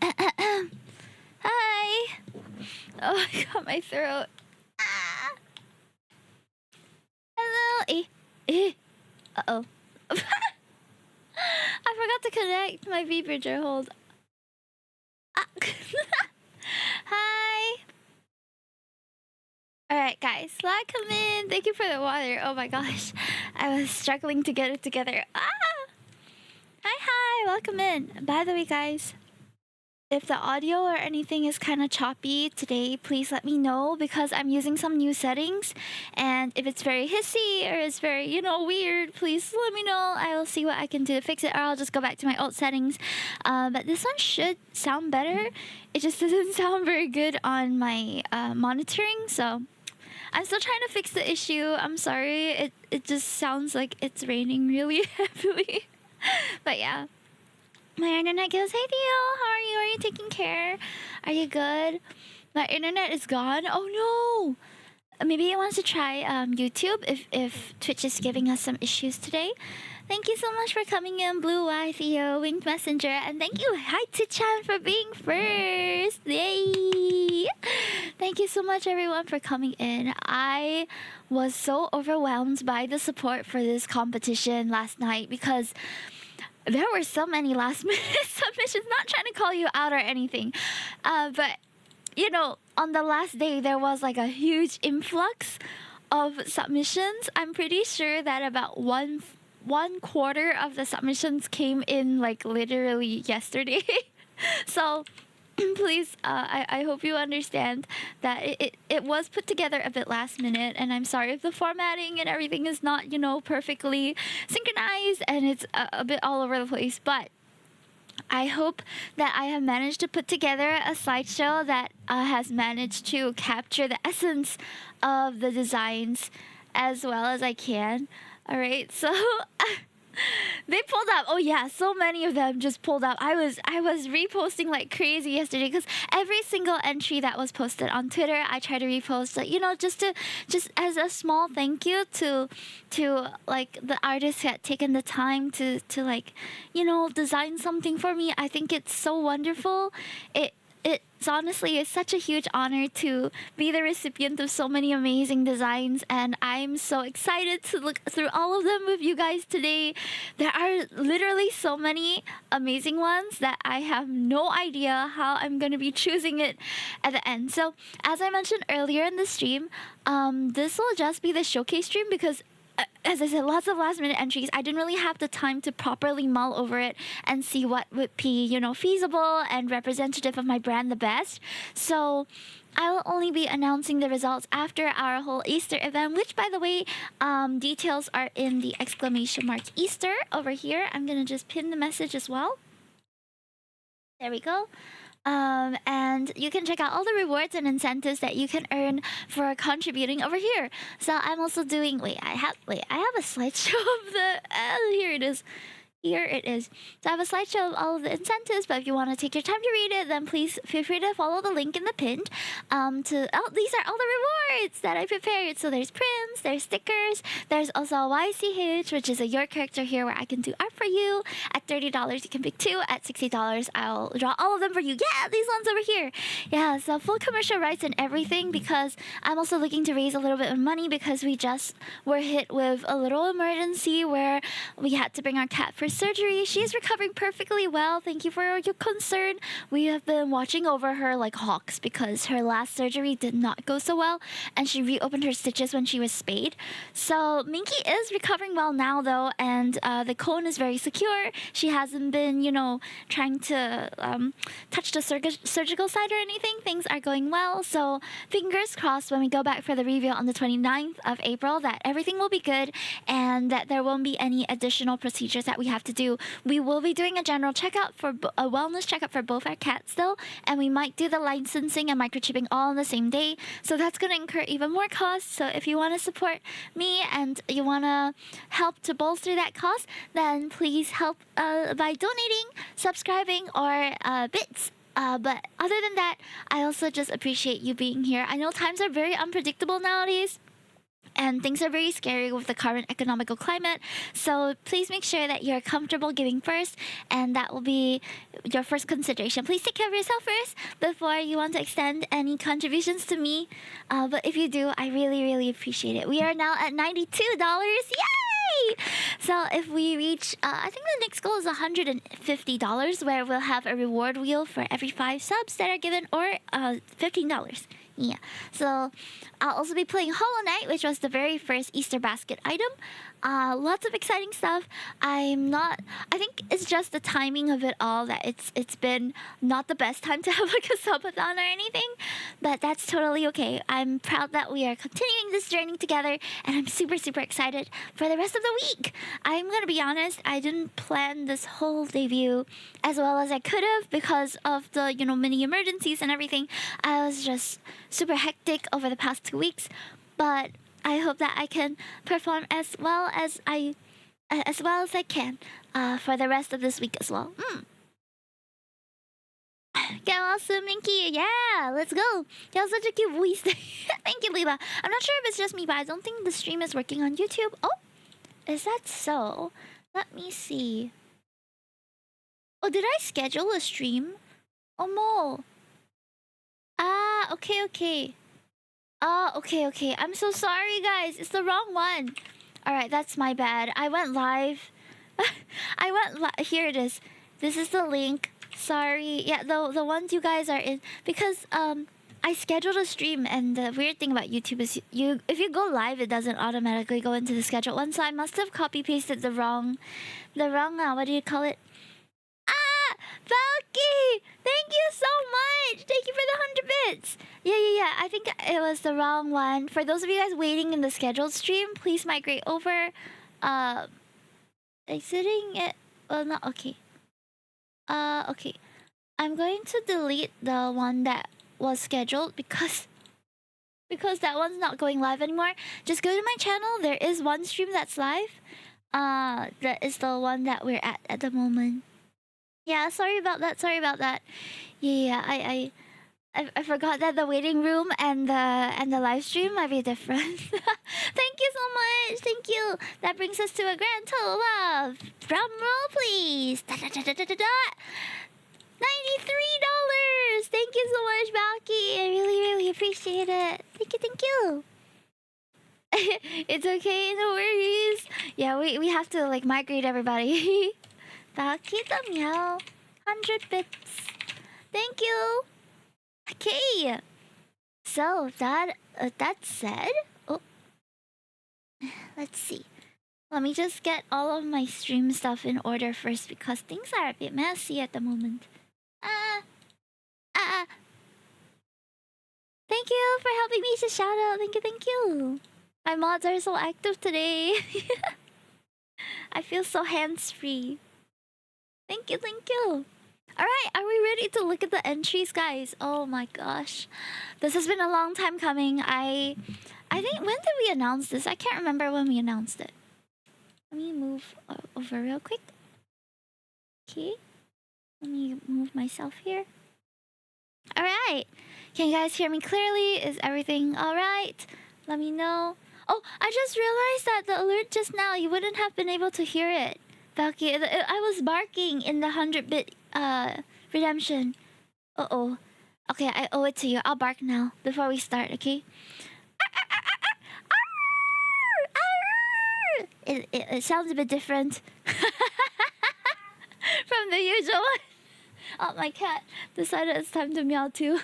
Hi. Oh, I got my throat. Ah. Hello. Uh-oh. I forgot to connect my V-bridger. Hold. Ah. Hi. Alright, guys. Come in. Thank you for the water. Oh my gosh. I was struggling to get it together. Ah. Hi. Welcome in. By the way, guys, if the audio or anything is kind of choppy today, please let me know because I'm using some new settings. And if it's very hissy or it's very, weird, please let me know. I will see what I can do to fix it, or I'll just go back to my old settings. But this one should sound better. It just doesn't sound very good on my monitoring, so I'm still trying to fix the issue. I'm sorry. It just sounds like it's raining really heavily. But yeah. My internet goes, hey Theo, how are you? Are you taking care? Are you good? My internet is gone. Oh no! Maybe it wants to try YouTube if Twitch is giving us some issues today. Thank you so much for coming in, Blue Eye Theo, Winged Messenger, and thank you, Hi Tichan, for being first. Yay! Thank you so much, everyone, for coming in. I was so overwhelmed by the support for this competition last night because there were so many last minute submissions. Not trying to call you out or anything, but on the last day there was like a huge influx of submissions. I'm pretty sure that about one quarter of the submissions came in like literally yesterday. So please, I hope you understand that it was put together a bit last minute, and I'm sorry if the formatting and everything is not, perfectly synchronized and it's a bit all over the place, but I hope that I have managed to put together a slideshow that has managed to capture the essence of the designs as well as I can. All right, so they pulled up. Oh yeah, so many of them just pulled up. I was reposting like crazy yesterday because every single entry that was posted on Twitter, I try to repost. Just as a small thank you to like the artists who had taken the time to like design something for me. I think it's so wonderful. It's honestly, it's such a huge honor to be the recipient of so many amazing designs, and I'm so excited to look through all of them with you guys today. There are literally so many amazing ones that I have no idea how I'm going to be choosing it at the end. So, as I mentioned earlier in the stream, this will just be the showcase stream because as I said, lots of last minute entries. I didn't really have the time to properly mull over it and see what would be, feasible and representative of my brand the best. So I will only be announcing the results after our whole Easter event, which, by the way, details are in the exclamation mark Easter over here. I'm going to just pin the message as well. There we go. And you can check out all the rewards and incentives that you can earn for contributing over here. So I'm also doing. I have a slideshow of the. Here it is. Here it is. So I have a slideshow of all of the incentives, but if you want to take your time to read it, then please feel free to follow the link in the pinned. These are all the rewards that I prepared. So there's prints, there's stickers, there's also a YCH, which is a your character here where I can do art for you. At $30, you can pick two. At $60, I'll draw all of them for you. Yeah, these ones over here. Yeah, so full commercial rights and everything because I'm also looking to raise a little bit of money because we just were hit with a little emergency where we had to bring our cat for surgery. She's recovering perfectly well. Thank you for your concern. We have been watching over her like hawks because her last surgery did not go so well and she reopened her stitches when she was spayed. So Minky is recovering well now though, and the cone is very secure. She hasn't been, trying to touch the surgical side or anything. Things are going well. So fingers crossed when we go back for the reveal on the 29th of April that everything will be good and that there won't be any additional procedures that we have to do. We will be doing a general checkup for a wellness checkup for both our cats though, and we might do the licensing and microchipping all on the same day. So that's going to incur even more costs. So if you want to support me and you want to help to bolster that cost, then please help by donating, subscribing, or bits. But other than that, I also just appreciate you being here. I know times are very unpredictable nowadays. And things are very scary with the current economical climate. So please make sure that you're comfortable giving first, and that will be your first consideration. Please take care of yourself first before you want to extend any contributions to me. But if you do, I really, really appreciate it. We are now at $92. Yay! So if we reach, I think the next goal is $150, where we'll have a reward wheel for every 5 subs that are given, or $15. Yeah. So I'll also be playing Hollow Knight, which was the very first Easter basket item. Lots of exciting stuff. I think it's just the timing of it all that it's been not the best time to have like a subathon or anything, but that's totally okay. I'm proud that we are continuing this journey together, and I'm super, super excited for the rest of the week. I'm gonna be honest, I didn't plan this whole debut as well as I could have because of the mini emergencies and everything. I was just super hectic over the past 2 weeks, but I hope that I can perform as well as I can for the rest of this week as well. Get well soon, Minky. Yeah, let's go. You have such a cute voice. Thank you, Leela. I'm not sure if it's just me, but I don't think the stream is working on YouTube. Oh, is that so? Let me see. Oh, did I schedule a stream? Oh, no. Okay. Okay. I'm so sorry, guys. It's the wrong one. Alright, that's my bad. I went live. Here it is. This is the link. Sorry. Yeah, the ones you guys are in. Because, I scheduled a stream, and the weird thing about YouTube is if you go live, it doesn't automatically go into the scheduled one. So I must have copy-pasted the wrong, what do you call it? Valky! Thank you so much! Thank you for the 100 bits! Yeah. I think it was the wrong one. For those of you guys waiting in the scheduled stream, please migrate over. Exiting it. Well, not okay. Okay. I'm going to delete the one that was scheduled because that one's not going live anymore. Just go to my channel. There is one stream that's live. That is the one that we're at the moment. Yeah, sorry about that. Yeah, I forgot that the waiting room and the live stream might be different. Thank you so much. Thank you. That brings us to a grand total of, drum roll please, $93. Thank you so much, Balky. I really, really appreciate it. Thank you. It's okay, no worries. Yeah, we have to like migrate everybody. Balky the meow. 100 bits. Thank you. Okay. So that said, let's see. Let me just get all of my stream stuff in order first because things are a bit messy at the moment. Thank you for helping me to shout out. Thank you. My mods are so active today. I feel so hands-free. Thank you. Alright, are we ready to look at the entries, guys? Oh my gosh. This has been a long time coming. I think, when did we announce this? I can't remember when we announced it. Let me move over real quick. Okay. Let me move myself here. Alright. Can you guys hear me clearly? Is everything alright? Let me know. Oh, I just realized that the alert just now, you wouldn't have been able to hear it. Valky, I was barking in the 100-bit redemption. Uh-oh. Okay, I owe it to you. I'll bark now before we start, okay? It sounds a bit different from the usual one. Oh, my cat decided it's time to meow too.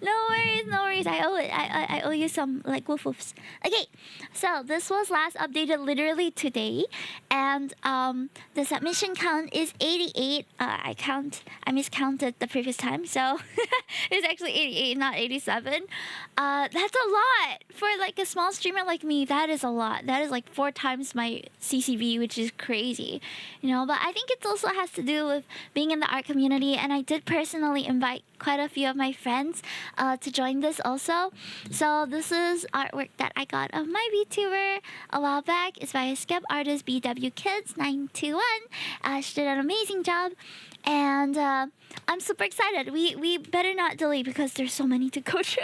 No worries. I owe it. I owe you some like woof woofs. Okay, so this was last updated literally today, and the submission count is 88. I miscounted the previous time, so it's actually 88, not 87. That's a lot for like a small streamer like me. That is a lot. That is like 4 times my CCV, which is crazy, But I think it also has to do with being in the art community, and I did personally invite quite a few of my friends to join this also. So this is artwork that I got of my VTuber a while back. It's by a skeb artist BW Kids 921. She did an amazing job, and I'm super excited. We better not delay because there's so many to go through.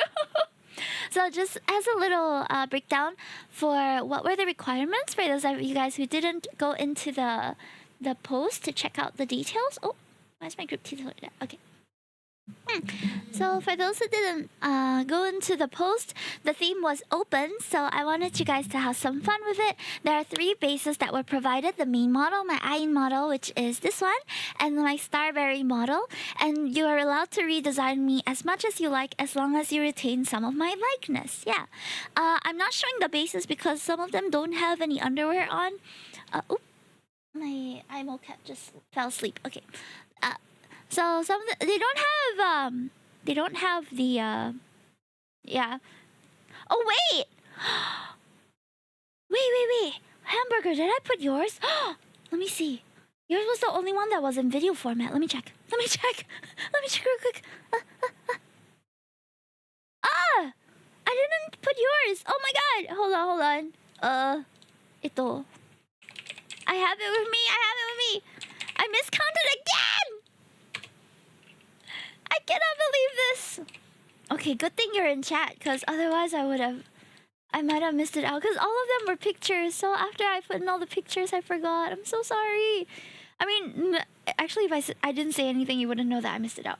So just as a little breakdown for what were the requirements for those of you guys who didn't go into the post to check out the details. Oh, why is my group teaser like that? Okay. So for those who didn't go into the post, the theme was open, so I wanted you guys to have some fun with it. There are 3 bases that were provided: the main model, my Ayin model, which is this one, and my Starberry model. And you are allowed to redesign me as much as you like, as long as you retain some of my likeness. Yeah. I'm not showing the bases because some of them don't have any underwear on. Oop. My eye cat just fell asleep. Okay. So some of they don't have the yeah. Oh wait. Wait. Hamburger, did I put yours? Let me see. Yours was the only one that was in video format. Let me check. Let me check real quick. I didn't put yours. Oh my god. Hold on. Ito. I have it with me. I miscounted again. I cannot believe this. Okay, good thing you're in chat, because otherwise I might have missed it out, because all of them were pictures. So after I put in all the pictures, I forgot. I'm so sorry. I mean, actually, if I didn't say anything, you wouldn't know that I missed it out.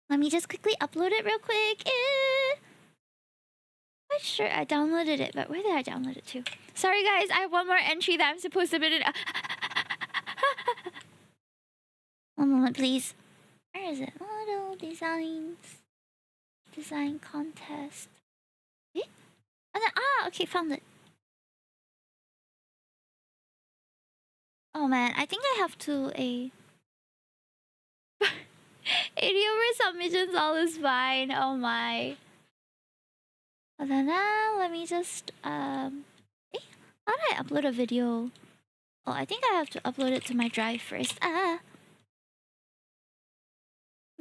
Let me just quickly upload it real quick. I'm sure I downloaded it, but where did I download it to? Sorry, guys. I have one more entry that I'm supposed to put in. One moment, please. Where is it? Model designs. Design contest. Eh? And then, okay, found it. Oh man, I think I have to 80 over submissions, all is fine. Oh my. And then let me just how do I upload a video? Oh, I think I have to upload it to my drive first.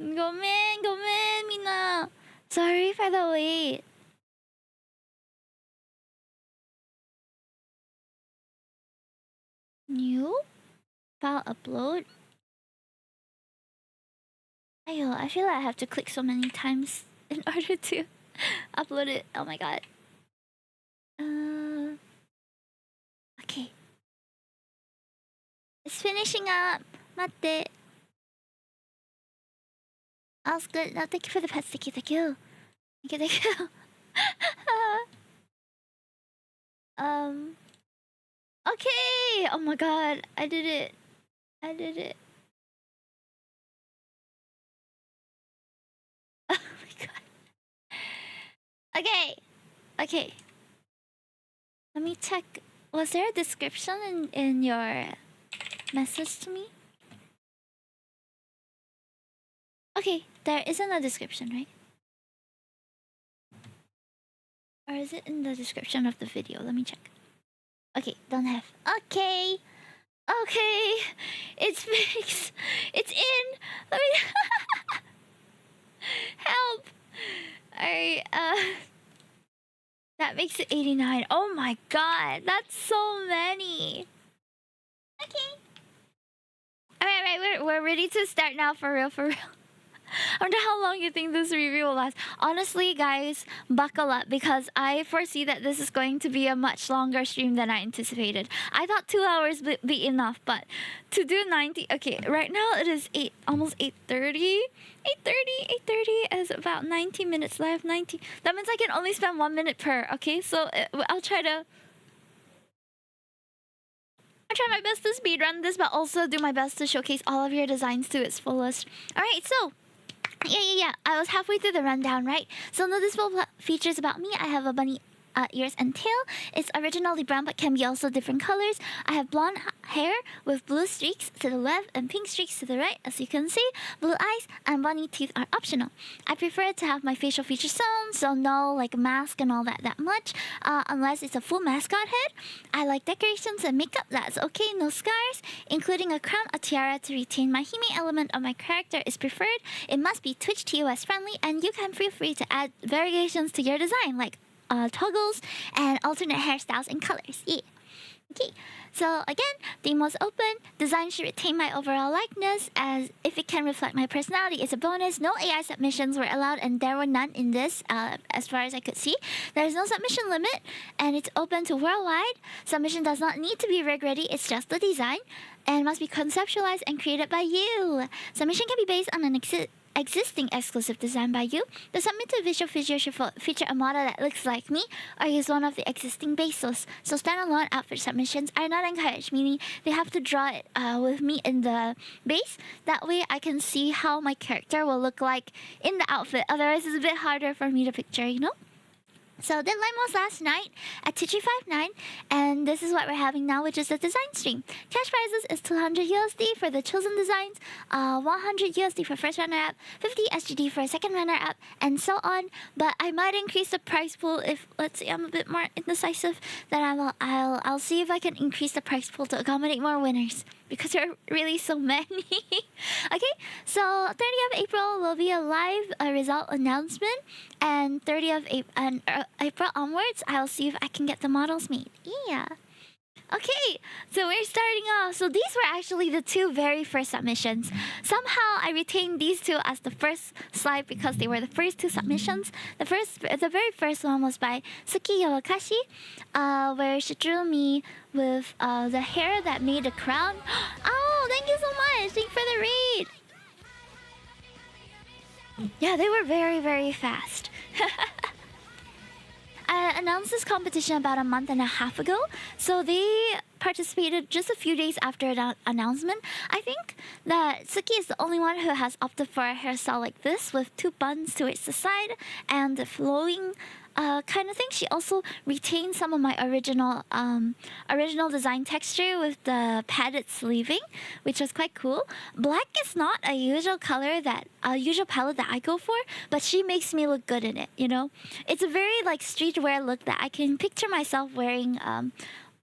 Go man, Mina. Sorry for the wait. New file upload. Ayo, I feel like I have to click so many times in order to upload it. Oh my god. Okay. It's finishing up. Matte. All's good. No, thank you for the pets. Thank you. Okay. Oh my god. I did it. Oh my god. Okay. Let me check. Was there a description in your message to me? Okay, there isn't a description, right? Or is it in the description of the video? Let me check. Okay, don't have. Okay. It's fixed. It's in. Let me help. Alright, that makes it 89. Oh my god, that's so many. Okay. Alright, we're ready to start now for real. I wonder how long you think this review will last. Honestly, guys, buckle up, because I foresee that this is going to be a much longer stream than I anticipated. I thought 2 hours would be enough, but to do 90... Okay, right now it is almost 8:30. 8:30 is about 90 minutes left. 90. That means I can only spend 1 minute per, okay? So I'll try my best to speedrun this, but also do my best to showcase all of your designs to its fullest. Alright, so... Yeah. I was halfway through the rundown, right? So noticeable features about me. I have a bunny ears and tail. It's originally brown but can be also different colors. I have blonde hair with blue streaks to the left and pink streaks to the right. As you can see, blue eyes and bunny teeth are optional. I prefer to have my facial features shown, so no like mask and all that much, unless it's a full mascot head. I like decorations and makeup, that's okay, no scars. Including a crown, a tiara to retain my Hime element of my character is preferred. It must be Twitch TOS friendly, and you can feel free to add variations to your design, like toggles and alternate hairstyles and colors. Yeah. Okay, so again, theme was open. Design should retain my overall likeness, as if it can reflect my personality, it's a bonus. No AI submissions were allowed, and there were none in this, as far as I could see. There is no submission limit, and it's open to worldwide. Submission does not need to be rig ready, it's just the design, and must be conceptualized and created by you. Submission can be based on an existing exclusive design by you. The submitted visual feature should feature a model that looks like me or use one of the existing bases. So standalone outfit submissions are not encouraged, meaning they have to draw it with me in the base. That way I can see how my character will look like in the outfit. Otherwise it's a bit harder for me to picture, you know? So deadline was last night at 2359, and this is what we're having now, which is the design stream. Cash prizes is 200 USD for the chosen designs, 100 USD for first runner-up, 50 SGD for second runner-up, and so on. But I might increase the prize pool if, let's say, I'm a bit more indecisive. Then I'll see if I can increase the prize pool to accommodate more winners, because there are really so many. Okay, so 30th of April will be a live result announcement, and 30th of April onwards, I'll see if I can get the models made. Yeah. Okay, so we're starting off. So these were actually the two very first submissions. Somehow I retained these two as the first slide because they were the first two submissions. The very first one was by Suki Yawakashi, where she drew me with the hair that made a crown. Oh, thank you so much. Thank you for the read. Yeah, they were very, very fast. I announced this competition about a month and a half ago, so they participated just a few days after the announcement. I think that Suki is the only one who has opted for a hairstyle like this with two buns towards the side and the flowing kind of thing. She also retained some of my original design texture with the padded sleeving, which was quite cool. Black is not a usual palette that I go for, but she makes me look good in it, you know? It's a very like streetwear look that I can picture myself wearing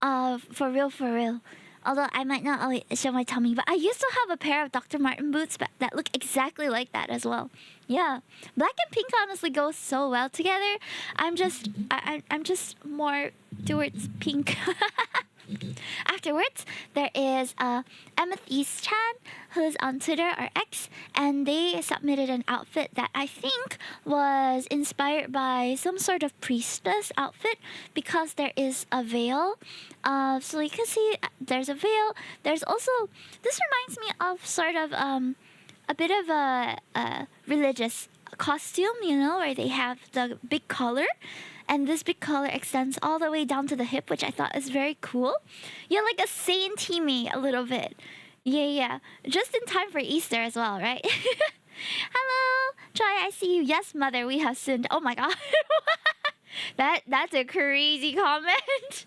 for real. Although I might not always show my tummy, but I used to have a pair of Dr. Martin boots that look exactly like that as well. Yeah, black and pink honestly go so well together. I'm just more towards pink. Afterwards, there is Amethyst Chan, who's on Twitter or X, and they submitted an outfit that I think was inspired by some sort of priestess outfit, because there is a veil. So you can see there's a veil. There's also, this reminds me of sort of a bit of a religious costume, you know, where they have the big collar. And this big collar extends all the way down to the hip, which I thought is very cool. You're like a saint Hime a little bit. Yeah. Just in time for Easter as well, right? Hello, Chai, I see you. Yes, mother, we have sinned. Oh my god. That's a crazy comment.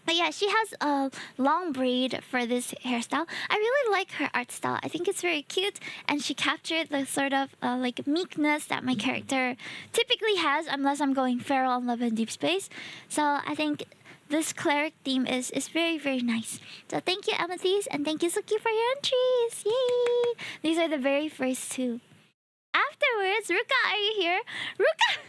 But yeah, she has a long braid for this hairstyle. I really like her art style. I think it's very cute, and she captured the sort of like meekness that my character typically has, unless I'm going feral on Love and Deep Space. So I think this cleric theme is very, very nice. So thank you, Amethyst, and thank you, Suki, for your entries. Yay! These are the very first two. Afterwards, Ruka, are you here? Ruka!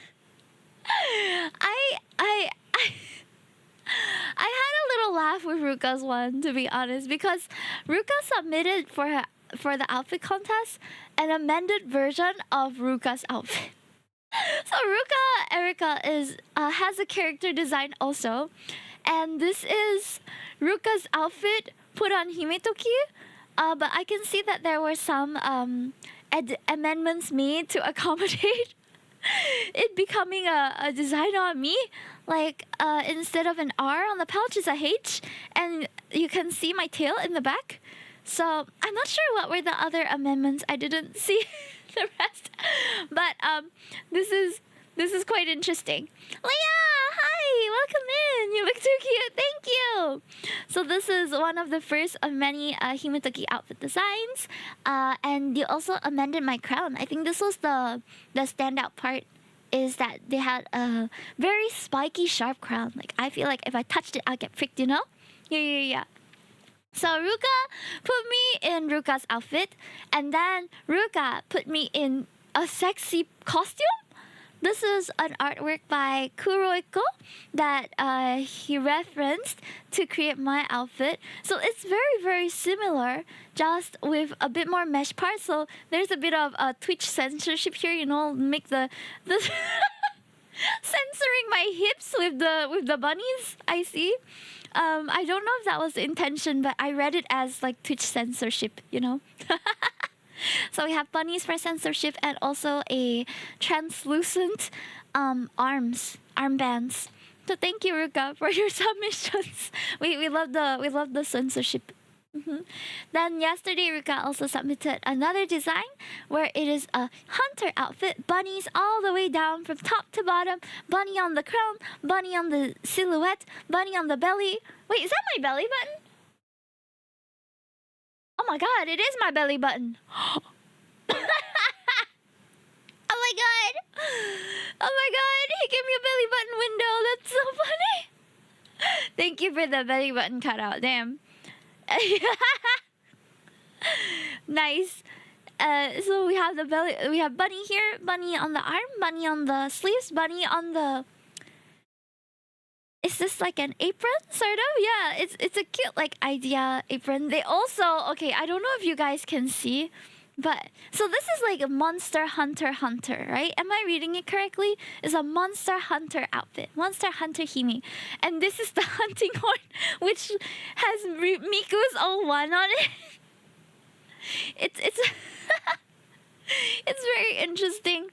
I had a little laugh with Ruka's one, to be honest, because Ruka submitted for the outfit contest an amended version of Ruka's outfit. So Ruka Erika has a character design also, and this is Ruka's outfit put on Himetoki. But I can see that there were some amendments made to accommodate it becoming a design on me. Like instead of an R on the pouch, it's a H, and you can see my tail in the back. So I'm not sure what were the other amendments. I didn't see the rest, but this is quite interesting. Leah, hi, welcome in. You look too cute. Thank you. So this is one of the first of many Himetoki outfit designs, and you also amended my crown. I think this was the standout part, is that they had a very spiky, sharp crown. Like, I feel like if I touched it, I'd get pricked, you know? Yeah. So Ruka put me in Ruka's outfit, and then Ruka put me in a sexy costume. This is an artwork by Kuroiko that he referenced to create my outfit. So it's very, very similar, just with a bit more mesh parts. So there's a bit of Twitch censorship here, you know, make the censoring my hips with the bunnies. I see. I don't know if that was the intention, but I read it as like Twitch censorship, you know. So we have bunnies for censorship and also a translucent armbands. So thank you, Ruka, for your submissions. We love the censorship. Then yesterday, Ruka also submitted another design where it is a hunter outfit, bunnies all the way down from top to bottom, bunny on the crown, bunny on the silhouette, bunny on the belly. Wait, is that my belly button? Oh my god, it is my belly button. Oh my god. Oh my god, he gave me a belly button window. That's so funny. Thank you for the belly button cutout. Damn. Nice. So we have the belly. We have bunny here, bunny on the arm, bunny on the sleeves, bunny on the. Is this like an apron, sort of? Yeah, it's a cute like idea apron. They also I don't know if you guys can see, but so this is like a Monster Hunter, right? Am I reading it correctly? It's a Monster Hunter outfit, Monster Hunter Hime, and this is the hunting horn, which has Miku's O1 on it. It's it's very interesting.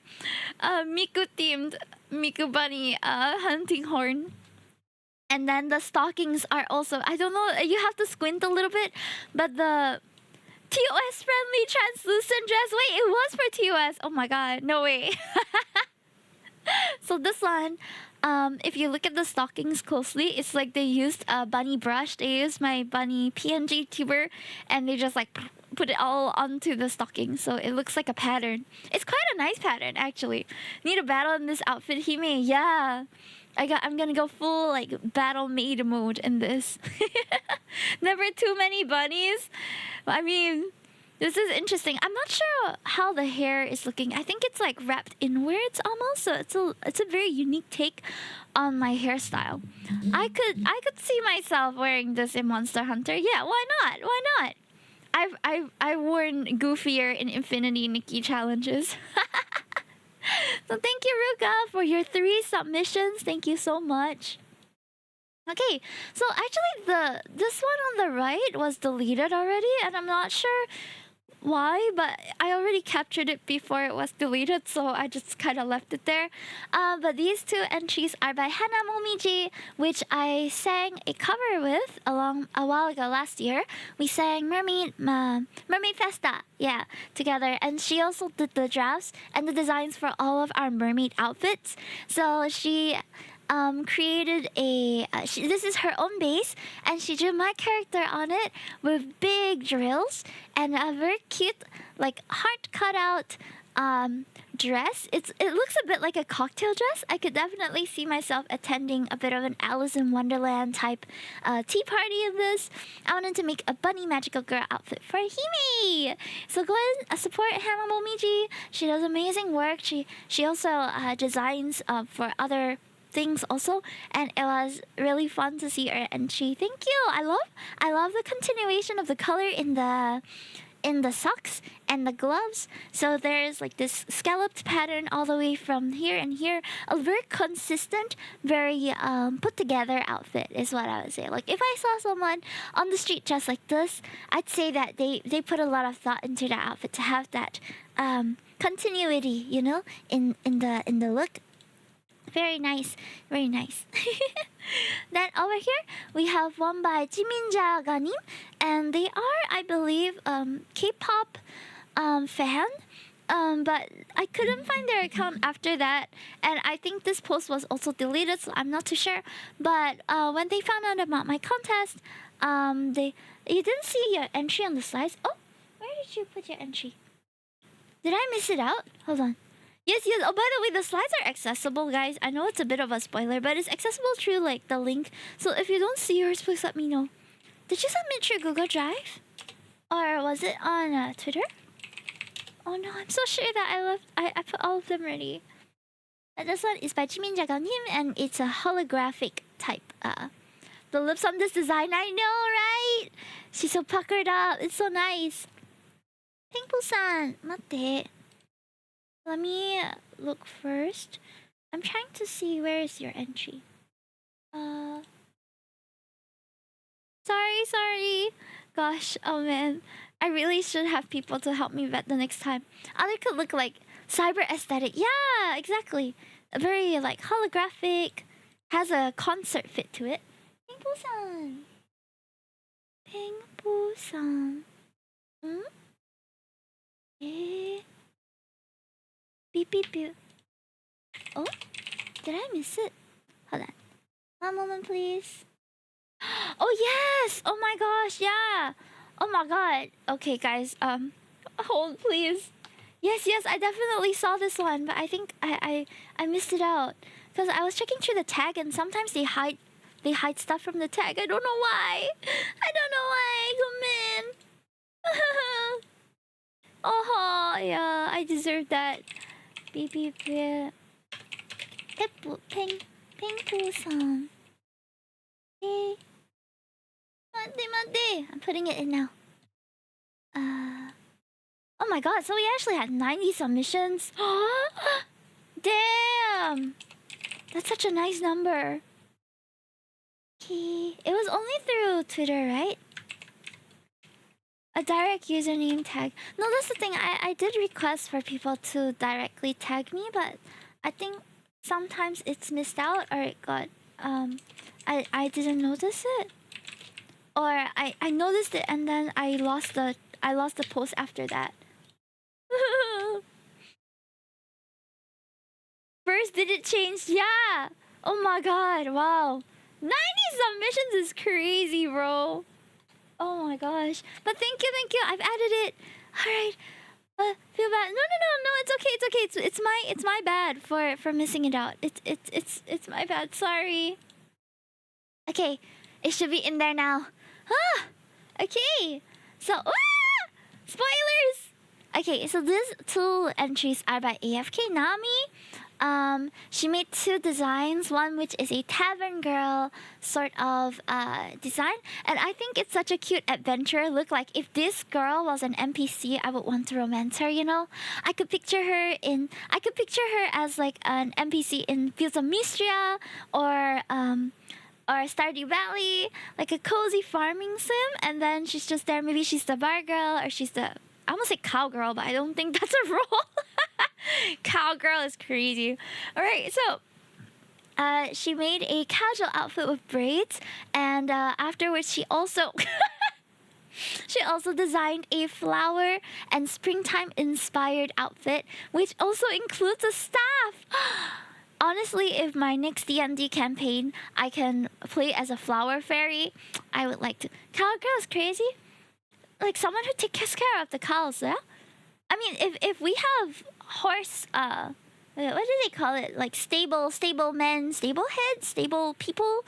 Miku themed Miku bunny hunting horn. And then the stockings are also, I don't know, you have to squint a little bit, but the TOS friendly translucent dress. Wait, it was for TOS. Oh my god, no way. So this one, if you look at the stockings closely, it's like they used a bunny brush. They used my bunny PNG tuber and they just like put it all onto the stocking. So it looks like a pattern. It's quite a nice pattern, actually. Need a battle in this outfit, Hime. Yeah. I'm gonna go full like battle maid mode in this. Never too many bunnies. I mean, this is interesting. I'm not sure how the hair is looking. I think it's like wrapped inwards almost. So it's a very unique take on my hairstyle. I could see myself wearing this in Monster Hunter. Yeah, why not? Why not? I've worn goofier in Infinity Nikki challenges. So thank you, Ruka, for your 3 submissions. Thank you so much. Okay, so actually this one on the right was deleted already, and I'm not sure why, but I already captured it before it was deleted, so I just kind of left it there. But these 2 entries are by Hana Momiji, which I sang a cover with a while ago last year. We sang Mermaid Festa, yeah, together, and she also did the drafts and the designs for all of our mermaid outfits. So she created this is her own base, and she drew my character on it with big drills and a very cute like heart cutout dress. It looks a bit like a cocktail dress. I could definitely see myself attending a bit of an Alice in Wonderland type tea party in this. I wanted to make a bunny magical girl outfit for Hime. So go ahead and support Hana Momiji. She does amazing work. She also designs for other things also, and it was really fun to see her entry. Thank you. I love the continuation of the color in the socks and the gloves. So there's like this scalloped pattern all the way from here and here. A very consistent, very put together outfit is what I would say. Like if I saw someone on the street dressed like this, I'd say that they put a lot of thought into that outfit to have that continuity, you know, in the look. Very nice, very nice. Then over here we have one by Jiminja Ganim, and they are, I believe, K-pop fan. But I couldn't find their account after that, and I think this post was also deleted, so I'm not too sure. But when they found out about my contest, you didn't see your entry on the slides. Oh, where did you put your entry? Did I miss it out? Hold on. Yes. Oh, by the way, the slides are accessible, guys. I know it's a bit of a spoiler, but it's accessible through like the link. So if you don't see yours, please let me know. Did you submit your Google Drive, or was it on Twitter? Oh no, I'm so sure that I put all of them ready. This one is by Jimin Hime, and it's a holographic type. The lips on this design, I know, right? She's so puckered up. It's so nice. Pingpo-san, matte. Let me look first. I'm trying to see where is your entry. Sorry. Gosh, oh man. I really should have people to help me vet the next time. Other could look like cyber aesthetic. Yeah, exactly. A very like holographic. Has a concert fit to it. Pingpo-san. Pingpo-san. Eh. Beep beep beep. Oh, did I miss it? Hold on. One moment, please. Oh yes! Oh my gosh, yeah. Oh my god. Okay, guys. Hold please. Yes, I definitely saw this one, but I think I missed it out because I was checking through the tag, and sometimes they hide stuff from the tag. I don't know why. Come in. Oh yeah, I deserve that. Beep beep beep. Pingpo-san. Hey. Mate. I'm putting it in now. Oh my god, so we actually had 90 submissions. Damn. That's such a nice number. Okay. It was only through Twitter, right? A direct username tag. No, that's the thing. I did request for people to directly tag me, but I think sometimes it's missed out or it got I didn't notice it. Or I noticed it and then I lost the post after that. First digit changed, yeah. Oh my god, wow. 90 submissions is crazy, bro. Oh my gosh. But thank you. I've added it. Alright. Feel bad. No, it's okay. It's my bad for missing it out. It's my bad. Sorry. Okay. It should be in there now. Okay. So spoilers. Okay, so these two entries are by AFK Nami. She made two designs, one which is a tavern girl sort of design, and I think it's such a cute adventure look. Like if this girl was an NPC, I would want to romance her, you know. I could picture her as like an NPC in Fields of Mistria or Stardew Valley, like a cozy farming sim, and then she's just there. Maybe she's the bar girl or she's the, I almost say cowgirl, but I don't think that's a role. Cowgirl is crazy. Alright, so she made a casual outfit with braids, and afterwards she also designed a flower and springtime inspired outfit, which also includes a staff. Honestly, if my next D&D campaign I can play as a flower fairy, I would like to. Cowgirl is crazy. Like someone who takes care of the cows, yeah? I mean, if we have horse, what do they call it? Like stable men, stable heads, stable people.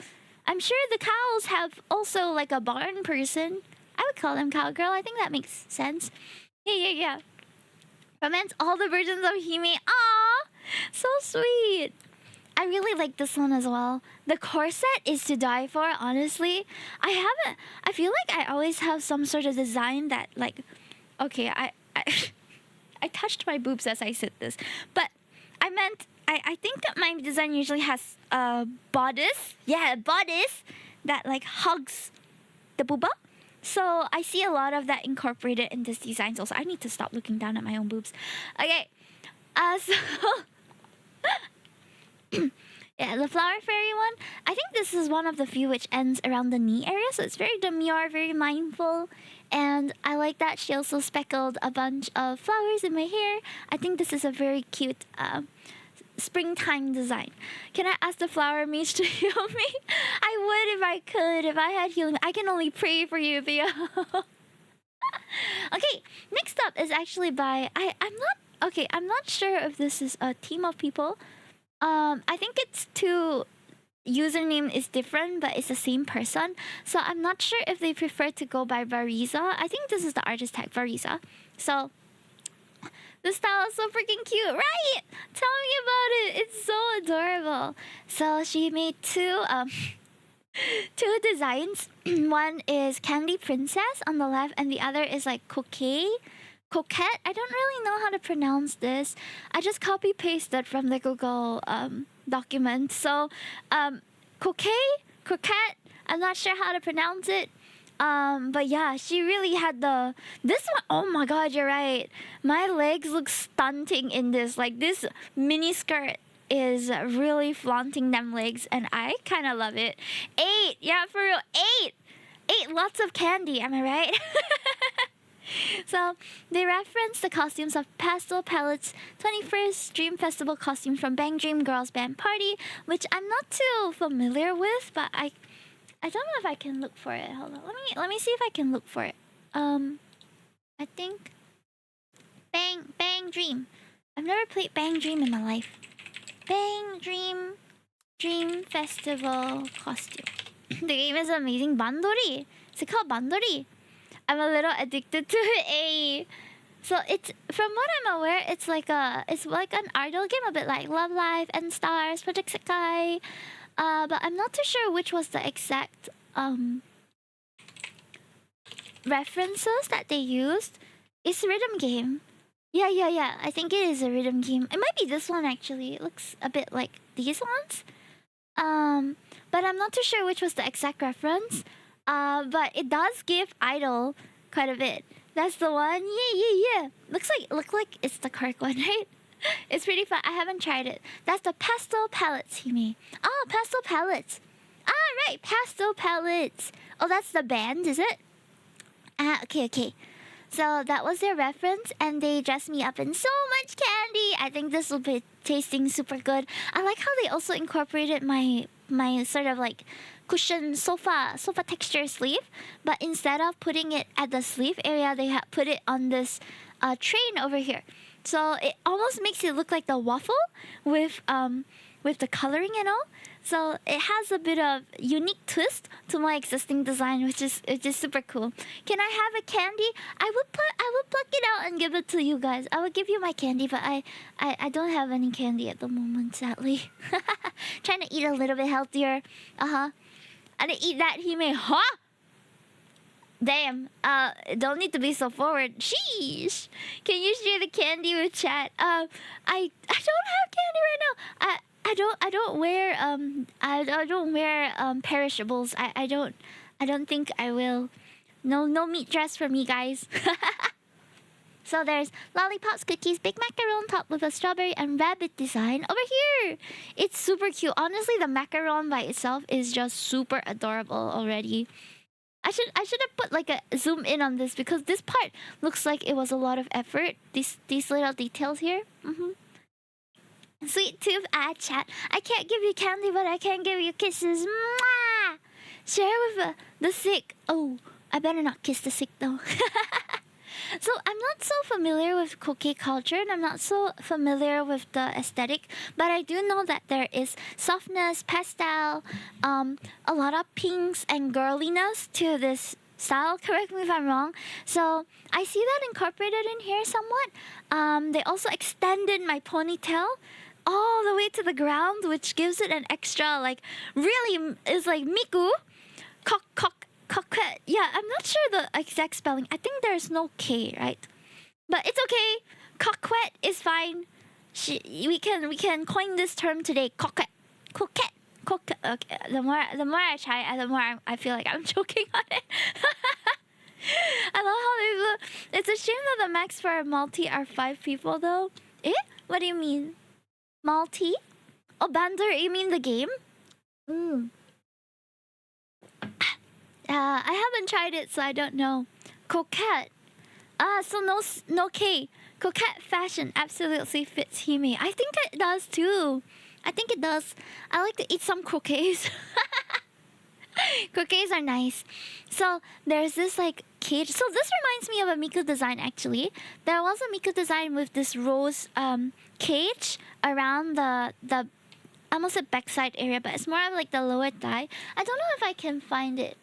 I'm sure the cows have also like a barn person. I would call them cowgirl. I think that makes sense. Yeah. Romance all the versions of Hime. Aww, so sweet. I really like this one as well. The corset is to die for, honestly. I feel like I always have some sort of design that like, okay, I touched my boobs as I said this, but I meant I think that my design usually has a bodice. Yeah, a bodice that like hugs the booba. So I see a lot of that incorporated in this design. Also, I need to stop looking down at my own boobs. Okay, so yeah, the flower fairy one. I think this is one of the few which ends around the knee area, so it's very demure, very mindful. And I like that she also speckled a bunch of flowers in my hair. I think this is a very cute springtime design. Can I ask the flower mage to heal me? I would if I could. If I had healing, I can only pray for you, Theo. Okay, next up is actually by I'm not sure if this is a team of people. I think it's two username is different, but it's the same person. So I'm not sure if they prefer to go by Variza. I think this is the artist tag, Variza. So The style is so freaking cute, right? Tell me about it. It's so adorable. So she made two designs. One is Candy Princess on the left, and the other is like Coquette. I don't really know how to pronounce this. I just copy pasted from the Google document. So, Coquette. I'm not sure how to pronounce it. But yeah, she really had this one. Oh my god, you're right. My legs look stunting in this. Like this mini skirt is really flaunting them legs, and I kind of love it. 8, yeah, for real, 8, lots of candy. Am I right? So they reference the costumes of Pastel Palette's 21st Dream Festival costume from Bang Dream Girls Band Party, which I'm not too familiar with, but I don't know if I can look for it. Hold on. Let me see if I can look for it. I think Bang Dream. I've never played Bang Dream in my life. Bang Dream Festival costume. The game is amazing. Bandori. Is it called Bandori? I'm a little addicted to it. So it's, from what I'm aware, it's like an idol game, a bit like Love Live and Stars, Project Sekai. But I'm not too sure which was the exact references that they used. It's a rhythm game. Yeah. I think it is a rhythm game. It might be this one actually. It looks a bit like these ones. But I'm not too sure which was the exact reference. But it does give idol quite a bit. That's the one. Yeah. Looks like it's the correct one, right? It's pretty fun. I haven't tried it. That's the Pastel Palettes, Hime. Oh, Pastel Palettes. Ah, right. Pastel Palettes. Oh, that's the band, is it? Okay. So that was their reference, and they dressed me up in so much candy. I think this will be tasting super good. I like how they also incorporated my sort of like cushion sofa texture sleeve, but instead of putting it at the sleeve area, they put it on this train over here. So it almost makes it look like the waffle with the coloring and all. So it has a bit of unique twist to my existing design, which is super cool. Can I have a candy? I would pluck it out and give it to you guys. I would give you my candy, but I don't have any candy at the moment, sadly. Trying to eat a little bit healthier. I didn't eat that, Hime. Huh? Damn. Don't need to be so forward. Sheesh. Can you share the candy with chat? I don't have candy right now. I don't wear perishables. I don't think I will. No meat dress for me, guys. So there's lollipops, cookies, big macaron top with a strawberry and rabbit design over here. It's super cute. Honestly, the macaron by itself is just super adorable already. I should have put like a zoom in on this, because this part looks like it was a lot of effort. These little details here. Sweet tooth, chat. I can't give you candy, but I can give you kisses. Mwah! Share with the sick. Oh, I better not kiss the sick though. So I'm not so familiar with cookie culture, and I'm not so familiar with the aesthetic, but I do know that there is softness, pastel, a lot of pinks and girliness to this style. Correct me if I'm wrong. So I see that incorporated in here somewhat. They also extended my ponytail all the way to the ground, which gives it an extra, like, really is like Miku coquette. Yeah, I'm not sure the exact spelling. I think there's no K, right? But it's okay. Coquette is fine. We can coin this term today. Coquette. Okay. The more I try, the more I feel like I'm choking on it. I love how it's a shame that the max for a multi are 5 people though. What do you mean? Multi? Oh, Bander, you mean the game? I haven't tried it, so I don't know. Coquette. So no K. Coquette fashion absolutely fits Hime. I think it does too. I think it does. I like to eat some croquets. Croquets are nice. So there's this like cage. So this reminds me of a Miku design actually. There was a Miku design with this rose cage around the I almost said backside area, but it's more of like the lower thigh. I don't know if I can find it.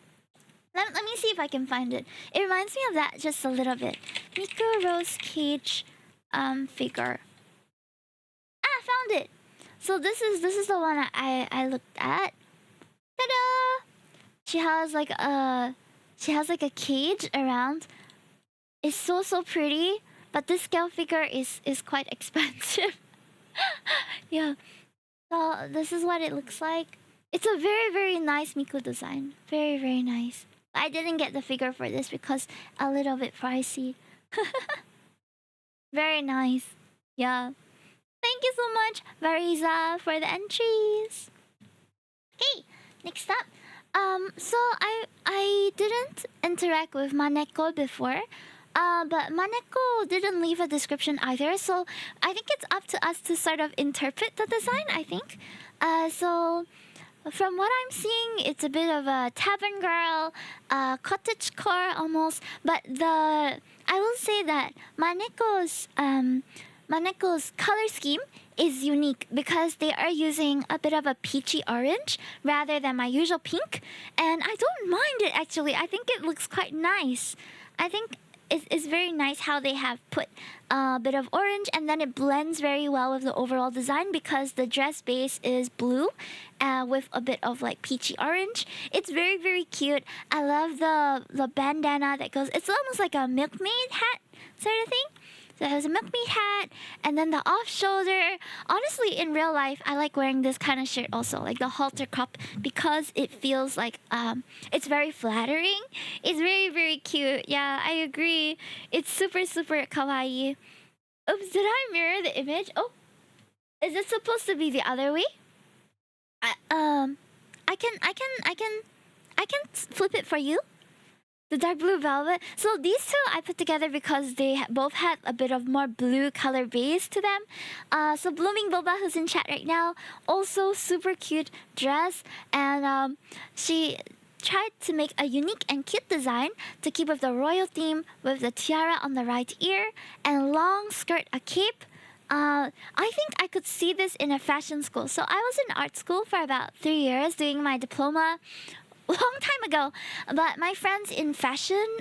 Let me see if I can find it. It reminds me of that just a little bit. Miku Rose Cage figure. Ah, found it. So this is the one I looked at. Ta-da! She has like a cage around. It's so pretty, but this scale figure is quite expensive. Yeah. So this is what it looks like. It's a very nice Miku design. Very nice. I didn't get the figure for this because a little bit pricey. Very nice. Yeah. Thank you so much, Variza, for the entries. Okay, next up. So I didn't interact with Maneko before. But Maneko didn't leave a description either, so I think it's up to us to sort of interpret the design, I think. So from what I'm seeing, it's a bit of a tavern girl, cottagecore almost. But I will say that Maneko's color scheme is unique because they are using a bit of a peachy orange rather than my usual pink, and I don't mind it actually. I think it looks quite nice. I think it's very nice how they have put a bit of orange and then it blends very well with the overall design because the dress base is blue with a bit of like peachy orange. It's very cute. I love the bandana that goes, it's almost like a milkmaid hat sort of thing. So it has a milkmaid hat and then the off shoulder. Honestly, in real life, I like wearing this kind of shirt also, like the halter crop, because it feels like it's very flattering. It's very cute. Yeah, I agree. It's super kawaii. Oops, did I mirror the image? Oh, is it supposed to be the other way? I can flip it for you. The dark blue velvet. So these two I put together because they both had a bit of more blue color base to them. So Blooming Boba, who's in chat right now, also super cute dress, and she tried to make a unique and cute design to keep with the royal theme, with the tiara on the right ear and long skirt, a cape. I think I could see this in a fashion school. So I was in art school for about 3 years doing my diploma long time ago, but my friends in fashion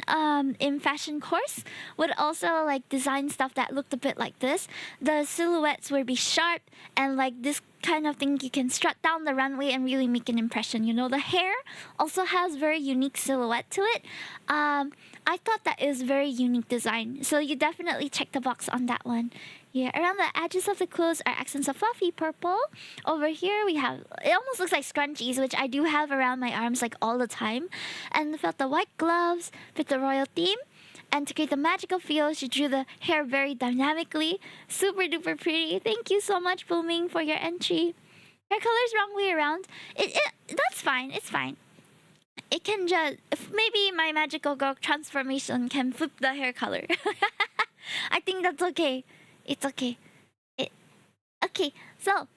course would also like design stuff that looked a bit like this. The silhouettes would be sharp and like this kind of thing you can strut down the runway and really make an impression. You know, the hair also has very unique silhouette to it. I thought that is very unique design, so you definitely check the box on that one. Yeah, around the edges of the clothes are accents of fluffy purple. Over here we have, it almost looks like scrunchies, which I do have around my arms like all the time. And felt the white gloves fit the royal theme. And to create the magical feel, she drew the hair very dynamically. Super duper pretty. Thank you so much, Booming, for your entry. Hair color's wrong way around. That's fine. It's fine. It can just, maybe my magical girl transformation can flip the hair color. I think that's okay. It's okay. Okay, so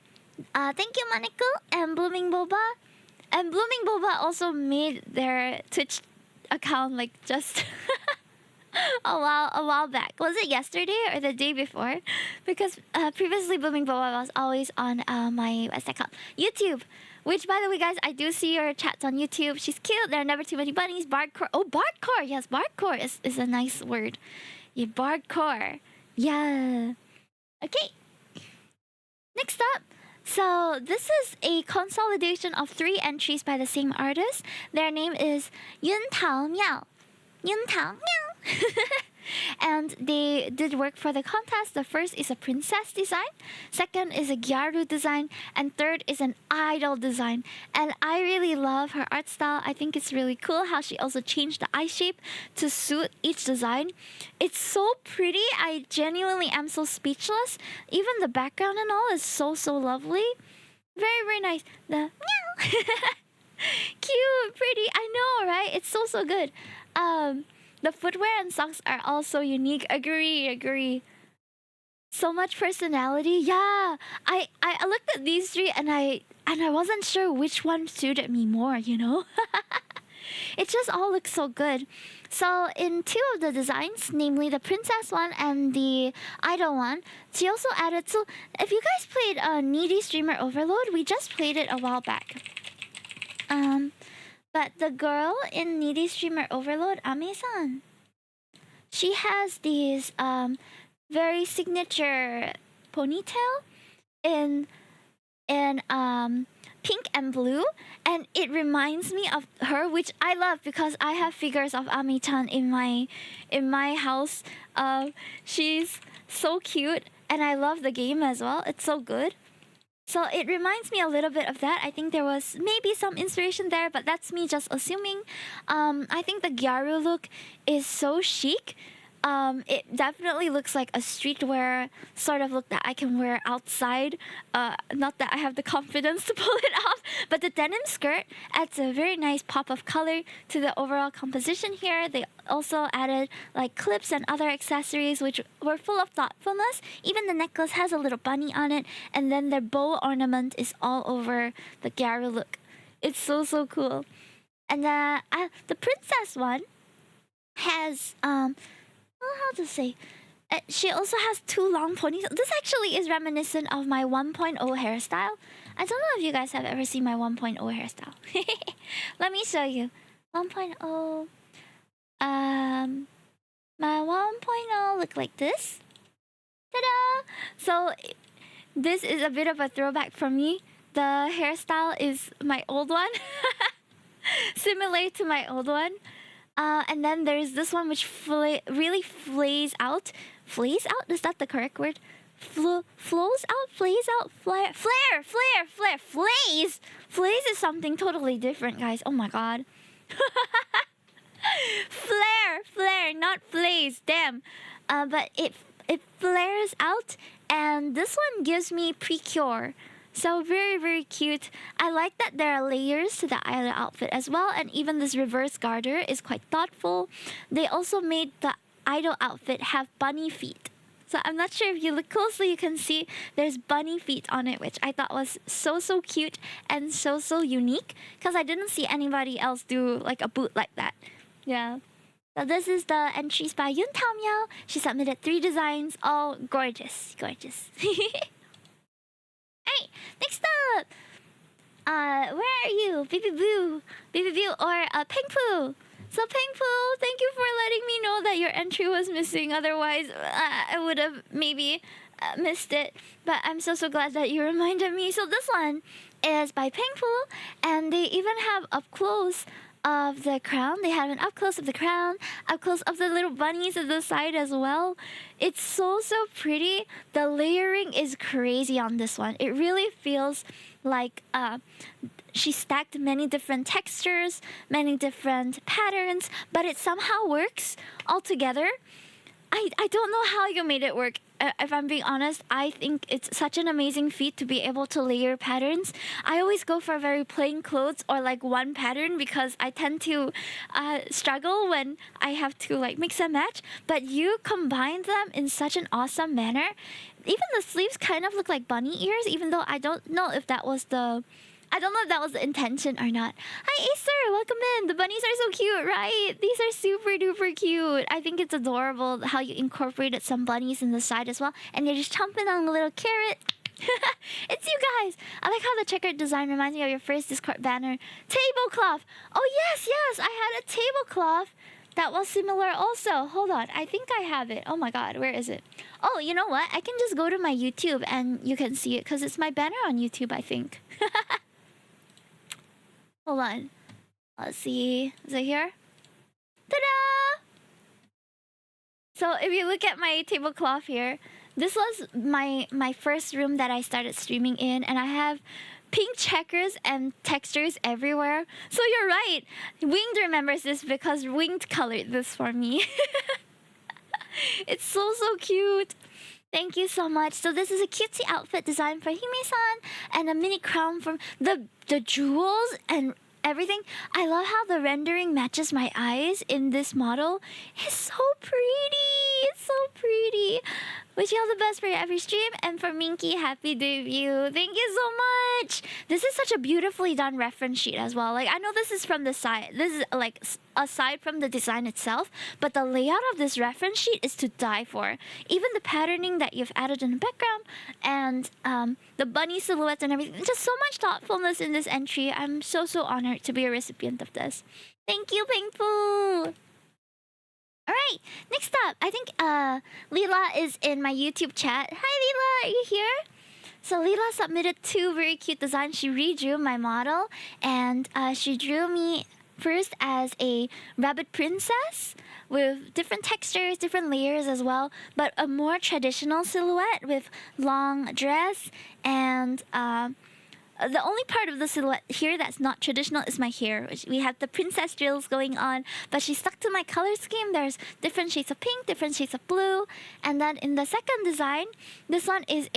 thank you, Maneko and Blooming Boba. And Blooming Boba also made their Twitch account like just a while back. Was it yesterday or the day before? Because previously Blooming Boba was always on my, what's that called? YouTube. Which, by the way, guys, I do see your chats on YouTube. She's cute. There are never too many bunnies. Bardcore. Oh, Bardcore. Yes, Bardcore is a nice word. Yeah, Bardcore. Yeah. Okay. Next up. So this is a consolidation of 3 entries by the same artist. Their name is Yun Tao Miao. Yun Tao Miao. And they did work for the contest. The first is a princess design, second is a gyaru design, and third is an idol design. And I really love her art style. I think it's really cool how she also changed the eye shape to suit each design. It's so pretty. I genuinely am so speechless. Even the background and all is so lovely. Very nice. The meow. Cute, pretty. I know, right? It's so good. The footwear and socks are also unique. Agree. So much personality. Yeah. I looked at these 3 and I wasn't sure which one suited me more, you know? It just all looks so good. So in 2 of the designs, namely the princess one and the idol one, she also added, so if you guys played Needy Streamer Overload, we just played it a while back. But the girl in Needy Streamer Overload, Ame-san, she has these very signature ponytail in pink and blue, and it reminds me of her, which I love because I have figures of Ami-chan in my house. She's so cute, and I love the game as well. It's so good. So it reminds me a little bit of that. I think there was maybe some inspiration there, but that's me just assuming. I think the Gyaru look is so chic. It definitely looks like a streetwear sort of look that I can wear outside. Not that I have the confidence to pull it off, but the denim skirt adds a very nice pop of color to the overall composition here. They also added like clips and other accessories which were full of thoughtfulness. Even the necklace has a little bunny on it, and then their bow ornament is all over the Gyaru look. It's so cool. And the princess one has how to say, she also has two long ponytails. This actually is reminiscent of my 1.0 hairstyle. I don't know if you guys have ever seen my 1.0 hairstyle. Let me show you. 1.0. My 1.0 look like this. Ta-da! So this is a bit of a throwback for me. The hairstyle is my old one. Similar to my old one. And then there's this one which really flays out. Flays out? Is that the correct word? Flows out? Flays out? Flare? Flays! Flays is something totally different, guys. Oh my god. Flare, not flays. Damn. But it flares out, and this one gives me Precure. So very cute. I like that there are layers to the idol outfit as well, and even this reverse garter is quite thoughtful. They also made the idol outfit have bunny feet. So I'm not sure if you look closely, you can see there's bunny feet on it, which I thought was so cute and so unique, because I didn't see anybody else do like a boot like that. Yeah. So this is the entries by Yun Tao Miao. She submitted 3 designs, all gorgeous. Hey, next up! Where are you? Baby Boo or Peng Poo. So Peng Poo, thank you for letting me know that your entry was missing. Otherwise, I would have maybe missed it. But I'm so glad that you reminded me. So this one is by Peng Poo, and they even have up close of the crown. They have an up close of the crown, up close of the little bunnies at the side as well. It's so pretty. The layering is crazy on this one. It really feels like she stacked many different textures, many different patterns, but it somehow works all together. I don't know how you made it work. If I'm being honest, I think it's such an amazing feat to be able to layer patterns. I always go for very plain clothes or like one pattern because I tend to struggle when I have to like mix and match. But you combine them in such an awesome manner. Even the sleeves kind of look like bunny ears, even though I don't know if that was the intention or not. Hi, Acer! Welcome in! The bunnies are so cute, right? These are super duper cute. I think it's adorable how you incorporated some bunnies in the side as well. And you're just chomping on a little carrot. It's you guys! I like how the checkered design reminds me of your first Discord banner. Tablecloth! Oh, yes! I had a tablecloth that was similar also. Hold on. I think I have it. Oh my god, where is it? Oh, you know what? I can just go to my YouTube and you can see it because it's my banner on YouTube, I think. Hold on. Let's see. Is it here? Ta-da! So if you look at my tablecloth here, this was my first room that I started streaming in, and I have pink checkers and textures everywhere. So you're right. Winged remembers this because Winged colored this for me. It's so cute. Thank you so much. So this is a cutesy outfit designed for Hime-san, and a mini crown from the jewels and everything. I love how the rendering matches my eyes in this model. It's so pretty. It's so pretty. Wish you all the best for your every stream, and for Minky, happy debut. Thank you so much. This is such a beautifully done reference sheet as well. Like, I know this is from the side. This is like aside from the design itself, but the layout of this reference sheet is to die for. Even the patterning that you've added in the background and the bunny silhouettes and everything. Just so much thoughtfulness in this entry. I'm so honored to be a recipient of this. Thank you, Ping Fu. All right, next up, I think Leela is in my YouTube chat. Hi, Leela, are you here? So Leela submitted two very cute designs. She redrew my model, and she drew me first as a rabbit princess with different textures, different layers as well, but a more traditional silhouette with long dress and the only part of the silhouette here that's not traditional is my hair. We have the princess drills going on, but she stuck to my color scheme. There's different shades of pink, different shades of blue. And then in the second design, this one is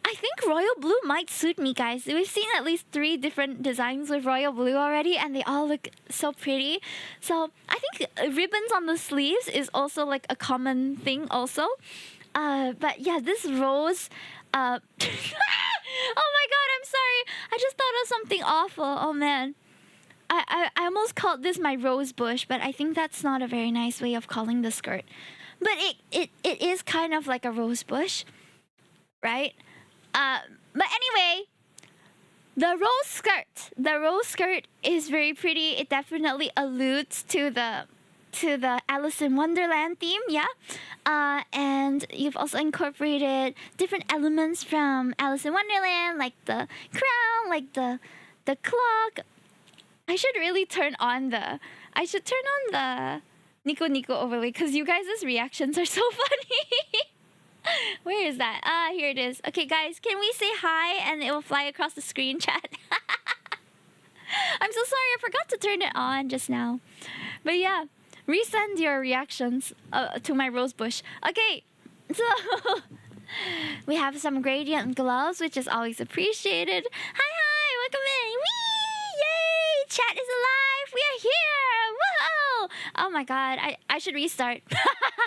I think royal blue might suit me, guys. We've seen at least 3 different designs with royal blue already, and they all look so pretty. So I think ribbons on the sleeves is also like a common thing also. But yeah, this rose... oh my god, I'm sorry. I just thought of something awful. Oh man. I almost called this my rose bush, but I think that's not a very nice way of calling the skirt. But it is kind of like a rose bush, right? But anyway, the rose skirt is very pretty. It definitely alludes to the Alice in Wonderland theme, yeah. And you've also incorporated different elements from Alice in Wonderland, like the crown, like the clock. I should really turn on the Nico Nico overlay because you guys' reactions are so funny. Where is that? Here it is. Okay, guys, can we say hi and it will fly across the screen chat? I'm so sorry, I forgot to turn it on just now. But yeah, resend your reactions to my rose bush. Okay, so we have some gradient gloves, which is always appreciated. Hi, welcome in. Whee! Yay! Chat is alive. We are here. Whoa! Oh my god, I should restart.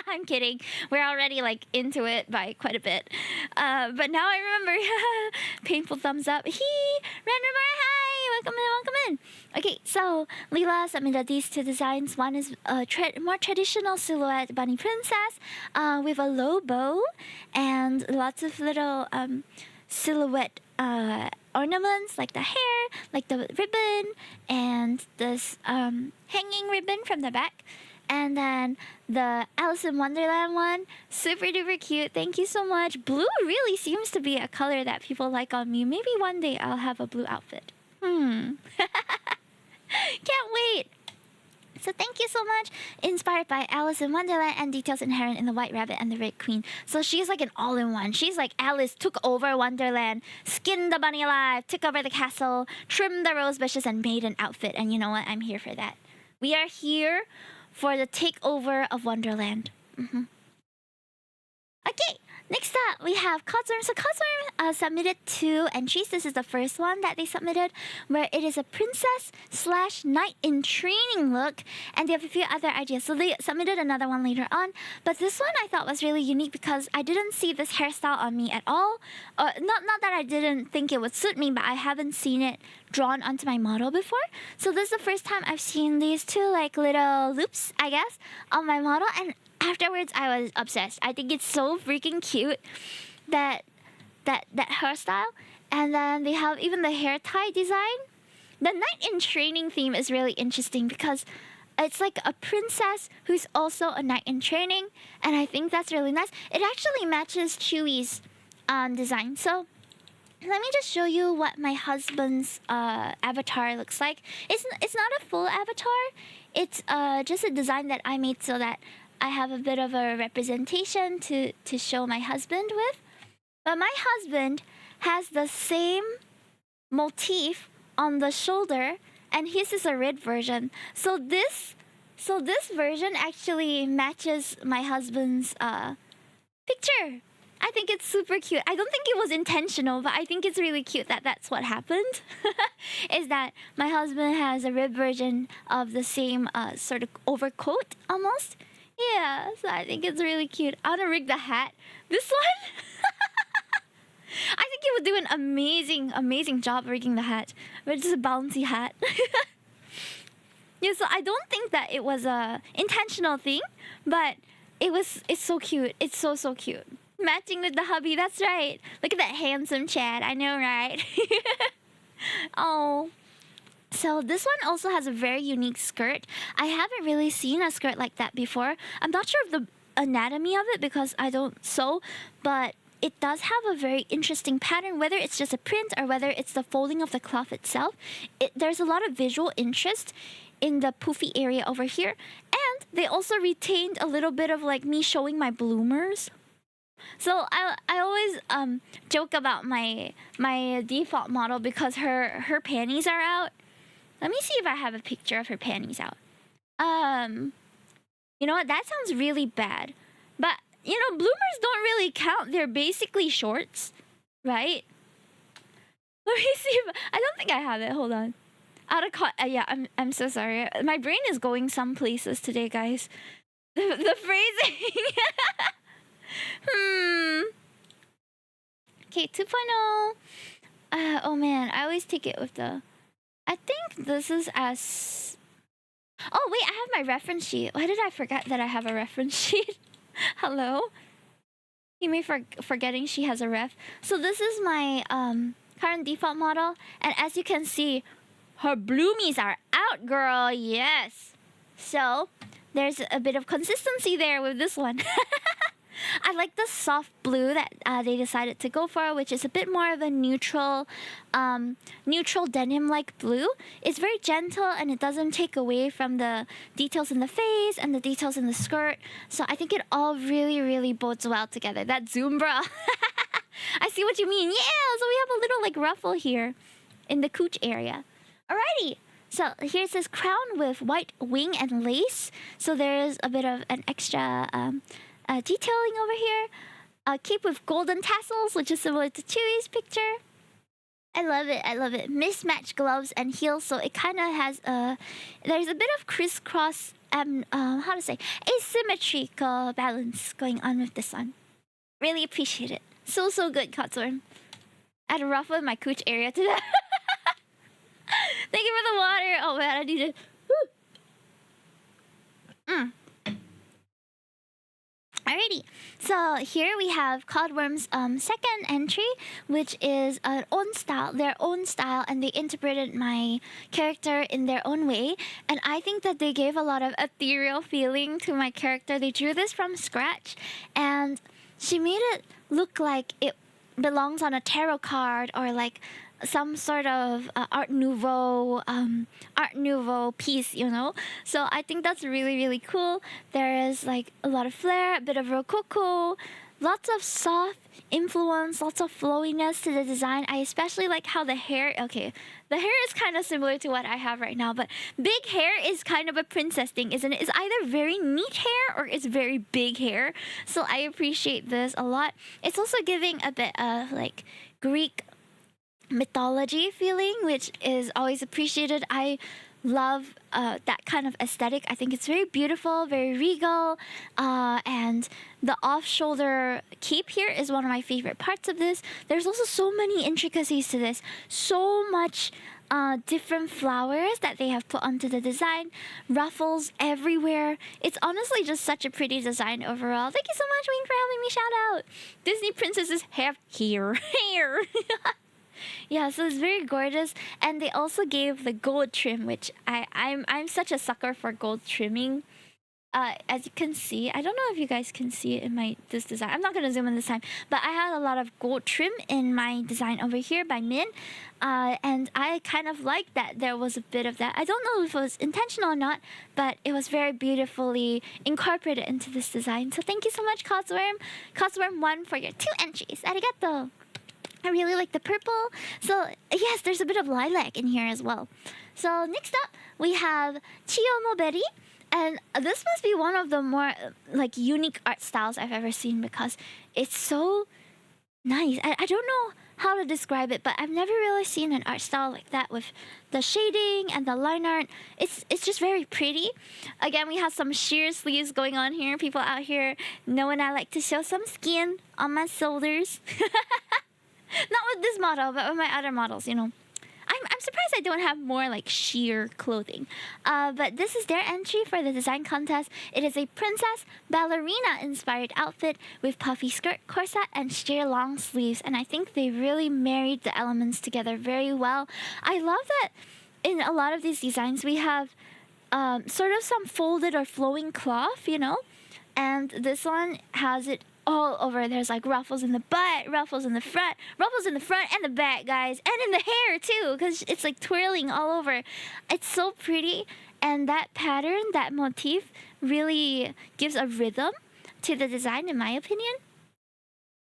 I'm kidding. We're already like into it by quite a bit. But now I remember. Painful thumbs up. Randomar, hi! Welcome in. Okay, so Leela submitted these 2 designs. One is a more traditional silhouette bunny princess with a low bow and lots of little silhouette ornaments like the hair, like the ribbon, and this hanging ribbon from the back. And then the Alice in Wonderland one, super duper cute. Thank you so much. Blue really seems to be a color that people like on me. Maybe one day I'll have a blue outfit. Can't wait. So thank you so much. Inspired by Alice in Wonderland and details inherent in the White Rabbit and the Red Queen. So she's like an all-in-one. She's like Alice took over Wonderland, skinned the bunny alive, took over the castle, trimmed the rose bushes, and made an outfit. And you know what? I'm here for that. We are here for the takeover of Wonderland. Okay, next up we have Cosworm. So Cosworm submitted 2 entries. This is the first one that they submitted, where it is a princess / knight in training look, and they have a few other ideas. So they submitted another one later on, but this one I thought was really unique because I didn't see this hairstyle on me at all. Not that I didn't think it would suit me, but I haven't seen it drawn onto my model before. So this is the first time I've seen these 2 like little loops, I guess, on my model, and afterwards I was obsessed. I think it's so freaking cute, that hairstyle. And then they have even the hair tie design. The knight in training theme is really interesting because it's like a princess who's also a knight in training, and I think that's really nice. It actually matches Chewy's design. So let me just show you what my husband's avatar looks like. It's not a full avatar. It's just a design that I made so that I have a bit of a representation to show my husband with. But my husband has the same motif on the shoulder, and his is a red version. So this version actually matches my husband's picture. I think it's super cute. I don't think it was intentional, but I think it's really cute that that's what happened. Is that my husband has a red version of the same sort of overcoat almost. Yeah, so I think it's really cute. I want to rig the hat. This one? I think he would do an amazing job rigging the hat. But it's a bouncy hat. Yeah, so I don't think that it was a intentional thing, but it's so cute. It's so cute. Matching with the hubby, that's right. Look at that handsome Chad. I know, right? Oh. So this one also has a very unique skirt. I haven't really seen a skirt like that before. I'm not sure of the anatomy of it because I don't sew, but it does have a very interesting pattern, whether it's just a print or whether it's the folding of the cloth itself. There's a lot of visual interest in the poofy area over here. And they also retained a little bit of like me showing my bloomers. So I always joke about my default model because her panties are out. Let me see if I have a picture of her panties out. You know what? That sounds really bad. But, you know, bloomers don't really count. They're basically shorts, right? Let me see if... I don't think I have it. Hold on. Yeah, I'm so sorry. My brain is going some places today, guys. The phrasing. Okay, 2.0. Oh man, I always take it with the... I think this is as... Oh wait, I have my reference sheet. Why did I forget that I have a reference sheet? Hello? You may forgetting she has a ref. So this is my current default model. And as you can see, her bloomies are out, girl. Yes. So there's a bit of consistency there with this one. I like the soft blue that they decided to go for, which is a bit more of a neutral denim-like blue. It's very gentle and it doesn't take away from the details in the face and the details in the skirt. So I think it all really, really bodes well together. That Zumbra. I see what you mean. Yeah, so we have a little like ruffle here in the cooch area. Alrighty. So here's this crown with white wing and lace. So there's a bit of an extra... detailing over here. A cape with golden tassels, which is similar to Chewy's picture. I love it. I love it. Mismatched gloves and heels, so it kind of has a... There's a bit of crisscross, how to say, asymmetrical balance going on with this one. Really appreciate it. So, so good, Katsworm. I had a ruffle in my cooch area today. Thank you for the water. Oh man, I need to... Alrighty, so here we have Codworm's second entry, which is their own style, and they interpreted my character in their own way. And I think that they gave a lot of ethereal feeling to my character. They drew this from scratch, and she made it look like it belongs on a tarot card or like some sort of Art Nouveau piece, you know. So I think that's really, really cool. There is like a lot of flair, a bit of rococo, lots of soft influence, lots of flowiness to the design. I especially like how the hair... Okay, the hair is kind of similar to what I have right now, but big hair is kind of a princess thing, isn't it? It's either very neat hair or it's very big hair. So I appreciate this a lot. It's also giving a bit of like Greek mythology feeling, which is always appreciated. I love that kind of aesthetic. I think it's very beautiful, very regal, and the off-shoulder cape here is one of my favorite parts of this. There's also so many intricacies to this, so much different flowers that they have put onto the design, ruffles everywhere. It's honestly just such a pretty design overall. Thank you so much, Wayne, for having me shout out. Disney princesses have hair. Yeah, so it's very gorgeous, and they also gave the gold trim, which I'm such a sucker for gold trimming. As you can see, I don't know if you guys can see it in this design. I'm not gonna zoom in this time, but I had a lot of gold trim in my design over here by Min, and I kind of like that there was a bit of that. I don't know if it was intentional or not, but it was very beautifully incorporated into this design. So thank you so much, Codsworm1, for your 2 entries. Arigato. I really like the purple. So yes, there's a bit of lilac in here as well. So next up, we have Chiyomoberi. And this must be one of the more like unique art styles I've ever seen because it's so nice. I don't know how to describe it, but I've never really seen an art style like that with the shading and the line art. It's just very pretty. Again, we have some sheer sleeves going on here. People out here knowing I like to show some skin on my shoulders. Not with this model, but with my other models, you know. I'm surprised I don't have more like sheer clothing. But this is their entry for the design contest. It is a princess ballerina inspired outfit with puffy skirt, corset, and sheer long sleeves. And I think they really married the elements together very well. I love that in a lot of these designs, we have sort of some folded or flowing cloth, you know? And this one has it all over. There's like ruffles in the butt, ruffles in the front and the back, guys, and in the hair too, because it's like twirling all over. It's so pretty, and that pattern, that motif, really gives a rhythm to the design, in my opinion.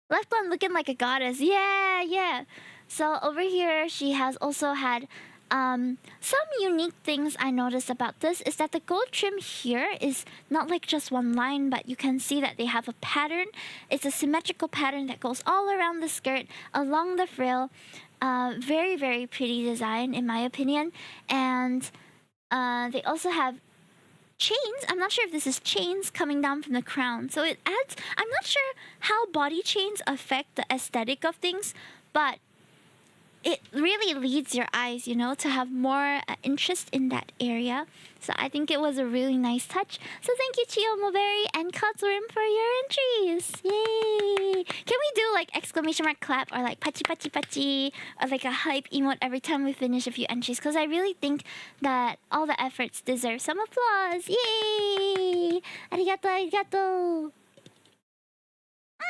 Left one looking like a goddess. Yeah, yeah. So over here, she has also had some unique things I noticed about this is that the gold trim here is not like just one line, but you can see that they have a pattern. It's a symmetrical pattern that goes all around the skirt, along the frill. Very, very pretty design, in my opinion. And they also have chains. I'm not sure if this is chains coming down from the crown. So it adds, I'm not sure how body chains affect the aesthetic of things, but it really leads your eyes, you know, to have more interest in that area. So I think it was a really nice touch. So thank you, Chio Mulberry and Katsworm, for your entries. Yay! Can we do like exclamation mark clap or like pachi pachi pachi or like a hype emote every time we finish a few entries? Because I really think that all the efforts deserve some applause. Yay! Arigato, arigato.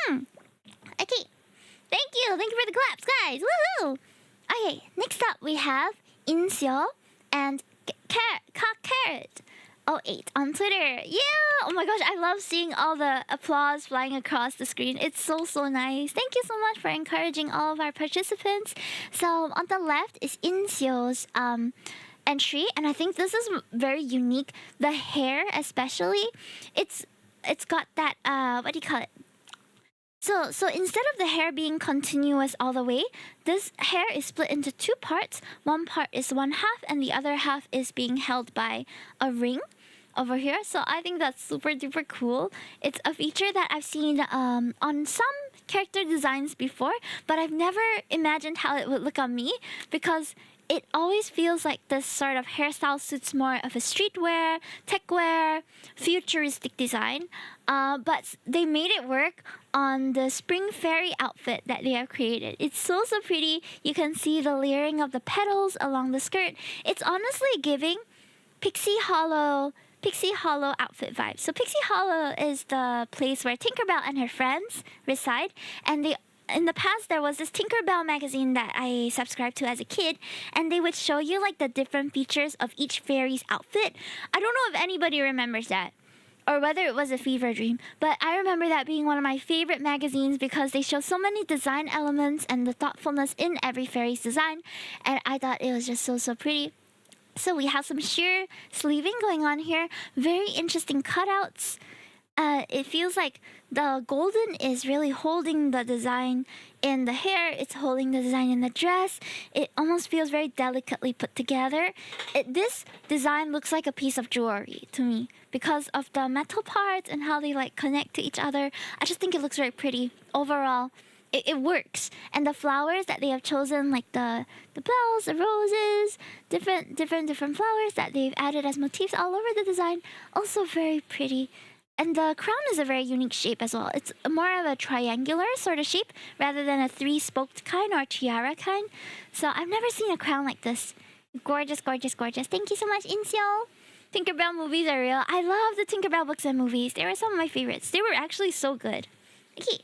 Okay. Thank you. Thank you for the claps, guys. Woohoo! Okay, next up we have Inseo and Carrot 08 on Twitter. Yeah! Oh my gosh, I love seeing all the applause flying across the screen. It's so, so nice. Thank you so much for encouraging all of our participants. So on the left is Inseo's entry, and I think this is very unique. The hair especially, it's got that, what do you call it? So instead of the hair being continuous all the way, this hair is split into two parts. One part is one half, and the other half is being held by a ring over here. So I think that's super duper cool. It's a feature that I've seen on some character designs before, but I've never imagined how it would look on me, because it always feels like this sort of hairstyle suits more of a streetwear, techwear, futuristic design. But they made it work on the spring fairy outfit that they have created. It's so, so pretty. You can see the layering of the petals along the skirt. It's honestly giving Pixie Hollow outfit vibes. So Pixie Hollow is the place where Tinkerbell and her friends reside, and in the past, there was this Tinkerbell magazine that I subscribed to as a kid, and they would show you like the different features of each fairy's outfit. I don't know if anybody remembers that, or whether it was a fever dream, but I remember that being one of my favorite magazines because they show so many design elements and the thoughtfulness in every fairy's design, and I thought it was just so, so pretty. So we have some sheer sleeving going on here, very interesting cutouts. It feels like the golden is really holding the design in the hair. It's holding the design in the dress. It almost feels very delicately put together. This design looks like a piece of jewelry to me because of the metal parts and how they like connect to each other. I just think it looks very pretty overall. It works, and the flowers that they have chosen, like the bells, the roses, different flowers that they've added as motifs all over the design, also very pretty. And the crown is a very unique shape as well. It's more of a triangular sort of shape rather than a three-spoked kind or tiara kind. So I've never seen a crown like this. Gorgeous, gorgeous, gorgeous. Thank you so much, Inseo. Tinkerbell movies are real. I love the Tinkerbell books and movies. They were some of my favorites. They were actually so good. Okay.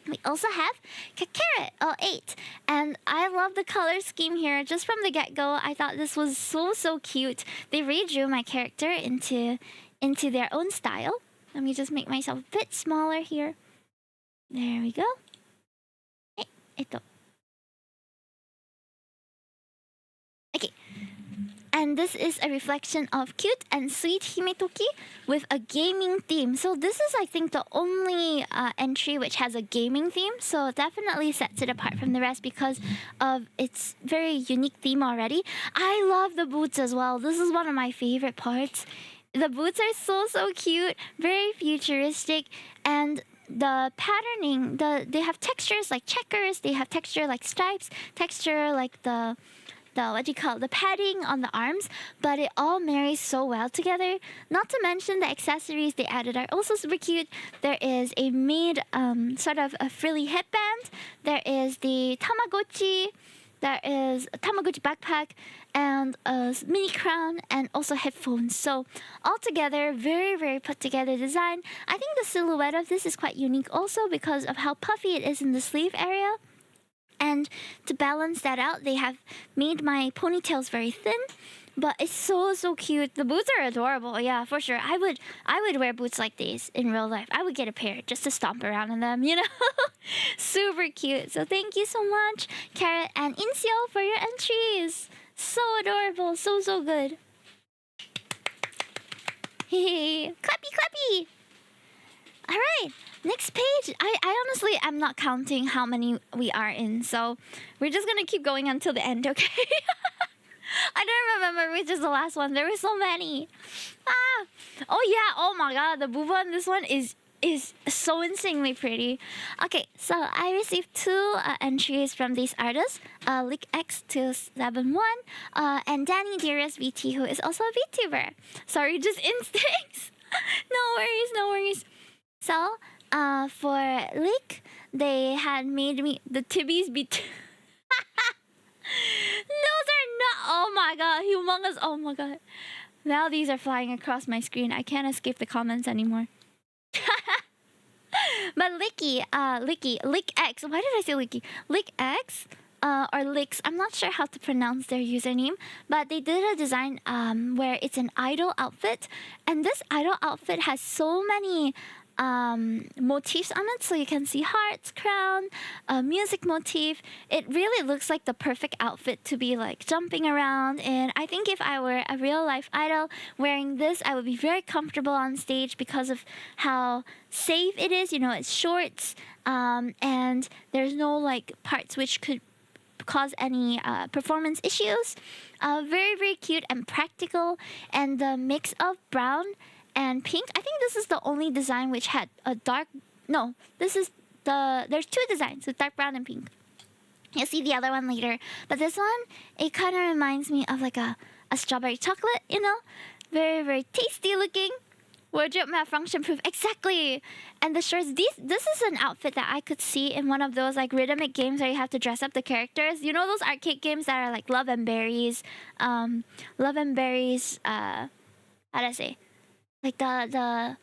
We also have Carrot 08. And I love the color scheme here. Just from the get-go, I thought this was so, so cute. They redrew my character into their own style. Let me just make myself a bit smaller here. There we go. Okay. And this is a reflection of cute and sweet Himetoki with a gaming theme. So this is, I think, the only entry which has a gaming theme. So it definitely sets it apart from the rest because of its very unique theme already. I love the boots as well. This is one of my favorite parts. The boots are so, so cute, very futuristic, and the patterning, they have textures like checkers, they have texture like stripes, texture like the the padding on the arms, but it all marries so well together. Not to mention the accessories they added are also super cute. There is a made sort of a frilly headband. There is the Tamagotchi There is a Tamagotchi backpack and a mini crown and also headphones. So altogether, very, very put together design. I think the silhouette of this is quite unique also because of how puffy it is in the sleeve area. And to balance that out, they have made my ponytails very thin. But it's so cute. The boots are adorable. Yeah, for sure. I would wear boots like these in real life. I would get a pair just to stomp around in them, you know? Super cute. So thank you so much, Carrot and Insio, for your entries. So adorable. So good. Hey, clappy. All right. Next page. I honestly I'm not counting how many we are in. So we're just going to keep going until the end, okay? I don't remember which is the last one. There were so many. Oh yeah. Oh my god. The booba on this one is so insanely pretty. Okay, so I received 2 entries from these artists, LickX271, and Danny Dearest VT, who is also a VTuber. Sorry, just instincts. No worries. So, for Lick, they had made me the tibbies be. Those are not. Oh my god, humongous. Oh my god. Now these are flying across my screen. I can't escape the comments anymore. But LickX. Why did I say Licky? LickX, or Licks. I'm not sure how to pronounce their username, but they did a design where it's an idol outfit, and this idol outfit has so many motifs on it. So you can see hearts, crown, music motif. It really looks like the perfect outfit to be like jumping around. And I think if I were a real life idol wearing this, I would be very comfortable on stage because of how safe it is. You know, it's shorts, and there's no like parts which could cause any performance issues. Very cute and practical, and the mix of brown and pink. I think this is the only design which had a dark. No, this is there's 2 designs with dark brown and pink. You'll see the other one later, but this one, it kind of reminds me of like a strawberry chocolate, you know, very tasty looking. Wardrobe malfunction proof, exactly. And the shorts, this is an outfit that I could see in one of those like rhythmic games where you have to dress up the characters. You know those arcade games that are like Love and Berries, how do I say? Like the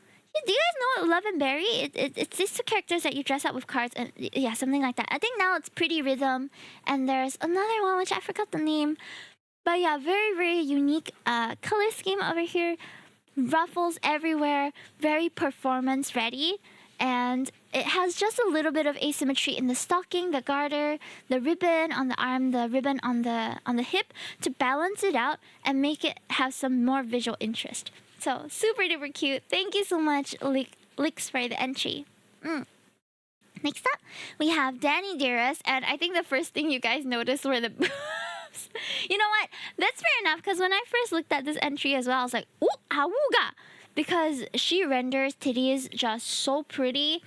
do you guys know Love and Berry? It's these 2 characters that you dress up with cards and yeah, something like that. I think now it's Pretty Rhythm, and there's another one which I forgot the name. But yeah, very unique color scheme over here. Ruffles everywhere, very performance ready, and it has just a little bit of asymmetry in the stocking, the garter, the ribbon on the arm, the ribbon on the hip to balance it out and make it have some more visual interest. So super duper cute. Thank you so much, Licks, for the entry. Next up, we have Danny Dearest, and I think the first thing you guys noticed were the boobs. You know what? That's fair enough, because when I first looked at this entry as well, I was like, ooh, awooga! Because she renders titties just so pretty.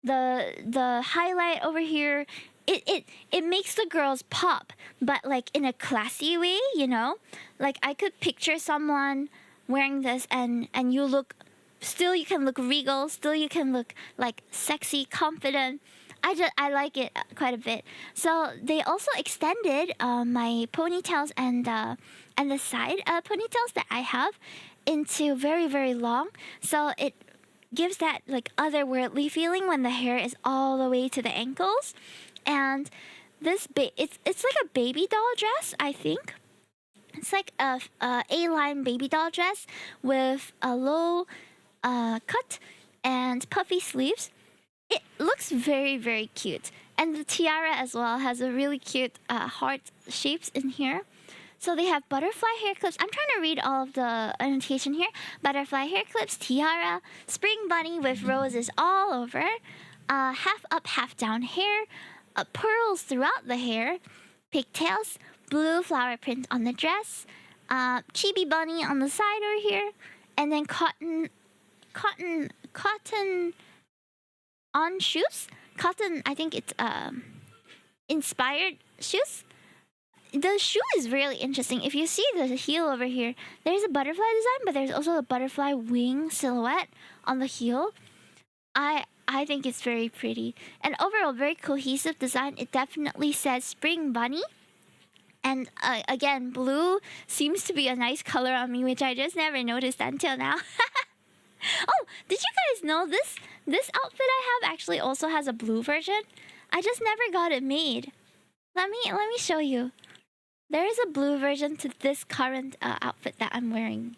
The highlight over here, it makes the girls pop, but like in a classy way, you know? Like I could picture someone wearing this and you look, still you can look regal, still you can look like sexy, confident. I like it quite a bit. So they also extended my ponytails and the side ponytails that I have into very long. So it gives that like otherworldly feeling when the hair is all the way to the ankles. And this it's like a baby doll dress, I think. It's like a A-line baby doll dress with a low cut and puffy sleeves. It looks very cute. And the tiara as well has a really cute heart shapes in here. So they have butterfly hair clips. I'm trying to read all of the annotation here. Butterfly hair clips, tiara, spring bunny with roses all over, half up, half down hair, pearls throughout the hair, pigtails, blue flower print on the dress, chibi bunny on the side over here, and then cotton on shoes. Cotton, I think it's inspired shoes. The shoe is really interesting. If you see the heel over here, there's a butterfly design, but there's also a butterfly wing silhouette on the heel. I think it's very pretty. And overall, very cohesive design. It definitely says Spring Bunny. And again, blue seems to be a nice color on me, which I just never noticed until now. Oh, did you guys know this outfit I have actually also has a blue version? I just never got it made. Let me show you. There is a blue version to this current outfit that I'm wearing.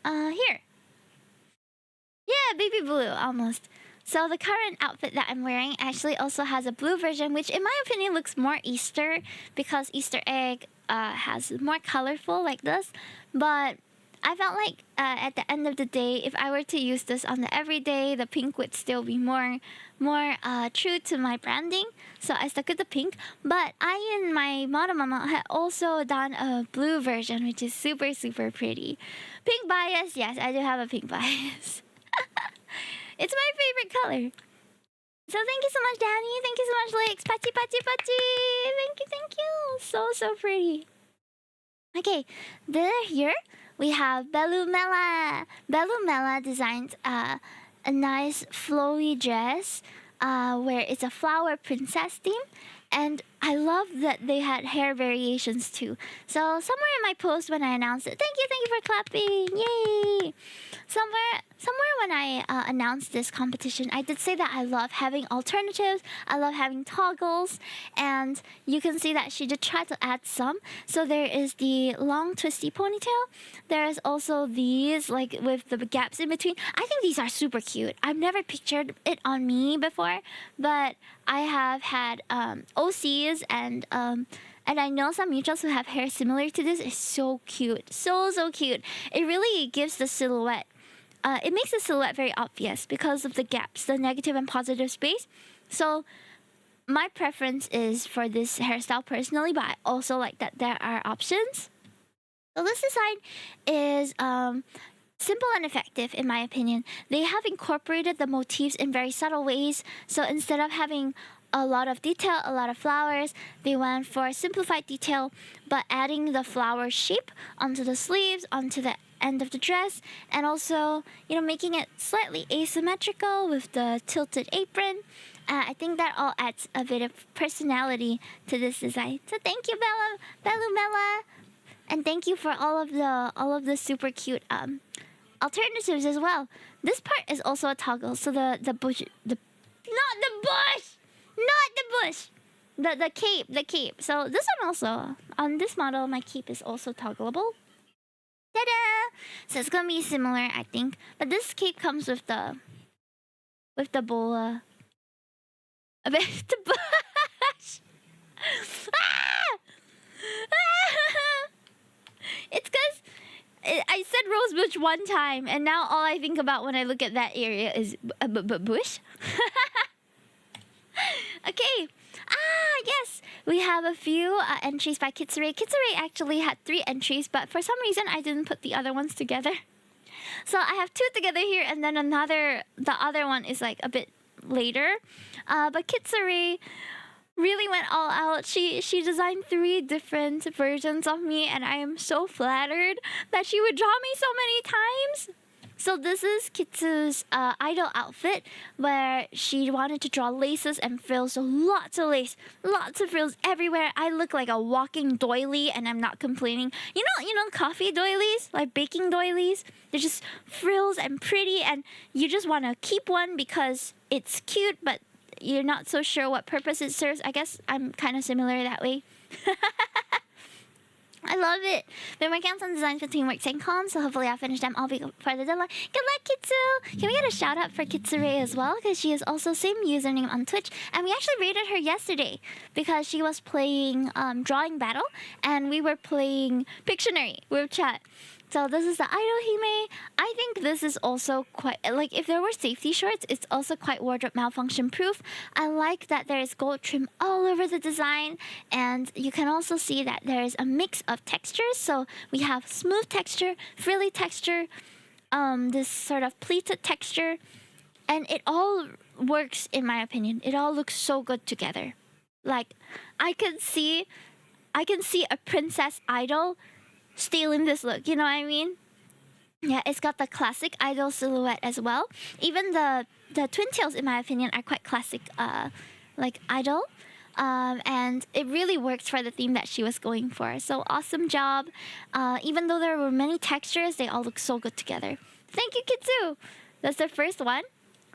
Here. Yeah, baby blue, almost. So the current outfit that I'm wearing actually also has a blue version, which in my opinion looks more Easter because Easter egg has more colorful like this. But I felt like at the end of the day, if I were to use this on the everyday, the pink would still be more true to my branding. So I stuck with the pink. But I and my model mama had also done a blue version, which is super, super pretty. Pink bias, yes, I do have a pink bias. It's my favorite color. So thank you so much, Danny. Thank you so much, Lakes. Pachi, pachi, pachi. Thank you, thank you. So, so pretty. Okay, here we have Belumela. Belumela designed a nice flowy dress where it's a flower princess theme. And I love that they had hair variations too. So somewhere in my post when I announced it, thank you for clapping, yay! Somewhere when I announced this competition, I did say that I love having alternatives, I love having toggles, and you can see that she did try to add some. So there is the long twisty ponytail. There's also these like with the gaps in between. I think these are super cute. I've never pictured it on me before, but I have had OCs and I know some mutuals who have hair similar to this. It's so cute, so cute. It really gives the silhouette. It makes the silhouette very obvious because of the gaps, the negative and positive space. So my preference is for this hairstyle personally, but I also like that there are options. So this design is simple and effective in my opinion. They have incorporated the motifs in very subtle ways. So instead of having a lot of detail, a lot of flowers, they went for simplified detail, but adding the flower shape onto the sleeves, onto the end of the dress, and also, making it slightly asymmetrical with the tilted apron. I think that all adds a bit of personality to this design. So thank you, Bellumella, and thank you for all of the super cute alternatives as well. This part is also a toggle, so the bush, the cape. So this one also, on this model, my cape is also toggleable. Ta-da! So it's gonna be similar, I think. But this cape comes with the bola. A bit the bush. Ah! Ah! It's because I said rose bush one time, and now all I think about when I look at that area is bush. Okay. Yes. We have a few entries by Kitsure. Kitsure actually had 3 entries, but for some reason I didn't put the other ones together. So I have 2 together here, and then the other one is like a bit later. But Kitsure really went all out. She designed 3 different versions of me, and I am so flattered that she would draw me so many times. So this is Kitsu's idol outfit, where she wanted to draw laces and frills. So lots of lace, lots of frills everywhere. I look like a walking doily, and I'm not complaining. You know coffee doilies, like baking doilies? They're just frills and pretty, and you just want to keep one because it's cute, but you're not so sure what purpose it serves. I guess I'm kind of similar that way. I love it. Been working on some designs for Teamwork Sencon, so hopefully I'll finish them all before the deadline. Good luck, Kitsu! Can we get a shout out for Kitsure as well? Because she is also same username on Twitch, and we actually rated her yesterday because she was playing Drawing Battle, and we were playing Pictionary with chat. So this is the Idol Hime. I think this is also quite, like if there were safety shorts, it's also quite wardrobe malfunction proof. I like that there is gold trim all over the design, and you can also see that there is a mix of textures. So we have smooth texture, frilly texture, this sort of pleated texture, and it all works in my opinion. It all looks so good together. Like I can see a princess idol stealing this look, you know what I mean? Yeah, it's got the classic idol silhouette as well. Even the twin tails, in my opinion, are quite classic, like idol. And it really works for the theme that she was going for. So awesome job. Even though there were many textures, they all look so good together. Thank you, Kitsu. That's the first one.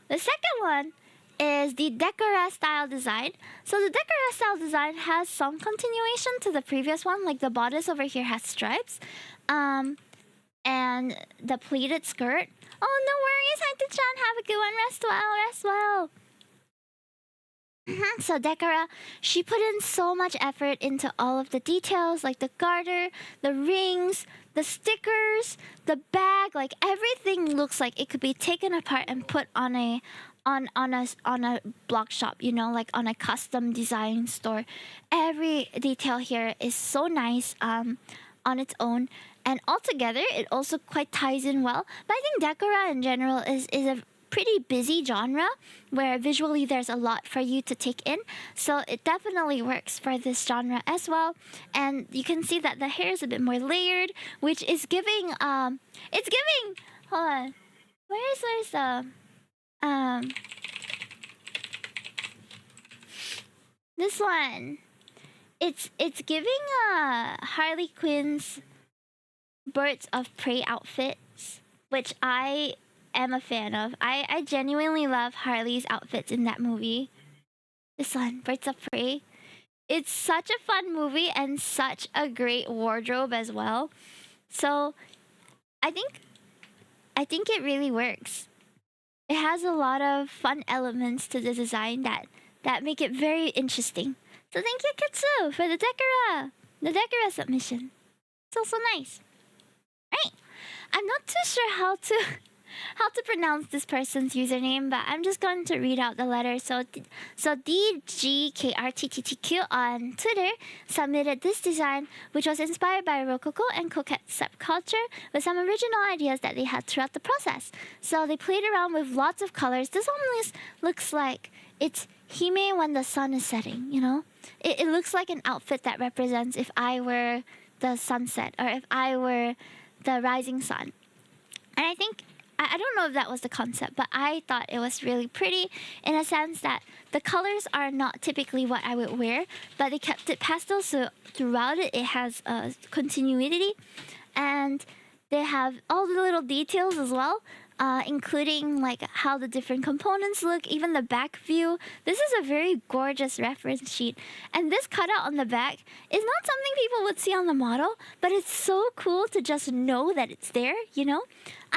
The second one is the Decora style design. So the Decora style design has some continuation to the previous one. Like the bodice over here has stripes. And the pleated skirt. Oh, no worries, Haito-chan. Have a good one. Rest well, rest well. So Decora, she put in so much effort into all of the details, like the garter, the rings, the stickers, the bag. Like everything looks like it could be taken apart and put on a blog shop, you know, like on a custom design store. Every detail here is so nice on its own, and altogether it also quite ties in well. But I think Decora in general is a pretty busy genre where visually there's a lot for you to take in, so it definitely works for this genre as well. And you can see that the hair is a bit more layered, which is giving it's giving, hold on, where's the this one, it's giving Harley Quinn's Birds of Prey outfits, which I am a fan of. I genuinely love Harley's outfits in that movie. This one, Birds of Prey. It's such a fun movie and such a great wardrobe as well. So I think it really works. It has a lot of fun elements to the design that make it very interesting. So thank you, Kitsu, for the Decora submission. It's also nice. Right. I'm not too sure how to pronounce this person's username, but I'm just going to read out the letter. So DGKRTTTQ on Twitter submitted this design, which was inspired by Rococo and coquette subculture with some original ideas that they had throughout the process. So they played around with lots of colors. This almost looks like it's Hime when the sun is setting, you know? It looks like an outfit that represents if I were the sunset or if I were the rising sun. And I think, I don't know if that was the concept, but I thought it was really pretty in a sense that the colors are not typically what I would wear, but they kept it pastel, so throughout it has continuity, and they have all the little details as well, including like how the different components look, even the back view. This is a very gorgeous reference sheet, and this cutout on the back is not something people would see on the model, but it's so cool to just know that it's there, you know?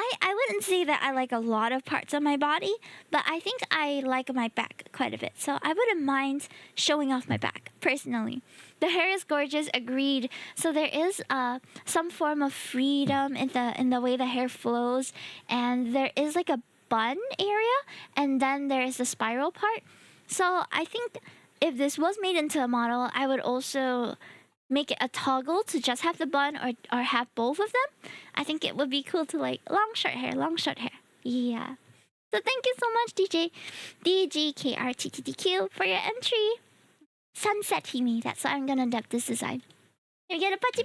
I wouldn't say that I like a lot of parts of my body, but I think I like my back quite a bit, so I wouldn't mind showing off my back, personally. The hair is gorgeous, agreed. So there is some form of freedom in the way the hair flows, and there is like a bun area, and then there is the spiral part. So I think if this was made into a model, I would also make it a toggle to just have the bun or have both of them. I think it would be cool to like long short hair. Yeah. So thank you so much, DGKRTTTQ, for your entry. Sunset Hime, that's what I'm gonna dub this design. You get a pati.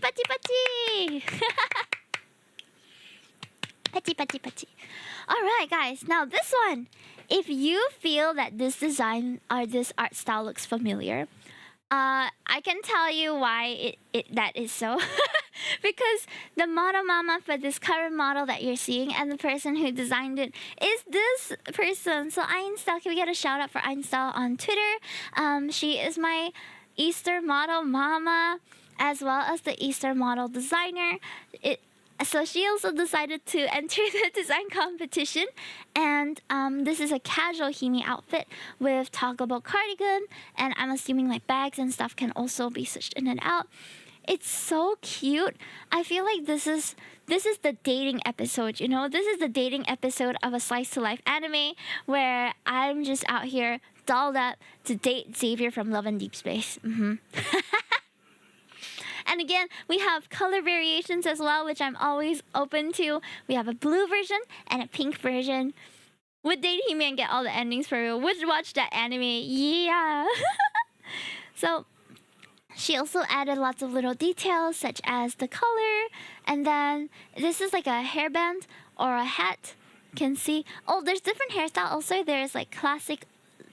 Pati. Alright guys, now this one. If you feel that this design or this art style looks familiar, I can tell you why that is so. Because the model mama for this current model that you're seeing and the person who designed it is this person. So Einstyle, can we get a shout out for Einstyle on Twitter? She is my Easter model mama as well as the Easter model designer. So she also decided to enter the design competition, and this is a casual Hime outfit with toggleable cardigan, and I'm assuming like bags and stuff can also be switched in and out. It's so cute. I feel like this is the dating episode, you know? This is the dating episode of a slice to life anime where I'm just out here dolled up to date Xavier from Love and Deep Space. And again, we have color variations as well, which I'm always open to. We have a blue version and a pink version. Would date Hime and get all the endings for real. Would watch that anime. Yeah. So she also added lots of little details such as the color. And then this is like a hairband or a hat. You can see. Oh, there's different hairstyle also. There's like classic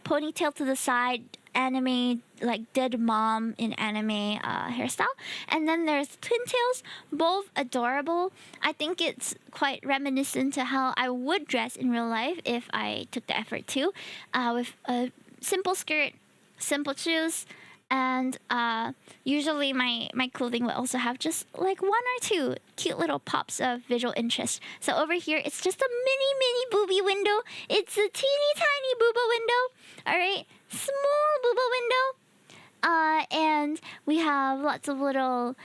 ponytail to the side, anime, like dead mom in anime hairstyle. And then there's Twin Tails, both adorable. I think it's quite reminiscent to how I would dress in real life if I took the effort to, with a simple skirt, simple shoes, and usually my clothing will also have just like one or two cute little pops of visual interest. So over here, it's just a mini booby window. It's a teeny tiny booba window. All right, small booba window. And we have lots of little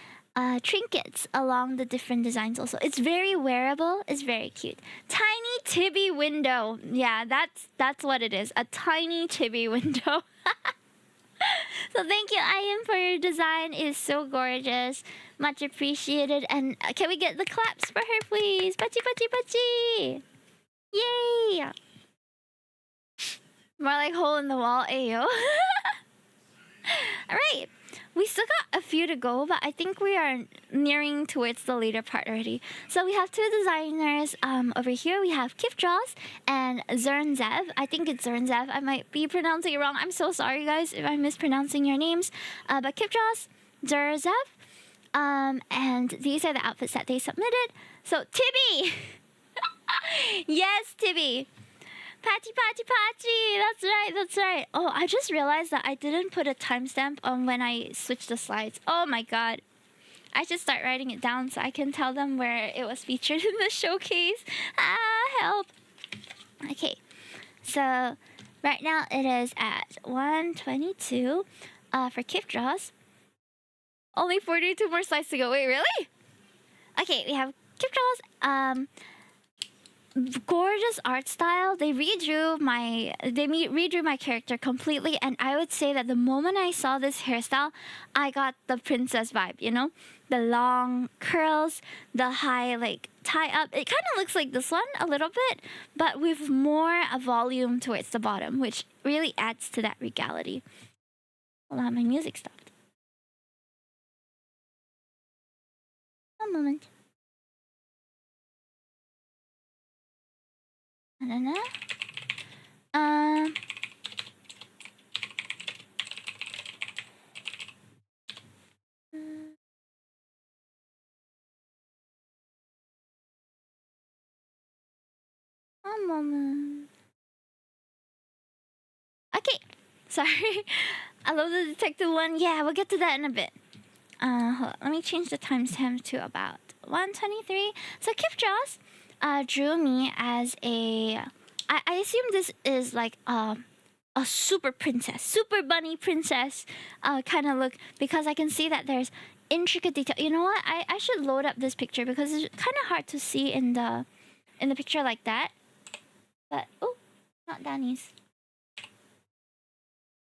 trinkets along the different designs also. It's very wearable. It's very cute. Tiny Tibby window. Yeah, that's what it is. A tiny Tibby window. So thank you, Ayam, for your design. It is so gorgeous. Much appreciated. And can we get the claps for her, please? Pachi, pachi, pachi. Yay! More like hole in the wall, ayo. Alright. We still got a few to go, but I think we are nearing towards the later part already. So we have two designers over here. We have Kifdraws and Zernzev. I think it's Zernzev. I might be pronouncing it wrong. I'm so sorry, guys, if I'm mispronouncing your names. But Kifdraws, Zernzev, and these are the outfits that they submitted. So Tibby! Yes, Tibby! Patchy, patchy, patchy! That's right. Oh, I just realized that I didn't put a timestamp on when I switched the slides. Oh my god. I should start writing it down so I can tell them where it was featured in the showcase. Help! Okay, so right now it is at 1:22 for Kif Draws. Only 42 more slides to go. Wait, really? Okay, we have Kif Draws. Gorgeous art style. They redrew my character completely, and I would say that the moment I saw this hairstyle, I got the princess vibe, you know? The long curls, the high like tie up. It kind of looks like this one a little bit, but with more volume towards the bottom, which really adds to that regality. Hold on, my music stopped. One moment. One moment. Okay, sorry. I love the detective one. Yeah, we'll get to that in a bit. Hold on. Let me change the timestamp to about 1:23. So Kif Jaws drew me as a... I assume this is like a super princess, super bunny princess kind of look, because I can see that there's intricate detail. You know what? I should load up this picture because it's kind of hard to see in the picture like that. But oh, not Danny's.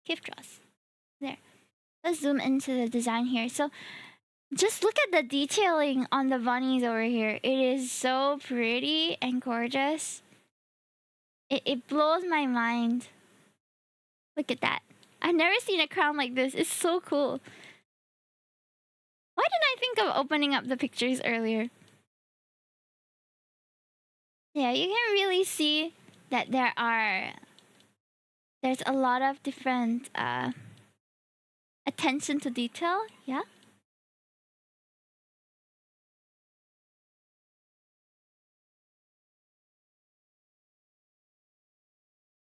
Kif Draws. There. Let's zoom into the design here. So just look at the detailing on the bunnies over here. It is so pretty and gorgeous. It blows my mind. Look at that. I've never seen a crown like this. It's so cool. Why didn't I think of opening up the pictures earlier? Yeah, you can really see that there's a lot of different attention to detail. Yeah.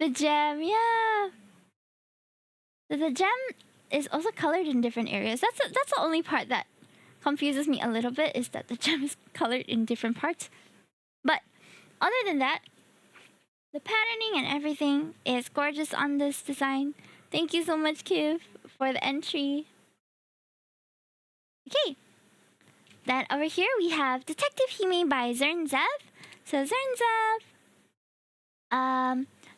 The gem, yeah. The gem is also colored in different areas. That's the only part that confuses me a little bit, is that the gem is colored in different parts. But other than that, the patterning and everything is gorgeous on this design. Thank you so much, Kiv, for the entry. Okay. Then over here we have Detective Hime by Zernzev. So Zernzev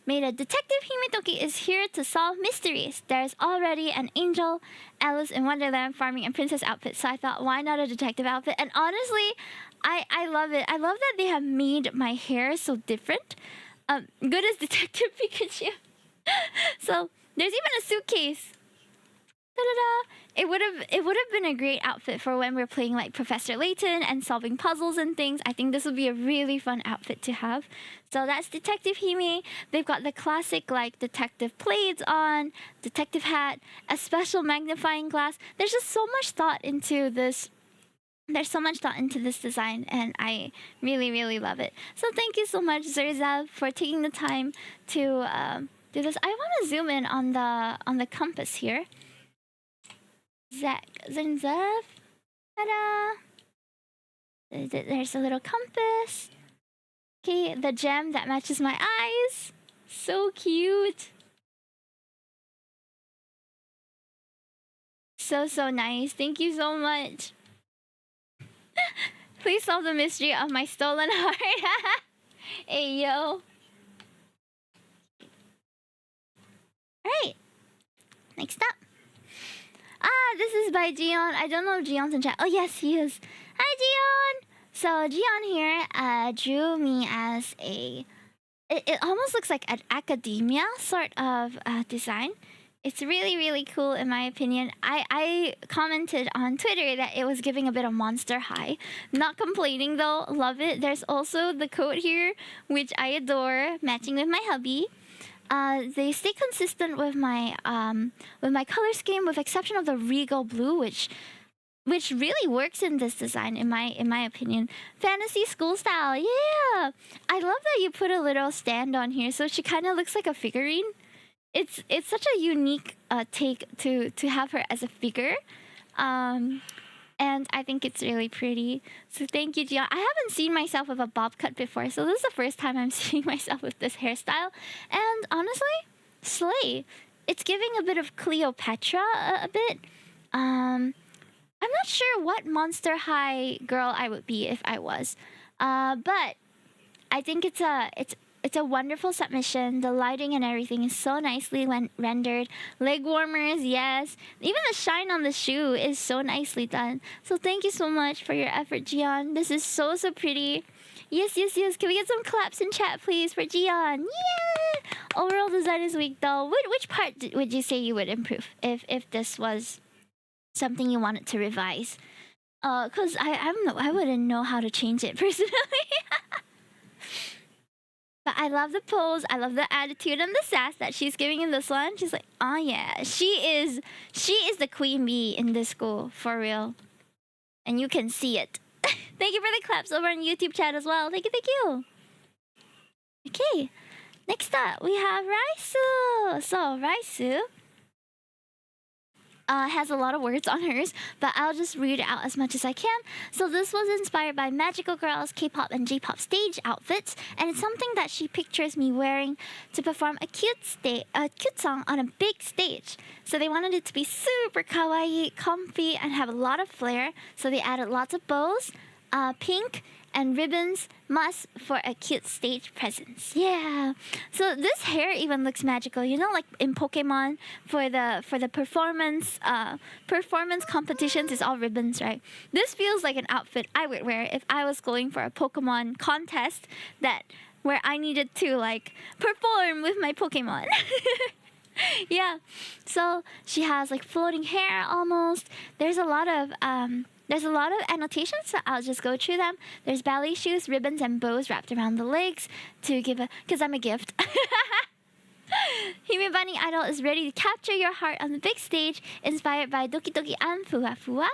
made a Detective Himetoki is here to solve mysteries. There's already an angel, Alice in Wonderland, farming, and princess outfit. So I thought, why not a detective outfit? And honestly, I love it. I love that they have made my hair so different. Good as Detective Pikachu. So there's even a suitcase. Da-da-da. It would have been a great outfit for when we're playing like Professor Layton and solving puzzles and things. I think this would be a really fun outfit to have. So that's Detective Hime. They've got the classic like detective plaids on, detective hat, a special magnifying glass. There's just so much thought into this. There's so much thought into this design, and I really, really love it. So thank you so much, Zerzav, for taking the time to do this. I want to zoom in on the compass here. Zenzav. Ta-da! There's a little compass. Okay, the gem that matches my eyes. So cute. So nice. Thank you so much. Please solve the mystery of my stolen heart. Hey, yo. Alright. Next up. This is by Gion. I don't know if Gion's in chat. Oh, yes, he is. Hi, Gion! So, Gion here drew me as a... It almost looks like an academia sort of design. It's really, really cool in my opinion. I commented on Twitter that it was giving a bit of Monster High. Not complaining though, love it. There's also the coat here, which I adore, matching with my hubby. They stay consistent with my color scheme, with exception of the regal blue, which really works in this design in my opinion. Fantasy school style, yeah. I love that you put a little stand on here, so she kind of looks like a figurine. It's such a unique take to have her as a figure, and I think it's really pretty. So thank you, Gian. I haven't seen myself with a bob cut before, so this is the first time I'm seeing myself with this hairstyle, and honestly, slay. It's giving a bit of Cleopatra a bit. I'm not sure what Monster High girl I would be if I was, but I think it's a wonderful submission. The lighting and everything is so nicely rendered. Leg warmers, yes. Even the shine on the shoe is so nicely done. So thank you so much for your effort, Gian. This is so pretty. Yes. Can we get some claps in chat, please, for Gian? Yeah! Overall design is weak, though. Which part would you say you would improve if this was something you wanted to revise? Cause I wouldn't know how to change it personally. But I love the pose, I love the attitude and the sass that she's giving in this one. She's like, oh yeah, she is the queen bee in this school, for real. And you can see it. Thank you for the claps over on YouTube chat as well. Thank you. Okay, next up we have Raisu. So Raisu has a lot of words on hers, but I'll just read it out as much as I can. So this was inspired by magical girls, K-pop and J-pop stage outfits, and it's something that she pictures me wearing to perform a cute song on a big stage. So they wanted it to be super kawaii, comfy, and have a lot of flair. So they added lots of bows, pink, and ribbons must for a cute stage presence. Yeah. So this hair even looks magical. You know, like in Pokemon for the performance competitions, it's all ribbons, right? This feels like an outfit I would wear if I was going for a Pokemon contest where I needed to like perform with my Pokemon. Yeah. So she has like floating hair almost. There's a lot of annotations, so I'll just go through them. There's ballet shoes, ribbons, and bows wrapped around the legs because I'm a gift. Hime Bunny Idol is ready to capture your heart on the big stage, inspired by Doki Doki and Fua Fua.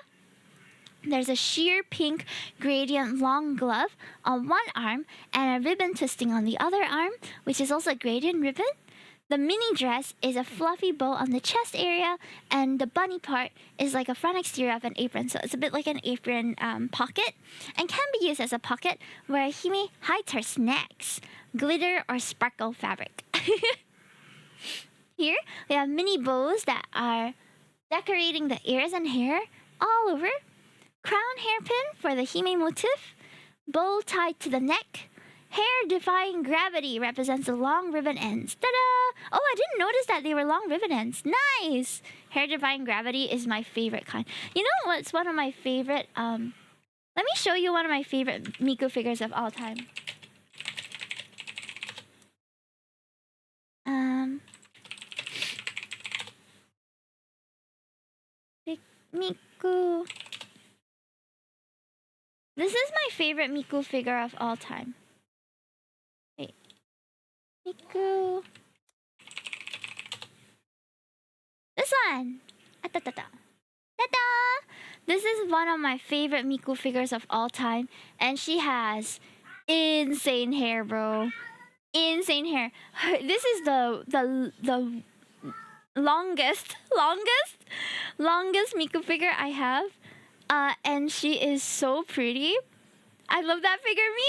There's a sheer pink gradient long glove on one arm and a ribbon twisting on the other arm, which is also a gradient ribbon. The mini dress is a fluffy bow on the chest area, and the bunny part is like a front exterior of an apron, so it's a bit like an apron pocket, and can be used as a pocket where Hime hides her snacks, glitter or sparkle fabric. Here, we have mini bows that are decorating the ears and hair all over, crown hairpin for the Hime motif, bow tied to the neck. Hair defying gravity represents the long ribbon ends. Ta-da! Oh, I didn't notice that they were long ribbon ends. Nice! Hair defying gravity is my favorite kind. You know what's one of my favorite? Let me show you one of my favorite Miku figures of all time. favorite Miku figure of all time. Wait. Miku. This one! Ta-ta-ta. Ta-da! This is one of my favorite Miku figures of all time. And she has insane hair, bro. Insane hair. This is the longest Miku figure I have. And she is so pretty. I love that figure. Me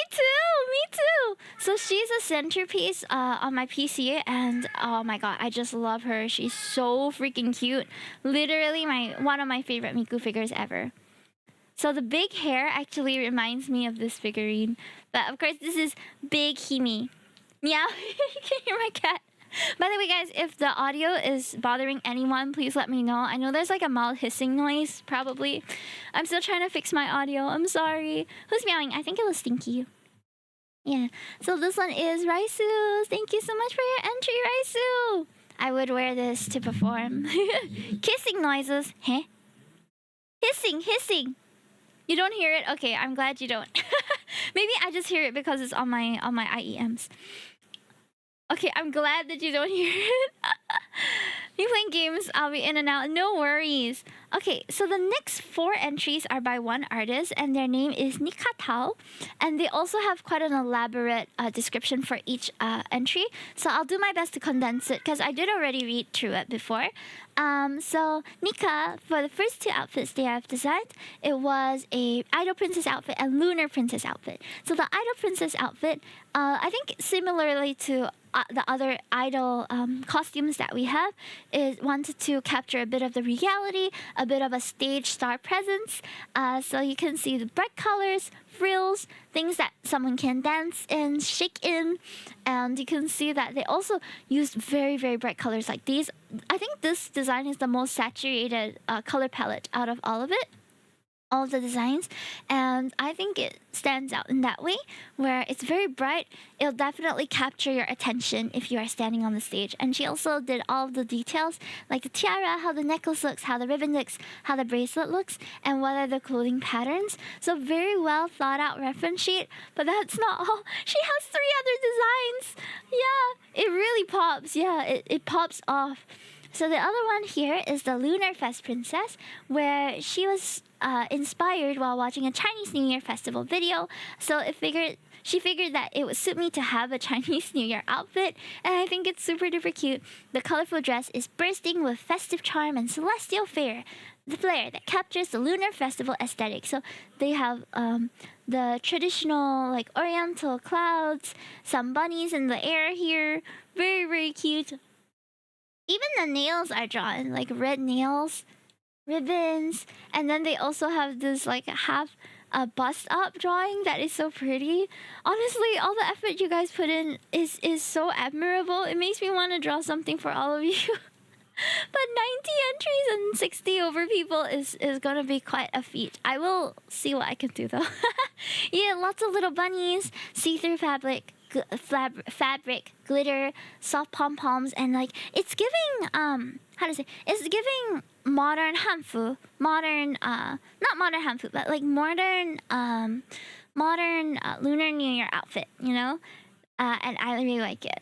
too. So she's a centerpiece on my PC, and oh my god, I just love her. She's so freaking cute. Literally one of my favorite Miku figures ever. So the big hair actually reminds me of this figurine. But of course, this is Big Hime. Meow. You can hear my cat. By the way, guys, if the audio is bothering anyone, please let me know. I know there's like a mild hissing noise, probably. I'm still trying to fix my audio. I'm sorry. Who's meowing? I think it was Stinky. Yeah. So this one is Raisu. Thank you so much for your entry, Raisu. I would wear this to perform. Kissing noises. Huh? Hissing. You don't hear it? Okay, I'm glad you don't. Maybe I just hear it because it's on my IEMs. Okay, I'm glad that you don't hear it. You playing games, I'll be in and out. No worries. Okay, so the next 4 entries are by one artist, and their name is Nikatao. And they also have quite an elaborate description for each entry. So I'll do my best to condense it, because I did already read through it before. So Nika, for the first 2 outfits they have designed, it was a Idol Princess outfit and Lunar Princess outfit. So the Idol Princess outfit, I think similarly to the other idol costumes that we have, is wanted to capture a bit of the reality, a bit of a stage star presence. So you can see the bright colors, frills, things that someone can dance in, shake in. And you can see that they also used very, very bright colors like these. I think this design is the most saturated color palette out of all of it. All of the designs, and I think it stands out in that way where it's very bright. It'll definitely capture your attention if you are standing on the stage. And she also did all of the details, like the tiara, how the necklace looks, how the ribbon looks, how the bracelet looks, and what are the clothing patterns. So very well thought out reference sheet. But that's not all. She has 3 other designs. Yeah, it really pops. Yeah, it pops off. So the other one here is the Lunar Fest Princess, where she was inspired while watching a Chinese New Year festival video. So she figured that it would suit me to have a Chinese New Year outfit, and I think it's super duper cute. The colorful dress is bursting with festive charm and celestial flair that captures the lunar festival aesthetic. So they have the traditional like oriental clouds, some bunnies in the air here. Very, very cute. Even the nails are drawn, like red nails, ribbons, and then they also have this like half bust up drawing that is so pretty. Honestly, all the effort you guys put in is so admirable. It makes me want to draw something for all of you. But 90 entries and 60 over people is gonna be quite a feat. I will see what I can do though. Yeah, lots of little bunnies, see-through fabric, glitter, soft pom-poms, and like it's giving it's giving modern hanfu, not modern hanfu, but like modern Lunar New Year outfit, you know, and I really like it.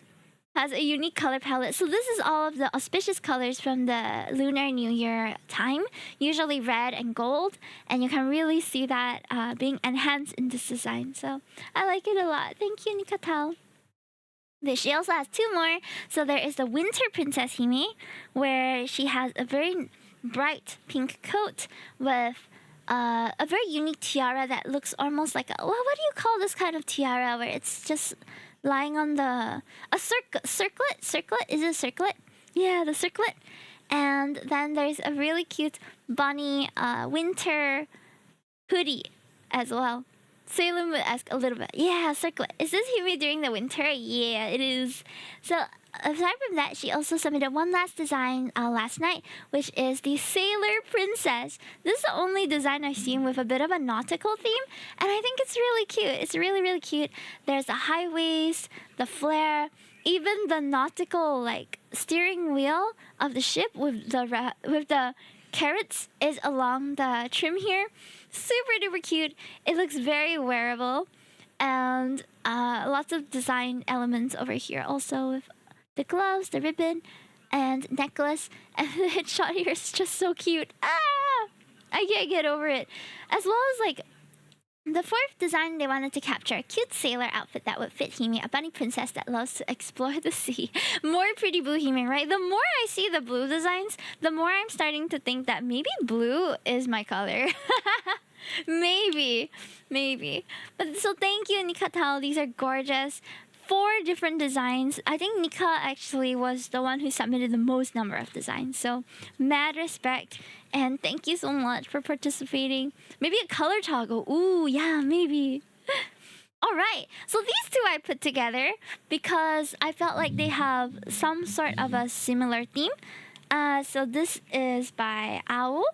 Has a unique color palette. So this is all of the auspicious colors from the Lunar New Year time, usually red and gold, and you can really see that being enhanced in this design. So I like it a lot. Thank you, Nikatao. But she also has 2 more. So there is the Winter Princess Hime, where she has a very bright pink coat with a very unique tiara that looks almost like a, what do you call this kind of tiara where it's just lying on a circlet? Is it a circlet? Yeah, the circlet. And then there's a really cute bunny winter hoodie as well. Sailor Moon ask a little bit. Yeah, circlet. Is this Hime during the winter? Yeah, it is. So aside from that, she also submitted one last design last night, which is the Sailor Princess. This is the only design I've seen with a bit of a nautical theme, and I think it's really cute. It's really, really cute. There's the high waist, the flare, even the nautical like steering wheel of the ship with the carrots is along the trim here. Super duper cute. It looks very wearable. And lots of design elements over here also with the gloves, the ribbon, and necklace. And the headshot here is just so cute. Ah! I can't get over it. As well as like the fourth design, they wanted to capture a cute sailor outfit that would fit Hime, a bunny princess that loves to explore the sea. More pretty blue Hime, right? The more I see the blue designs, the more I'm starting to think that maybe blue is my color. Maybe. But so thank you, Nika Tao. These are gorgeous. 4 different designs. I think Nika actually was the one who submitted the most number of designs. So mad respect. And thank you so much for participating. Maybe a color toggle. Ooh, yeah, maybe. All right. So these two I put together because I felt like they have some sort of a similar theme. So this is by Owl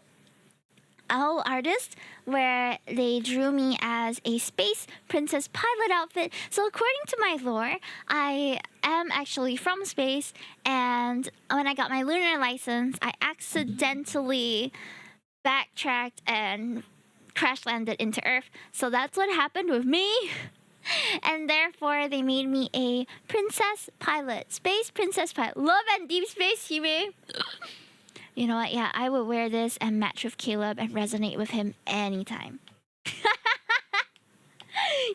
Artist, where they drew me as a space princess pilot outfit. So according to my lore, I am actually from space, and when I got my lunar license, I accidentally backtracked and crash landed into Earth. So that's what happened with me. And therefore, they made me a princess pilot, space princess pilot. Love and deep space, Hime. You know what? Yeah, I would wear this and match with Caleb and resonate with him anytime.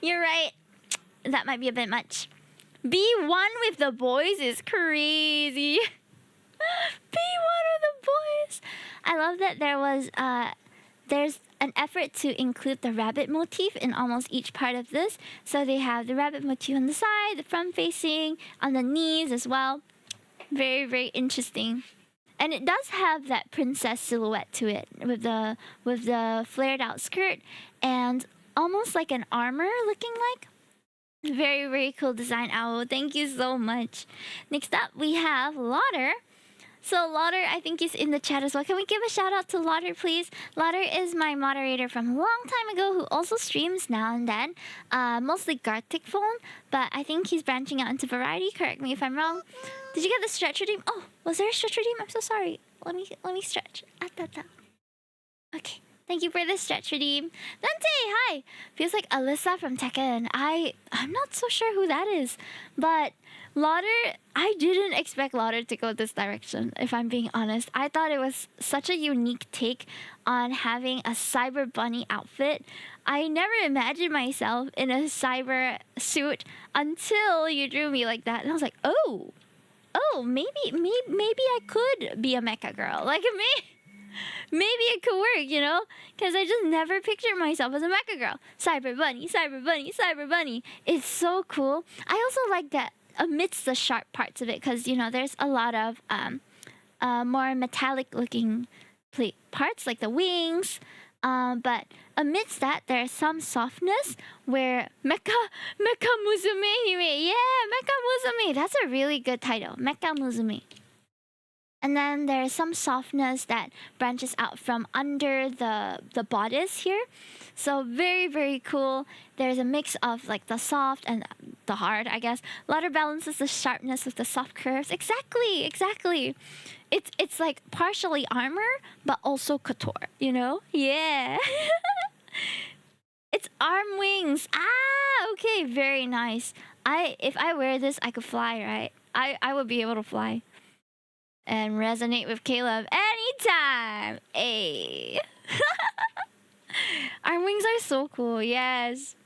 You're right. That might be a bit much. Be one with the boys is crazy. Be one with the boys. I love that there's an effort to include the rabbit motif in almost each part of this. So they have the rabbit motif on the side, the front facing, on the knees as well. Very, very interesting. And it does have that princess silhouette to it with the flared out skirt and almost like an armor looking like. Very, very cool design, Owl. Thank you so much. Next up, we have Lauder. So Lauder, I think, is in the chat as well. Can we give a shout out to Lauder, please? Lauder is my moderator from a long time ago who also streams now and then. Mostly Gartic phone, but I think he's branching out into variety. Correct me if I'm wrong. Did you get the stretch redeem? Oh, was there a stretch redeem? I'm so sorry. Let me stretch. Okay. Thank you for the stretch redeem. Dante, hi! Feels like Alyssa from Tekken. I'm not so sure who that is. But Lauder, I didn't expect Lauder to go this direction, if I'm being honest. I thought it was such a unique take on having a cyber bunny outfit. I never imagined myself in a cyber suit until you drew me like that. And I was like, oh, maybe I could be a mecha girl. Like, maybe it could work, you know? Because I just never pictured myself as a mecha girl. Cyber bunny. It's so cool. I also like that amidst the sharp parts of it, because, you know, there's a lot of more metallic looking parts, like the wings. But amidst that, there's some softness where Mecha Musume Hime. Yeah, Mecha Musume. That's a really good title. Mecha Musume. And then there's some softness that branches out from under the bodice here. So very, very cool. There's a mix of like the soft and the hard, I guess. Lauder balances the sharpness with the soft curves. Exactly. It's like partially armor, but also couture, you know? Yeah. It's arm wings. Okay, very nice. If I wear this, I could fly, right? I would be able to fly. And resonate with Caleb anytime. Hey. Our wings are so cool. Yes.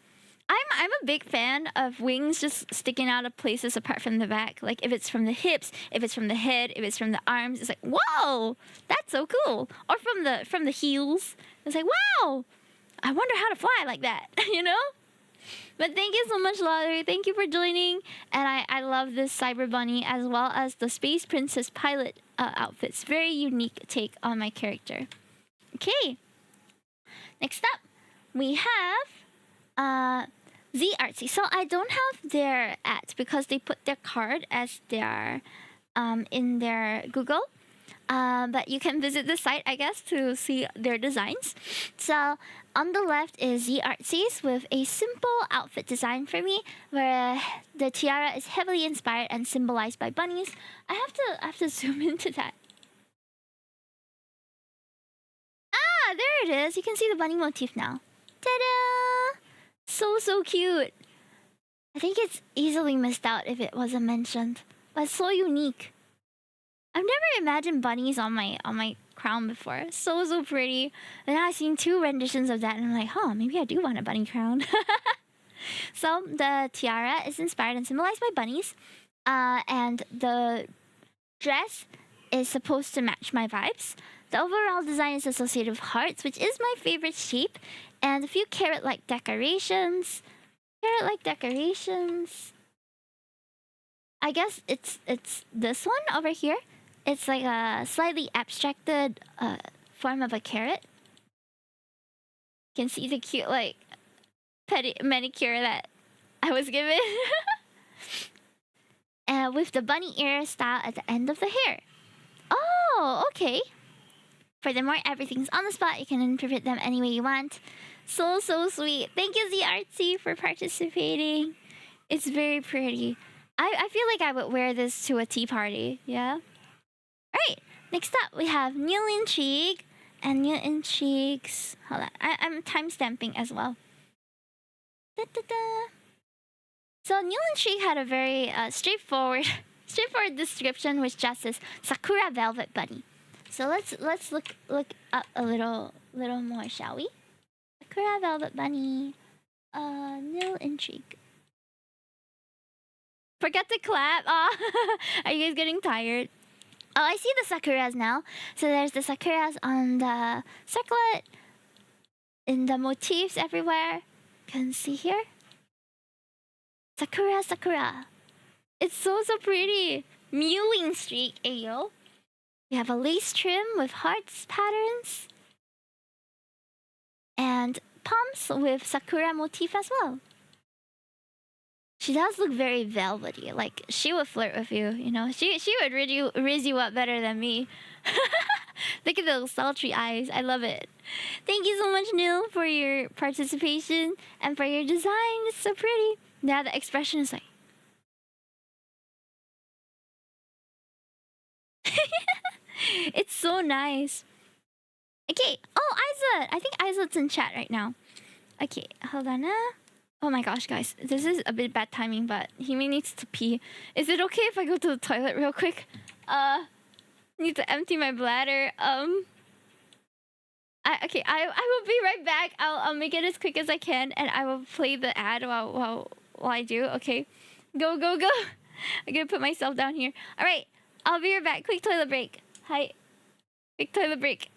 I'm a big fan of wings just sticking out of places apart from the back. Like if it's from the hips, if it's from the head, if it's from the arms, it's like, whoa, that's so cool. Or from the heels. It's like, wow, I wonder how to fly like that, you know? But thank you so much, Lauder. Thank you for joining. And I love this Cyber Bunny as well as the Space Princess pilot outfits. Very unique take on my character. Okay. Next up, we have Z Artsy. So I don't have their @ because they put their card as their in their Google. But you can visit the site, I guess, to see their designs. So on the left is Z Artsies with a simple outfit design for me, where the tiara is heavily inspired and symbolized by bunnies. I have to zoom into that. there it is. You can see the bunny motif now. Ta-da! So cute. I think it's easily missed out if it wasn't mentioned. But it's so unique. I've never imagined bunnies on my crown before. So pretty. And now I've seen 2 renditions of that and I'm like, huh, maybe I do want a bunny crown. So the tiara is inspired and symbolized by bunnies. And the dress is supposed to match my vibes. The overall design is associated with hearts, which is my favorite shape. And a few carrot-like decorations. Carrot-like decorations. I guess it's this one over here. It's like a slightly abstracted form of a carrot. You can see the cute like manicure that I was given. And with the bunny ear style at the end of the hair. Oh, okay. Furthermore, everything's on the spot. You can interpret them any way you want. So sweet. Thank you, Z Artsy, for participating. It's very pretty. I feel like I would wear this to a tea party. Yeah. Alright, next up we have New Intrigue. And New Intrigues. Hold on. I'm timestamping as well. Da-da-da. So New Intrigue had a very straightforward description, which just says Sakura Velvet Bunny. So let's look up a little more, shall we? Sakura Velvet Bunny. New Intrigue. Forgot to clap. Oh, are you guys getting tired? Oh, I see the sakuras now. So there's the sakuras on the circlet, in the motifs everywhere. You can see here. Sakura. It's so pretty. Mewing streak, ayo. We have a lace trim with hearts patterns. And pumps with sakura motif as well. She does look very velvety. Like, she would flirt with you, you know? She would riz you up better than me. Look at those sultry eyes. I love it. Thank you so much, Neil, for your participation and for your design. It's so pretty. Now the expression is like... It's so nice. Okay. Oh, Izat. I think Izat's in chat right now. Okay, hold on. Oh my gosh, guys. This is a bit bad timing, but Hime needs to pee. Is it okay if I go to the toilet real quick? Need to empty my bladder. Okay, I will be right back. I'll make it as quick as I can, and I will play the ad while I do. Okay, go. I'm gonna put myself down here. All right, I'll be right back. Quick toilet break. Hi. Quick toilet break.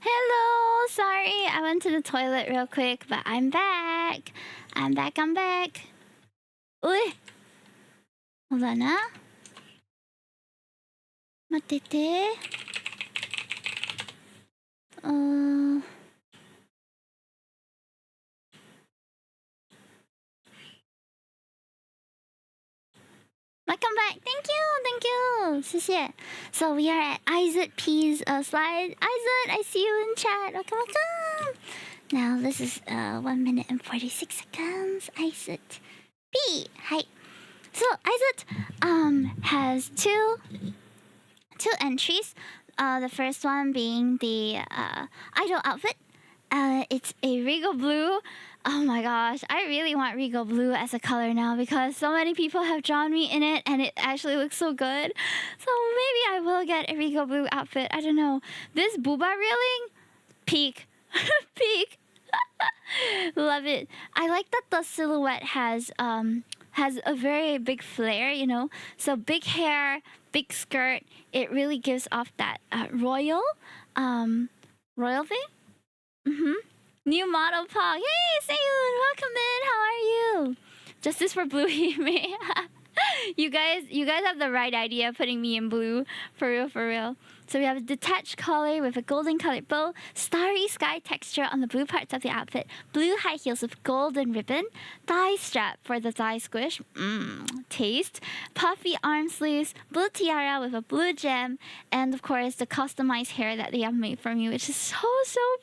Hello! Sorry, I went to the toilet real quick, but I'm back. I'm back. Uy! Hold on, ah. 待ってて。Welcome back. Thank you. 谢谢. So we are at Isaac P's slide. Isaac, I see you in chat. Welcome. Now this is 1 minute and 46 seconds. Isaac P. Hi. So Isaac has two entries. The first one being the idol outfit. It's a regal blue. Oh my gosh, I really want regal blue as a color now because so many people have drawn me in it and it actually looks so good. So maybe I will get a regal blue outfit. I don't know. This booba reeling, peak. Peak. Love it. I like that the silhouette has a very big flare, you know. So big hair, big skirt. It really gives off that royal thing. New model Pog. Hey, Sayun, welcome in. How are you? Justice for blue Hime. You guys have the right idea putting me in blue. For real. So we have a detached collar with a golden colored bow, starry sky texture on the blue parts of the outfit, blue high heels with golden ribbon, thigh strap for the thigh squish, taste, puffy arm sleeves, blue tiara with a blue gem, and of course the customized hair that they have made for me, which is so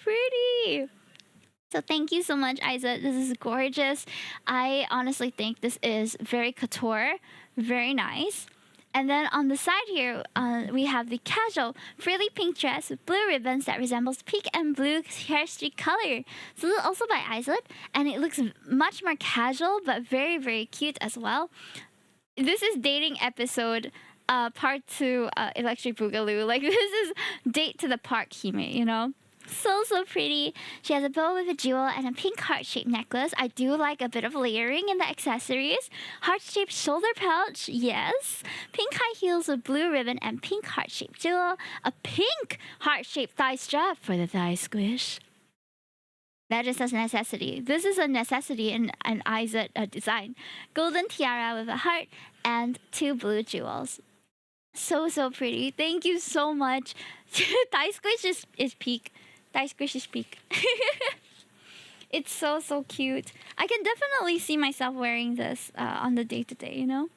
pretty. So thank you so much, Isa. This is gorgeous. I honestly think this is very couture, very nice. And then on the side here, we have the casual frilly pink dress with blue ribbons that resembles pink and blue hair streak color. So this is also by Islet, and it looks much more casual, but very cute as well. This is dating episode part 2 Electric Boogaloo. Like this is date to the park Hime, you know? So pretty. She has a bow with a jewel and a pink heart-shaped necklace. I do like a bit of layering in the accessories. Heart-shaped shoulder pouch, yes. Pink high heels with blue ribbon and pink heart-shaped jewel. A pink heart-shaped thigh strap for the thigh squish. That is a necessity. This is a necessity in an Isaac design. Golden tiara with a heart and 2 blue jewels. So pretty. Thank you so much. Thigh squish is peak. Thigh squish is peak. It's so cute. I can definitely see myself wearing this on the day-to-day, you know?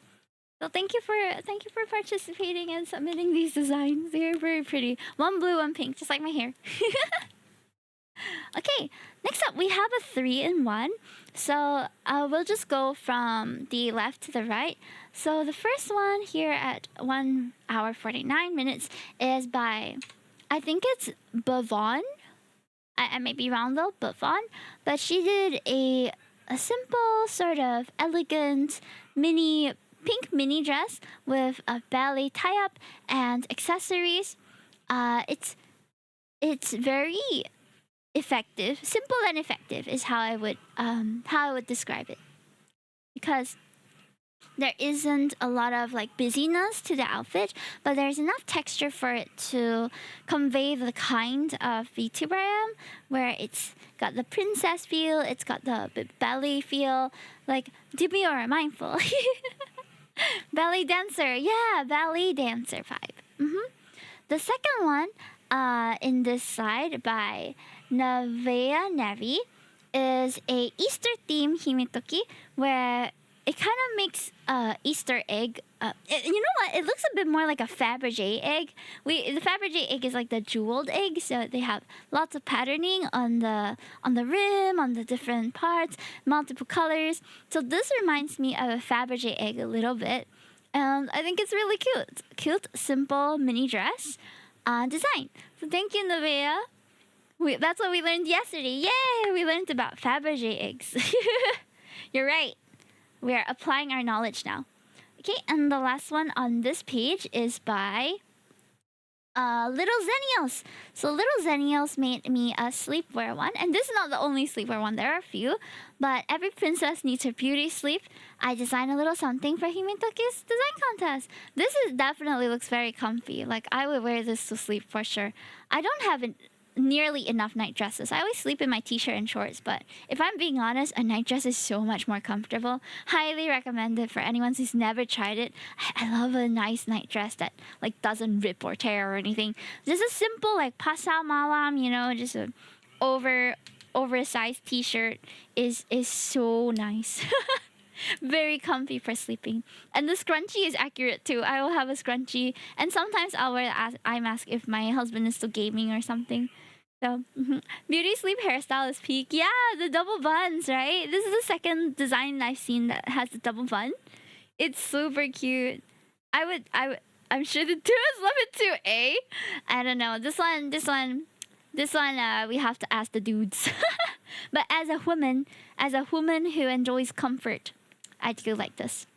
So thank you for participating and submitting these designs. They're very pretty. One blue, one pink, just like my hair. Okay, next up we have a 3-in-1. So we'll just go from the left to the right. So the first one here at 1 hour 49 minutes is by, I think it's Bavon. I may be wrong though, Bavon. But she did a simple sort of elegant pink mini dress with a ballet tie-up and accessories. It's very effective. Simple and effective is how I would describe it. Because there isn't a lot of like busyness to the outfit, but there's enough texture for it to convey the kind of VTuber I am, where it's got the princess feel, it's got the ballet feel, like demure, mindful. Ballet dancer, yeah, ballet dancer vibe. The second one in this slide by Navea Navi is a Easter theme himetoki where it kind of makes Easter egg. You know what? It looks a bit more like a Fabergé egg. The Fabergé egg is like the jeweled egg, so they have lots of patterning on the rim, on the different parts, multiple colors. So this reminds me of a Fabergé egg a little bit, and I think it's really cute. Cute, simple mini dress design. So thank you, Navea. That's what we learned yesterday. Yay! We learned about Fabergé eggs. You're right. We are applying our knowledge now. Okay, and the last one on this page is by Little Xenios. So Little Xenios made me a sleepwear one, and this is not the only sleepwear one. There are a few, but every princess needs her beauty sleep. I designed a little something for Himetoki's design contest. This definitely looks very comfy. Like I would wear this to sleep for sure. I don't have nearly enough night dresses. I always sleep in my t-shirt and shorts, but if I'm being honest, a night dress is so much more comfortable. Highly recommend it for anyone who's never tried it. I love a nice night dress that like doesn't rip or tear or anything. Just a simple like pasal malam, just a oversized t-shirt is so nice. Very comfy for sleeping. And the scrunchie is accurate too. I will have a scrunchie, and sometimes I'll wear the eye mask if my husband is still gaming or something. So, beauty sleep hairstyle is peak. Yeah, the double buns, right? This is the second design I've seen that has the double bun. It's super cute. I'm sure the dudes love it too, eh? I don't know. This one, we have to ask the dudes. But as a woman who enjoys comfort, I do like this.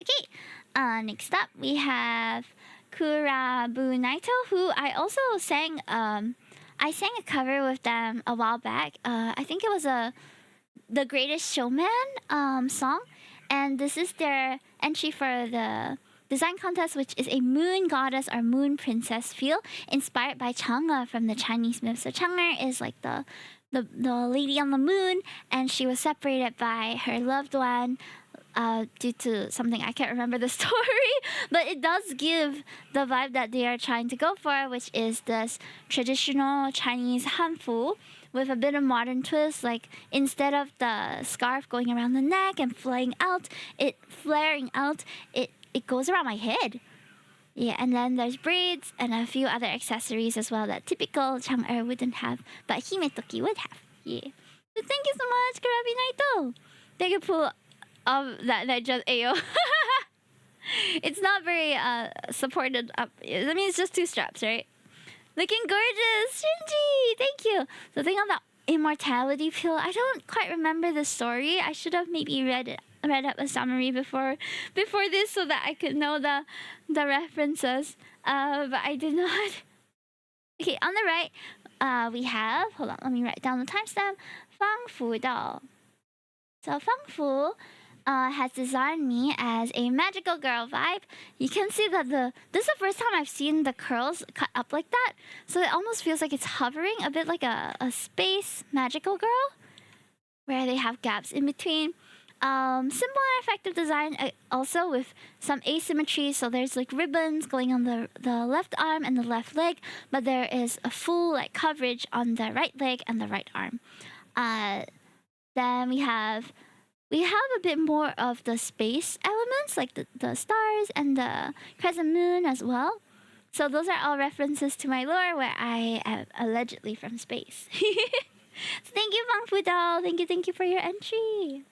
Okay, next up we have Kurabu Naito, who I also sang. I sang a cover with them a while back. I think it was the Greatest Showman song, and this is their entry for the design contest, which is a moon goddess or moon princess feel inspired by Chang'e from the Chinese myth. So Chang'e is like the lady on the moon, and she was separated by her loved one due to something. I can't remember the story, but it does give the vibe that they are trying to go for, which is this traditional Chinese hanfu with a bit of modern twist. Like instead of the scarf going around the neck and flaring out, it goes around my head. Yeah, and then there's braids and a few other accessories as well that typical Chang'e wouldn't have, but Hime Toki would have. Yeah. So thank you so much, Kurabi Naito. Take a pull of that just Ayo. It's not very supported up. I mean, it's just two straps, right? Looking gorgeous, Shinji. Thank you. The thing on the immortality pill, I don't quite remember the story. I should have maybe read up a summary before this so that I could know the references. But I did not. Okay, on the right, we have. Hold on, let me write down the timestamp. Fang Fu Dao. So Fang Fu has designed me as a magical girl vibe. You can see that this is the first time I've seen the curls cut up like that. So it almost feels like it's hovering, a bit like a space magical girl, where they have gaps in between. Simple and effective design, also with some asymmetry. So there's like ribbons going on the left arm and the left leg, but there is a full like coverage on the right leg and the right arm. Then we have a bit more of the space elements, like the stars and the crescent moon as well. So those are all references to my lore, where I am allegedly from space. So thank you, Bang Fudal. Thank you for your entry.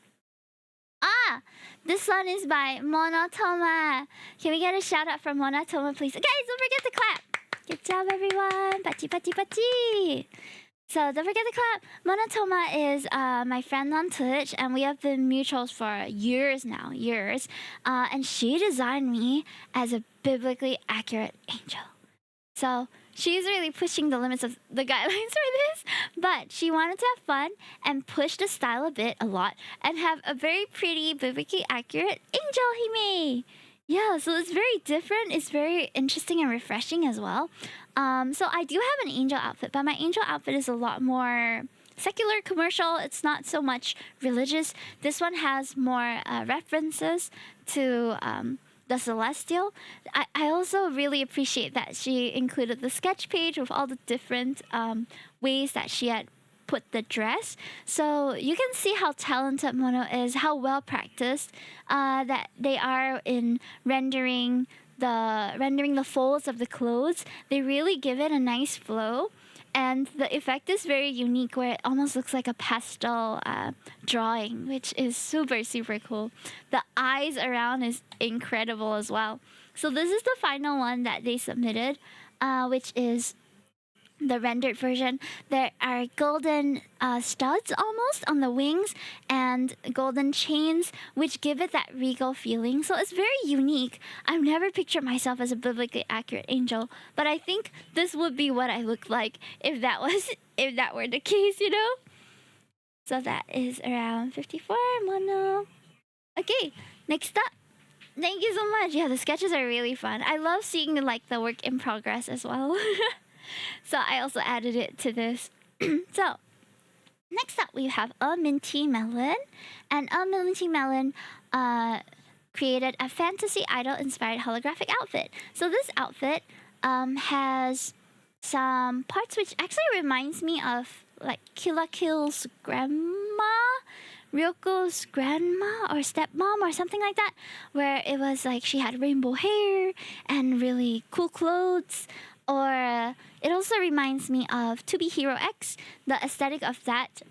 This one is by Monotoma. Can we get a shout out from Monotoma, please? Guys, don't forget to clap. Good job, everyone. Pachi, pachi, pachi. So don't forget to clap. Monotoma is my friend on Twitch, and we have been mutuals for years now. And she designed me as a biblically accurate angel. So she's really pushing the limits of the guidelines for this, but she wanted to have fun and push the style a lot, and have a very pretty, biblically accurate angel Hime. Yeah, so it's very different. It's very interesting and refreshing as well. So I do have an angel outfit, but my angel outfit is a lot more secular, commercial. It's not so much religious. This one has more references to the celestial. I also really appreciate that she included the sketch page with all the different ways that she had put the dress. So you can see how talented Mono is, how well practiced that they are in rendering the folds of the clothes. They really give it a nice flow. And the effect is very unique, where it almost looks like a pastel drawing, which is super, super cool. The eyes around is incredible as well. So this is the final one that they submitted, which is the rendered version. There are golden studs almost on the wings and golden chains, which give it that regal feeling. So it's very unique. I've never pictured myself as a biblically accurate angel, but I think this would be what I look like if that were the case, you know? So that is around 54 mono. Okay, next up. Thank you so much. Yeah, the sketches are really fun. I love seeing the work in progress as well. So I also added it to this. So next up, we have a Minty Melon. And a Minty Melon created a fantasy idol-inspired holographic outfit. So this outfit has some parts which actually reminds me of like Kill la Kill's grandma, Ryoko's grandma or stepmom or something like that, where it was like she had rainbow hair and really cool clothes. Or it also reminds me of To Be Hero X. The aesthetic of that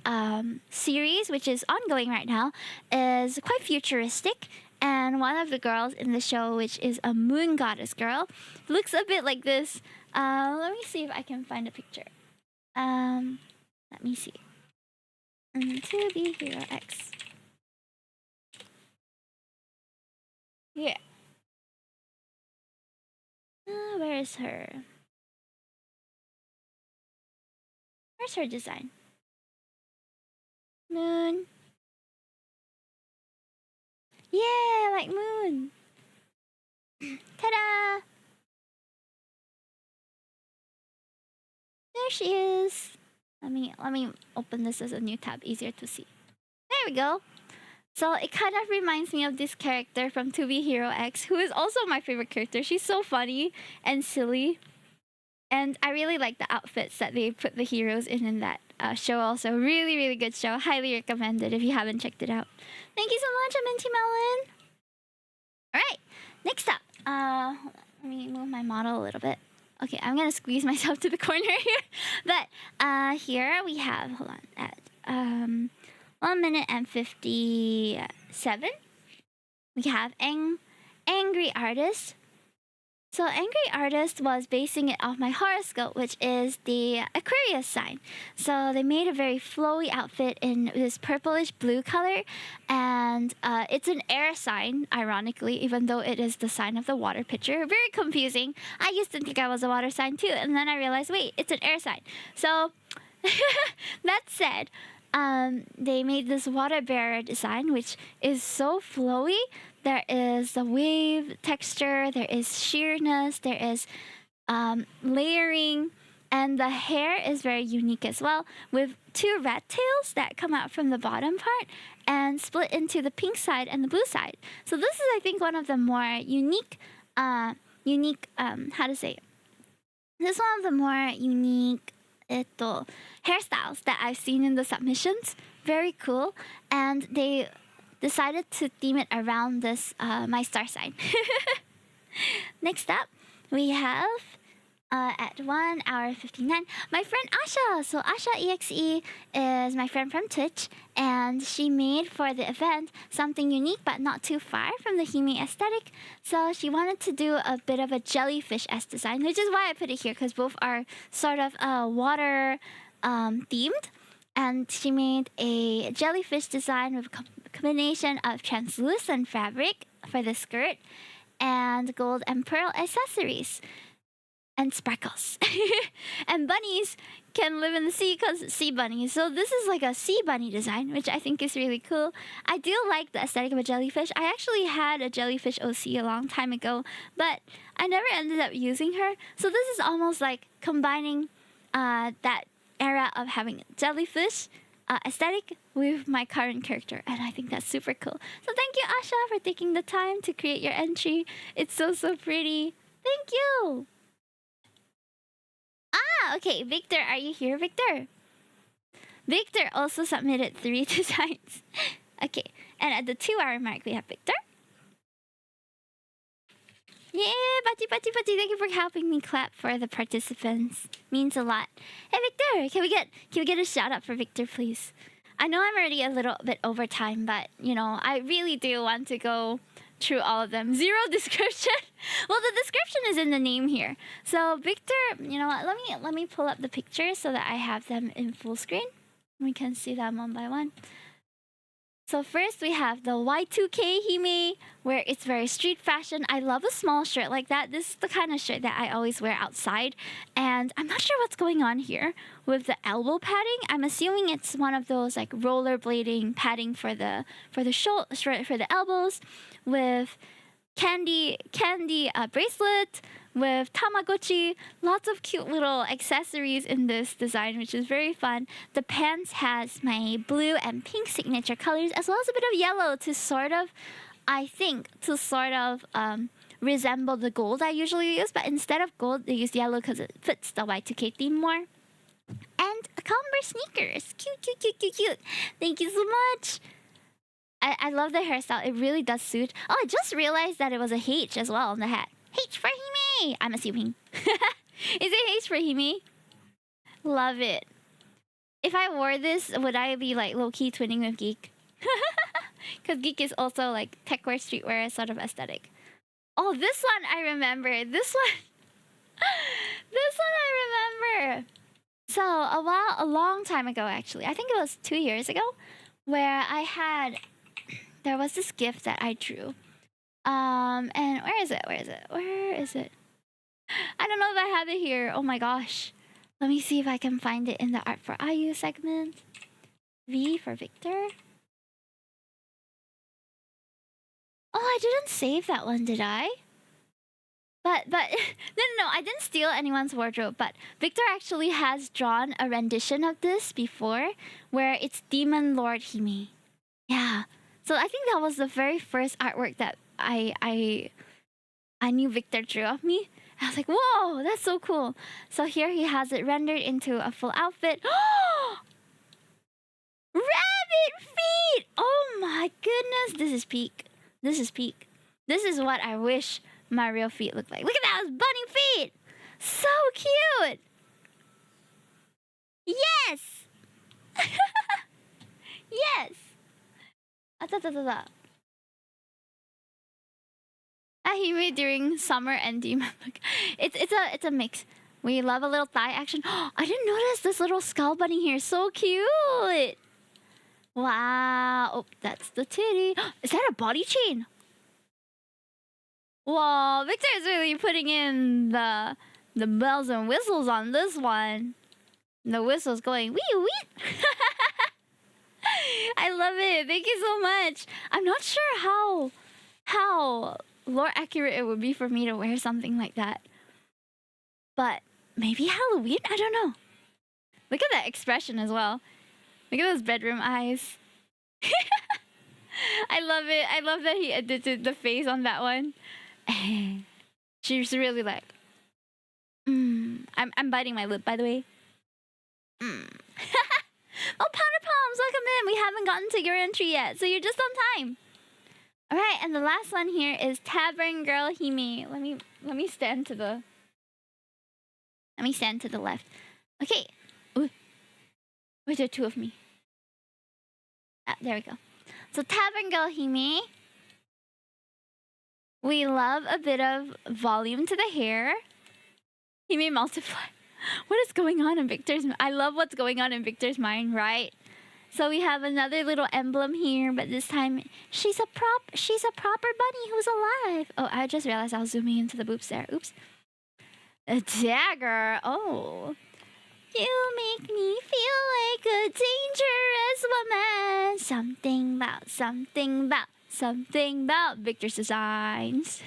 series, which is ongoing right now, is quite futuristic. And one of the girls in the show, which is a moon goddess girl, looks a bit like this. Let me see if I can find a picture. Let me see. To Be Hero X. Yeah. Where is her? Where's her design? Moon. Yeah, like moon. Ta-da! There she is. Let me open this as a new tab, easier to see. There we go. So it kind of reminds me of this character from To Be Hero X, who is also my favorite character. She's so funny and silly. And I really like the outfits that they put the heroes in that show also. Really, really good show. Highly recommended if you haven't checked it out. Thank you so much, Minty Melon. Alright, next up. Let me move my model a little bit. Okay, I'm gonna squeeze myself to the corner here. But here we have, hold on, at 1 minute and 57. We have Angry Artist. So Angry Artist was basing it off my horoscope, which is the Aquarius sign. So they made a very flowy outfit in this purplish blue color. And it's an air sign, ironically, even though it is the sign of the water pitcher. Very confusing. I used to think I was a water sign too. And then I realized, wait, it's an air sign. So that said, they made this water bearer design, which is so flowy. There is the wave texture, there is sheerness, there is layering, and the hair is very unique as well, with 2 rat tails that come out from the bottom part and split into the pink side and the blue side. So this is, I think, one of the more unique, how to say it? This is one of the more unique hairstyles that I've seen in the submissions. Very cool. And they decided to theme it around this my star sign. Next up, we have at 1 hour 59 my friend Asha. So Asha EXE is my friend from Twitch, and she made for the event something unique but not too far from the Hime aesthetic. So she wanted to do a bit of a jellyfish-esque design, which is why I put it here, because both are sort of water themed. And she made a jellyfish design with a combination of translucent fabric for the skirt and gold and pearl accessories and sparkles. And bunnies can live in the sea because sea bunnies. So this is like a sea bunny design, which I think is really cool. I do like the aesthetic of a jellyfish. I actually had a jellyfish OC a long time ago, but I never ended up using her. So this is almost like combining that era of having jellyfish aesthetic with my current character, and I think that's super cool. So thank you, Asha, for taking the time to create your entry. It's so pretty. Thank you. Okay, Victor, are you here, Victor? Victor also submitted 3 designs. Okay, and at the 2-hour mark we have Victor. Yeah, Pati, thank you for helping me clap for the participants. Means a lot. Hey, Victor, can we get a shout out for Victor, please? I know I'm already a little bit over time, but you know, I really do want to go through all of them. 0 description. Well, the description is in the name here. So Victor, you know what? Let me pull up the pictures so that I have them in full screen. We can see them one by one. So first we have the Y2K Hime, where it's very street fashion. I love a small shirt like that. This is the kind of shirt that I always wear outside. And I'm not sure what's going on here with the elbow padding. I'm assuming it's one of those like rollerblading padding for the elbows, with candy bracelet, with Tamagotchi. Lots of cute little accessories in this design, which is very fun. The pants has my blue and pink signature colors, as well as a bit of yellow to sort of, I think, resemble the gold I usually use. But instead of gold, they use yellow because it fits the Y2K theme more. And Converse sneakers. Cute, cute, cute, cute, cute. Thank you so much. I love the hairstyle. It really does suit. Oh, I just realized that it was a H as well on the hat. H for Hime! I'm assuming. Is it H for Hime? Love it. If I wore this, would I be like low-key twinning with Geek? Because Geek is also like techwear, streetwear sort of aesthetic. Oh, this one I remember. This one. This one I remember. So a long time ago actually. I think it was 2 years ago, where there was this gift that I drew. And where is it? I don't know if I have it here. Oh my gosh. Let me see if I can find it in the Art for IU segment. V for Victor. Oh, I didn't save that one, did I? But no, I didn't steal anyone's wardrobe. But Victor actually has drawn a rendition of this before, where it's Demon Lord Hime. Yeah. So I think that was the very first artwork that I knew Victor drew of me. I was like, whoa, that's so cool. So here he has it rendered into a full outfit. Rabbit feet! Oh my goodness, this is peak. This is what I wish my real feet looked like. Look at those bunny feet! So cute! Yes! Yes! Ahime during summer and demon. It's a mix. We love a little thigh action. I didn't notice this little skull bunny here. So cute! Wow. Oh, that's the titty. Is that a body chain? Whoa, Victor is really putting in the bells and whistles on this one. The whistle's going wee wee. I love it. Thank you so much. I'm not sure how lore accurate it would be for me to wear something like that. But maybe Halloween? I don't know. Look at that expression as well. Look at those bedroom eyes. I love it. I love that he edited the face on that one. She's really like, I'm biting my lip, by the way. Oh, Powder Palms, welcome in. We haven't gotten to your entry yet, so you're just on time. All right, and the last one here is Tavern Girl Hime. Let me stand to the. Let me stand to the left. Okay. Ooh. Where's there two of me? Ah, there we go. So Tavern Girl Hime. We love a bit of volume to the hair. Hime multiply. What is going on in Victor's? I love what's going on in Victor's mind, right? So we have another little emblem here, but this time she's a proper bunny who's alive. Oh, I just realized I was zooming into the boobs there. Oops. A dagger. Oh. You make me feel like a dangerous woman. Something about Victor's designs.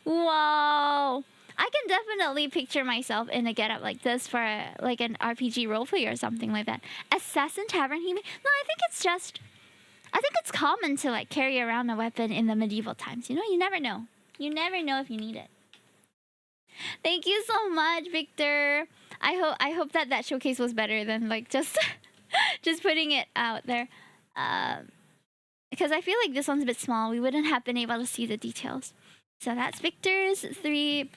Whoa. I can definitely picture myself in a getup like this for like an RPG roleplay or something like that. Assassin Tavern Hime? No, I think it's common to like carry around a weapon in the medieval times. You know, you never know. You never know if you need it. Thank you so much, Victor. I hope that showcase was better than like just just putting it out there. Because I feel like this one's a bit small. We wouldn't have been able to see the details. So that's Victor's three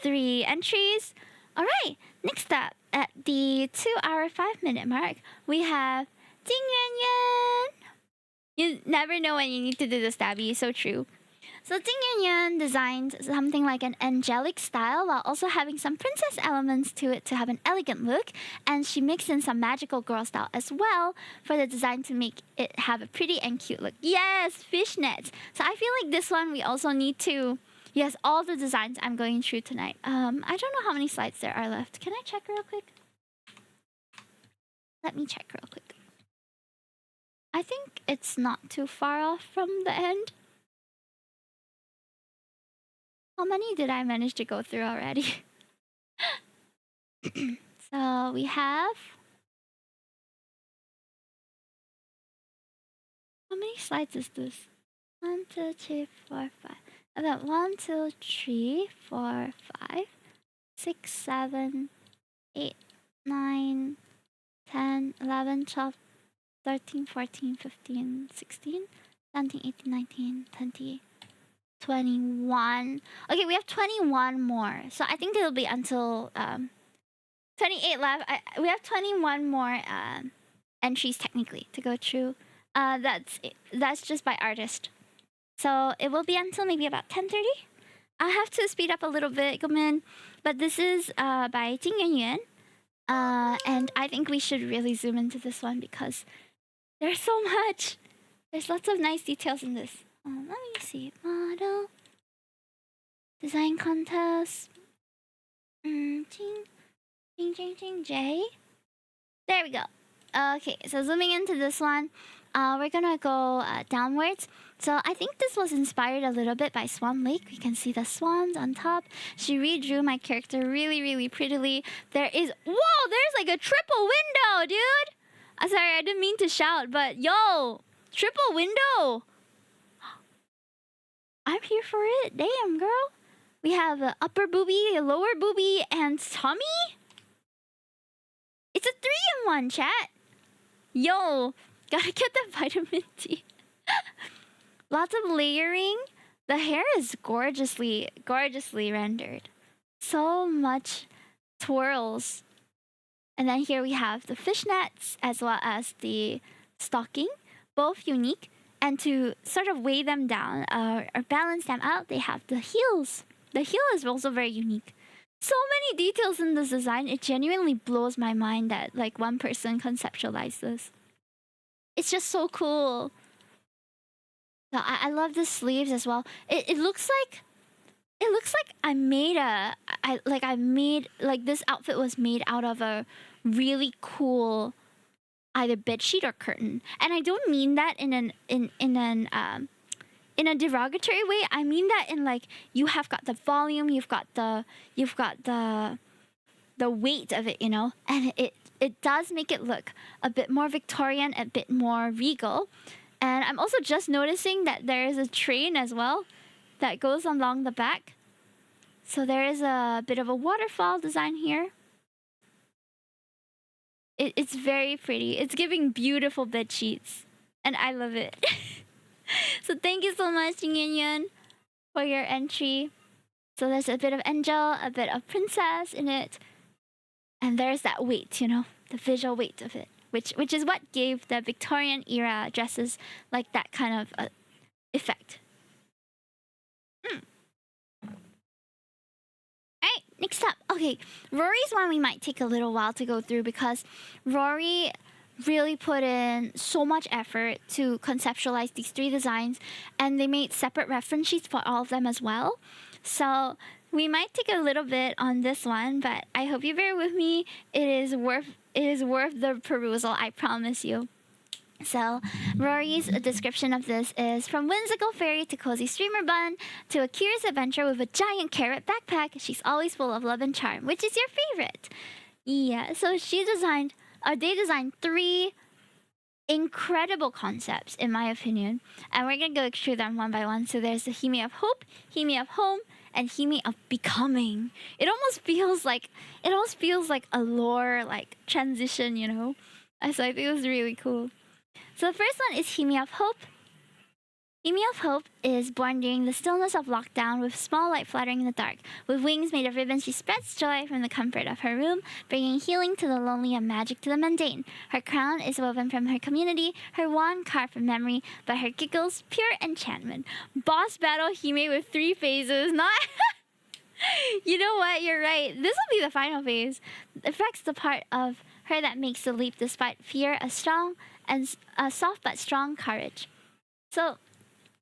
entries. All right, next up at the 2-hour 5-minute mark, we have Ding Yan Yan. You never know when you need to do the stabby. So true. So Ding Yan Yan designed something like an angelic style while also having some princess elements to it to have an elegant look. And she mixed in some magical girl style as well for the design to make it have a pretty and cute look. Yes, fishnets. So I feel like this one we also need to... Yes, all the designs I'm going through tonight. I don't know how many slides there are left. Can I check real quick? Let me check real quick. I think it's not too far off from the end. How many did I manage to go through already? So we have... How many slides is this? 1, 2, 3, 4, 5. About 1, 2, 3, 4, 5, 6, 7, 8, 9, 10, 11, 12, 13, 14, 15, 16, 17, 18, 19, 20, 21. Okay, we have 21 more. So I think it'll be until 28 left. We have 21 more entries technically to go through. That's just by artist. So it will be until maybe about 10:30. I'll have to speed up a little bit, Gomin. But this is by Jing Yuanyuan. And I think we should really zoom into this one because there's so much. There's lots of nice details in this. Let me see. Model. Design contest. Ching. Ching, ching, ching, J. There we go. Okay, so zooming into this one, we're gonna go downwards. So I think this was inspired a little bit by Swan Lake. We can see the swans on top. She redrew my character really, really prettily. There is... Whoa! There's like a triple window, dude! Sorry, I didn't mean to shout, but yo! Triple window! I'm here for it. Damn, girl. We have a upper boobie, a lower boobie, and tummy? It's a 3-in-1, chat. Yo, gotta get the vitamin D. Lots of layering. The hair is gorgeously rendered. So much twirls. And then here we have the fishnets as well as the stocking, both unique. And to sort of weigh them down or balance them out, they have the heels. The heel is also very unique. So many details in this design. It genuinely blows my mind that like one person conceptualized this. It's just so cool. So I love the sleeves as well. It looks like I made this outfit was made out of a really cool either bedsheet or curtain. And I don't mean that in a derogatory way. I mean that in like you have got the volume, you've got the weight of it, you know, and it does make it look a bit more Victorian, a bit more regal. And I'm also just noticing that there is a train as well that goes along the back. So there is a bit of a waterfall design here. It's very pretty. It's giving beautiful bed sheets. And I love it. So thank you so much, Jing Yuanyuan, for your entry. So there's a bit of angel, a bit of princess in it. And there's that weight, you know, the visual weight of it. Which is what gave the Victorian era dresses like that kind of effect. Alright, next up. Okay, Rory's one we might take a little while to go through because Rory really put in so much effort to conceptualize these 3 designs, and they made separate reference sheets for all of them as well. So we might take a little bit on this one, but I hope you bear with me. It is worth the perusal, I promise you. So, Rory's description of this is from whimsical fairy to cozy streamer bun to a curious adventure with a giant carrot backpack. She's always full of love and charm. Which is your favorite? Yeah, so they designed 3 incredible concepts, in my opinion. And we're gonna go through them one by one. So there's the Hime of Hope, Hime of Home, and Hime of Becoming. It almost feels like a lore like transition, you know? So I think it was really cool. So the first one is Hime of Hope. Hime of Hope is born during the stillness of lockdown with small light fluttering in the dark. With wings made of ribbons, she spreads joy from the comfort of her room, bringing healing to the lonely and magic to the mundane. Her crown is woven from her community, her wand carved from memory, but her giggles, pure enchantment. Boss battle Hime with 3 phases, not... You know what? You're right. This will be the final phase. It reflects the part of her that makes the leap despite fear, a soft but strong courage. So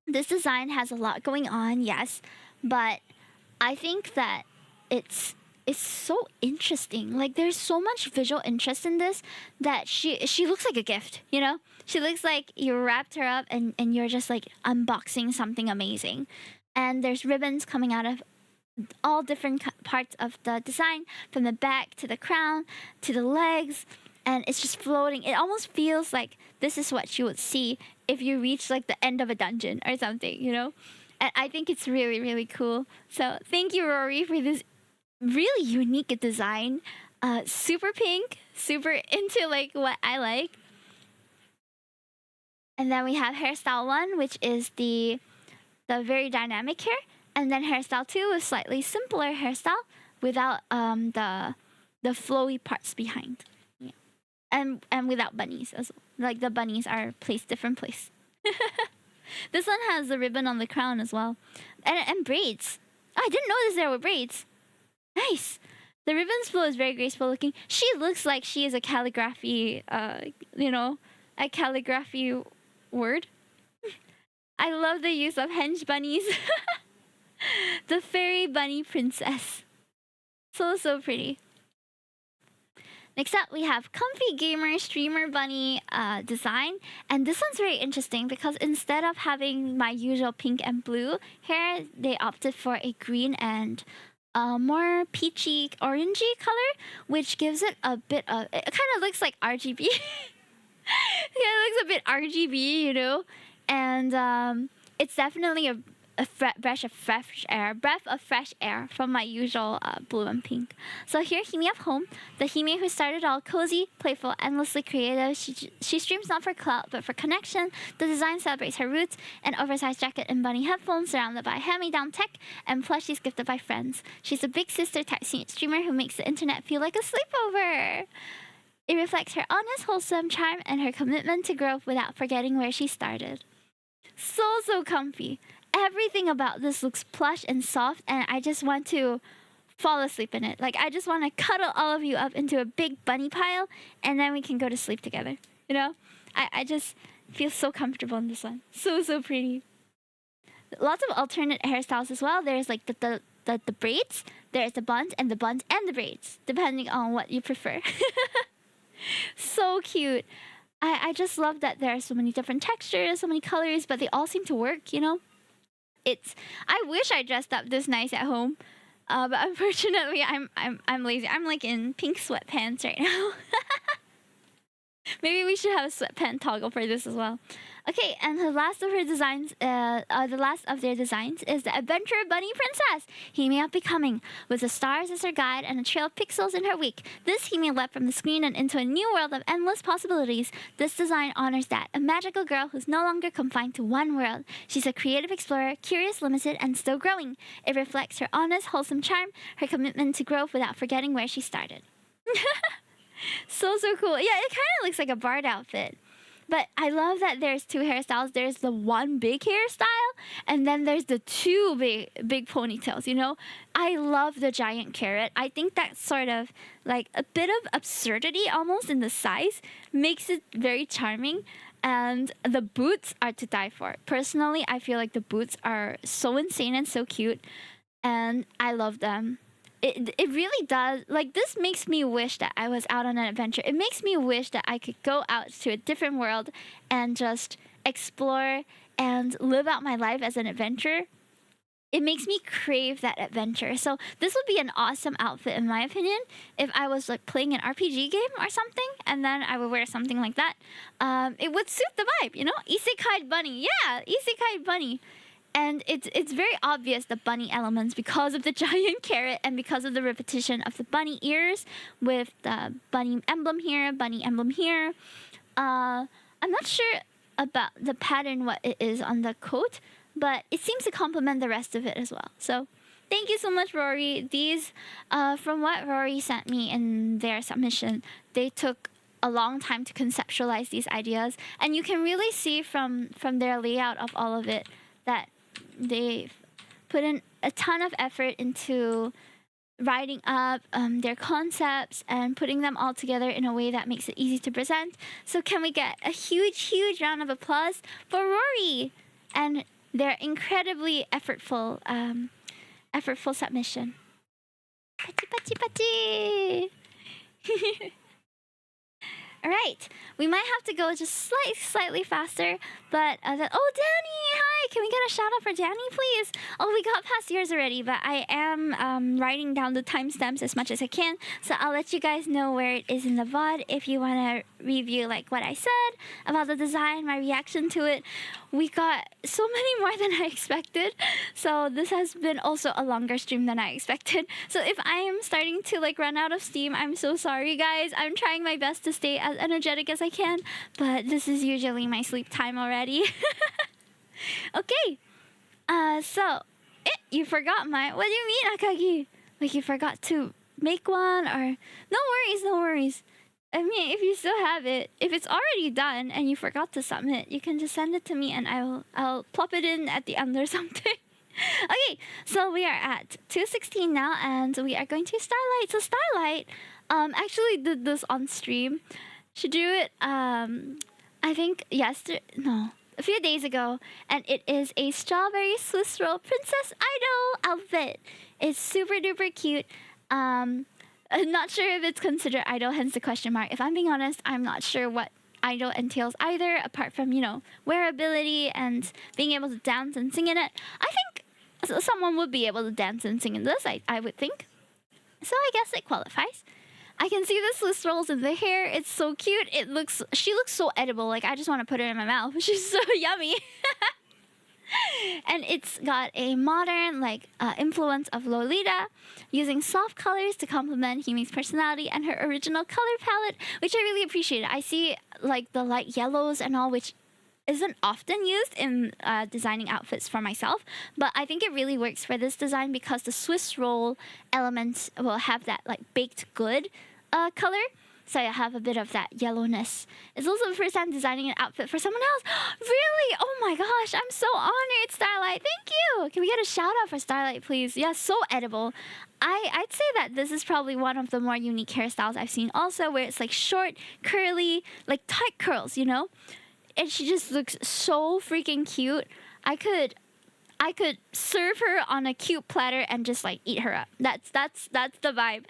this design has a lot going on, yes, but I think that it's so interesting. Like there's so much visual interest in this that she looks like a gift, you know? She looks like you wrapped her up and you're just like unboxing something amazing. And there's ribbons coming out of all different parts of the design, from the back to the crown to the legs, and it's just floating. It almost feels like this is what you would see if you reach like the end of a dungeon or something, you know? And I think it's really, really cool. So thank you, Rory, for this really unique design. Super pink, super into like what I like. And then we have hairstyle 1, which is the very dynamic hair, and then hairstyle 2 is slightly simpler hairstyle without the flowy parts behind. Yeah. And without bunnies as well. Like the bunnies are placed different place. This one has the ribbon on the crown as well. And braids. Oh, I didn't notice there were braids. Nice. The ribbon's flow is very graceful looking. She looks like she is a calligraphy, a calligraphy word. I love the use of henge bunnies. The fairy bunny princess. So pretty. Next up, we have comfy gamer streamer bunny design. And this one's very interesting because instead of having my usual pink and blue hair, they opted for a green and more peachy orangey color, which gives it a bit of, it kind of looks like RGB. It looks a bit RGB, you know? And it's definitely a breath of fresh air from my usual blue and pink. So here, Hime of Home, the Hime who started all cozy, playful, endlessly creative. She streams not for clout, but for connection. The design celebrates her roots, an oversized jacket and bunny headphones surrounded by hand-me-down tech and plushies gifted by friends. She's a big sister type streamer who makes the internet feel like a sleepover. It reflects her honest, wholesome charm and her commitment to growth without forgetting where she started. So comfy. Everything about this looks plush and soft, and I just want to fall asleep in it. Like, I just want to cuddle all of you up into a big bunny pile, and then we can go to sleep together. You know? I just feel so comfortable in this one. So pretty. Lots of alternate hairstyles as well. There's like the braids, there's the buns and the braids, depending on what you prefer. So cute. I just love that there are so many different textures, so many colors, but they all seem to work, you know? I wish I dressed up this nice at home, but unfortunately I'm lazy. I'm like in pink sweatpants right now. Maybe we should have a sweatpant toggle for this as well. Okay, and the last of their designs is the Adventure Bunny Princess, Hime of Becoming. With the stars as her guide and a trail of pixels in her wake, this Hime leapt from the screen and into a new world of endless possibilities. This design honors that, a magical girl who's no longer confined to one world. She's a creative explorer, curious, limited, and still growing. It reflects her honest, wholesome charm, her commitment to growth without forgetting where she started. So cool. Yeah, it kind of looks like a bard outfit. But I love that there's two hairstyles. There's the one big hairstyle, and then there's the two big ponytails, you know? I love the giant carrot. I think that's sort of like a bit of absurdity almost in the size makes it very charming. And the boots are to die for. Personally, I feel like the boots are so insane and so cute, and I love them. It really does. Like, this makes me wish that I was out on an adventure. It makes me wish that I could go out to a different world and just explore and live out my life as an adventurer. It makes me crave that adventure. So this would be an awesome outfit, in my opinion, if I was like playing an RPG game or something, and then I would wear something like that. It would suit the vibe, you know? Isekai bunny. Yeah, isekai bunny. And it's very obvious the bunny elements because of the giant carrot and because of the repetition of the bunny ears with the bunny emblem here, bunny emblem here. I'm not sure about the pattern, what it is on the coat, but it seems to complement the rest of it as well. So thank you so much, Rory. These, from what Rory sent me in their submission, they took a long time to conceptualize these ideas. And you can really see from their layout of all of it that they've put in a ton of effort into writing up their concepts and putting them all together in a way that makes it easy to present. So can we get a huge round of applause for Rory and their incredibly effortful submission. Pachi. All right, we might have to go just slightly faster, but oh, Danny, hi, can we get a shout out for Danny, please? Oh, we got past yours already, but I am writing down the timestamps as much as I can, so I'll let you guys know where it is in the VOD if you want to review like what I said about the design, my reaction to it. We got so many more than I expected, so this has been also a longer stream than I expected. So if I am starting to like run out of steam, I'm so sorry, guys. I'm trying my best to stay as energetic as I can, but this is usually my sleep time already. Okay, so you forgot my. What do you mean, Akagi? Like you forgot to make one, or no worries, no worries. I mean, if you still have it, if it's already done and you forgot to submit, you can just send it to me and I'll plop it in at the end or something. Okay, so we are at 2:16 now, and we are going to Starlight. So Starlight, actually did this on stream. She drew it, I think a few days ago, and it is a strawberry Swiss roll princess idol outfit. It's super duper cute. I'm not sure if it's considered idol, hence the question mark. If I'm being honest, I'm not sure what idol entails either, apart from, wearability and being able to dance and sing in it. I think someone would be able to dance and sing in this, I would think. So I guess it qualifies. I can see the Swiss rolls in the hair. It's so cute. She looks so edible. Like, I just want to put her in my mouth. She's so yummy. And it's got a modern, influence of Lolita, using soft colors to complement Hime's personality and her original color palette, which I really appreciate. I see, the light yellows and all, which isn't often used in designing outfits for myself, but I think it really works for this design because the Swiss roll elements will have that baked good color, so I have a bit of that yellowness. It's also the first time designing an outfit for someone else. Really? Oh my gosh, I'm so honored, Starlight. Thank you. Can we get a shout out for Starlight, please? Yeah, so edible. I'd say that this is probably one of the more unique hairstyles I've seen also, where it's short, curly, tight curls, and she just looks so freaking cute. I could serve her on a cute platter and just eat her up. That's the vibe.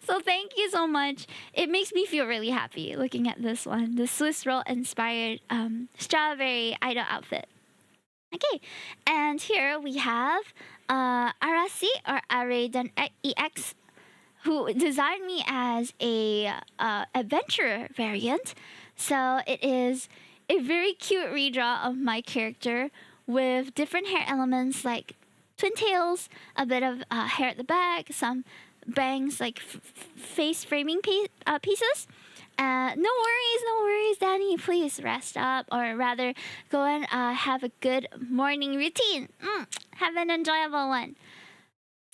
So thank you so much. It makes me feel really happy looking at this one, the Swiss roll inspired strawberry idol outfit. Okay, and here we have Arasi, or Araden EX, who designed me as a adventurer variant. So it is a very cute redraw of my character with different hair elements like twin tails, a bit of hair at the back, some bangs, face framing pieces. No worries, Danny. Please rest up, or rather, go and have a good morning routine. Have an enjoyable one.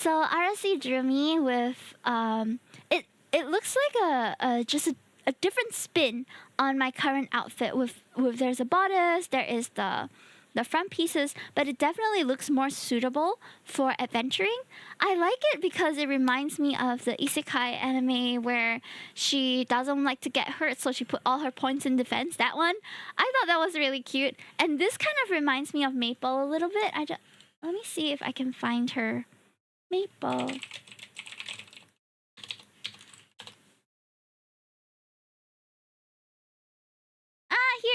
So RSC drew me with it looks like just a different spin on my current outfit. With there's a bodice, there is the front pieces, but it definitely looks more suitable for adventuring. I like it because it reminds me of the isekai anime where she doesn't like to get hurt, so she put all her points in defense. That one, I thought that was really cute. And this kind of reminds me of Maple a little bit. Let me see if I can find her. Maple.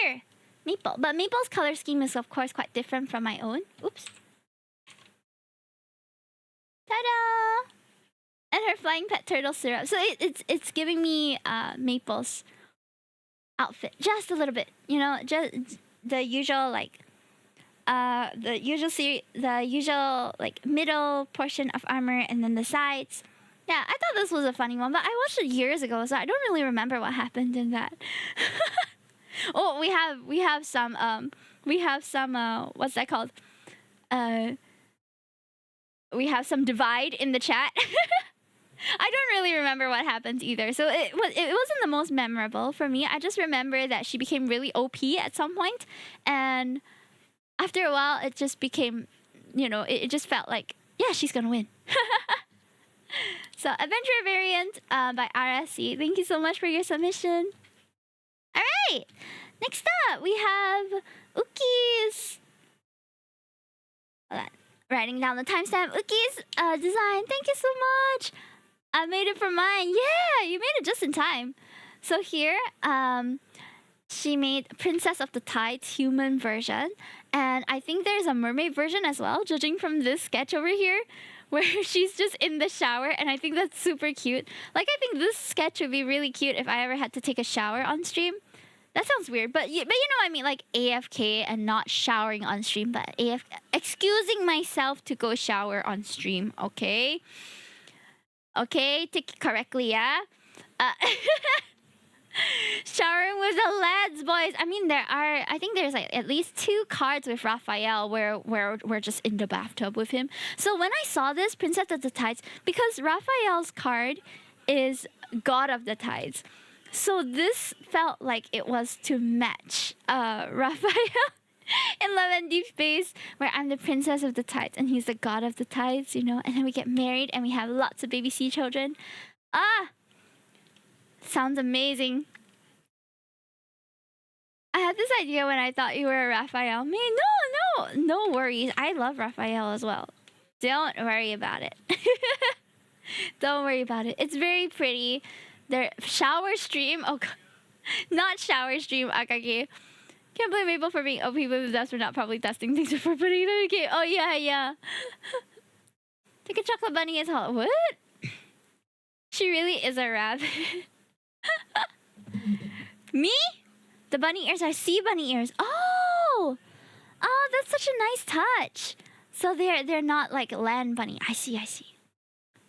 Here. Maple. But Maple's color scheme is, of course, quite different from my own. Oops. Ta-da! And her flying pet turtle syrup. So it's giving me Maple's outfit just a little bit. Just the usual the usual middle portion of armor, and then the sides. Yeah, I thought this was a funny one, but I watched it years ago, so I don't really remember what happened in that. Oh, we have some what's that called? We have some divide in the chat. I don't really remember what happened either. So it wasn't the most memorable for me. I just remember that she became really OP at some point, and after a while it just became, it just felt like, yeah, she's gonna win. So adventure variant by RSC. Thank you so much for your submission. Alright, next up we have Uki's. Hold on. Writing down the timestamp. Uki's design. Thank you so much. I made it for mine. Yeah, you made it just in time. So here, she made Princess of the Tides human version, And I think there's a mermaid version as well, judging from this sketch over here, where she's just in the shower, and I think that's super cute. Like, I think this sketch would be really cute if I ever had to take a shower on stream. That sounds weird, but you know what I mean, like AFK and not showering on stream, but excusing myself to go shower on stream, okay? Okay, take it correctly, yeah? Showering with the lads, boys. I mean, I think there's like at least 2 cards with Raphael where we're just in the bathtub with him. So when I saw this, Princess of the Tides, because Raphael's card is God of the Tides. So this felt like it was to match Raphael in Love and Deep Space, where I'm the Princess of the Tides and he's the God of the Tides, you know, and then we get married and we have lots of baby sea children. Sounds amazing. I had this idea when I thought you were a Raphael. Man, no worries. I love Raphael as well. Don't worry about it. Don't worry about it. It's very pretty. Their shower stream. Oh, God. Not shower stream, Akagi. Can't blame Mabel for being OP, but that's for not probably testing things before putting it in the game. Oh, yeah. Take a chocolate bunny as well. What? She really is a rabbit. Me? The bunny ears are sea bunny ears. Oh, that's such a nice touch. So they're not like land bunny. I see.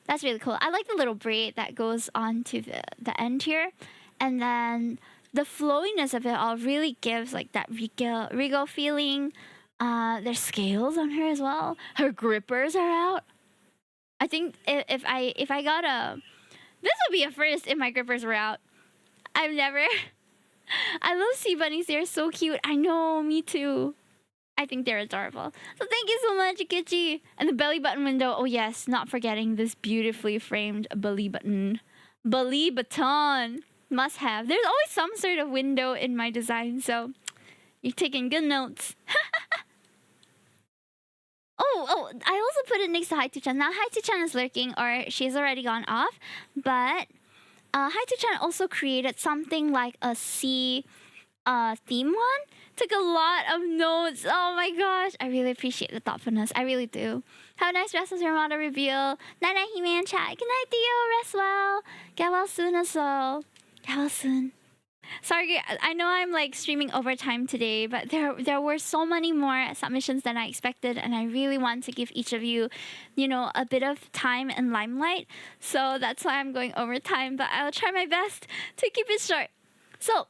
That's really cool. I like the little braid that goes on to the end here. And then the flowiness of it all really gives like that regal feeling. There's scales on her as well. Her grippers are out. I think if I got this would be a first if my grippers were out. I love sea bunnies. They're so cute. I know, me too. I think they're adorable. So thank you so much, Ikichi. And the belly button window. Oh yes, not forgetting this beautifully framed belly button. Belly button. Must have. There's always some sort of window in my design, so you're taking good notes. Oh, I also put it next to Haito-chan. Now Haito-chan is lurking, or she's already gone off, but Haito-chan also created something like a sea theme one. Took a lot of notes. Oh my gosh. I really appreciate the thoughtfulness. I really do. Have a nice rest of your model reveal. Night night, Hime and chat. Good night, Theo. Rest well. Get well soon as well. Get well soon. Sorry, I know I'm like streaming overtime today, but there were so many more submissions than I expected, and I really want to give each of you, a bit of time and limelight. So that's why I'm going overtime, but I'll try my best to keep it short. So,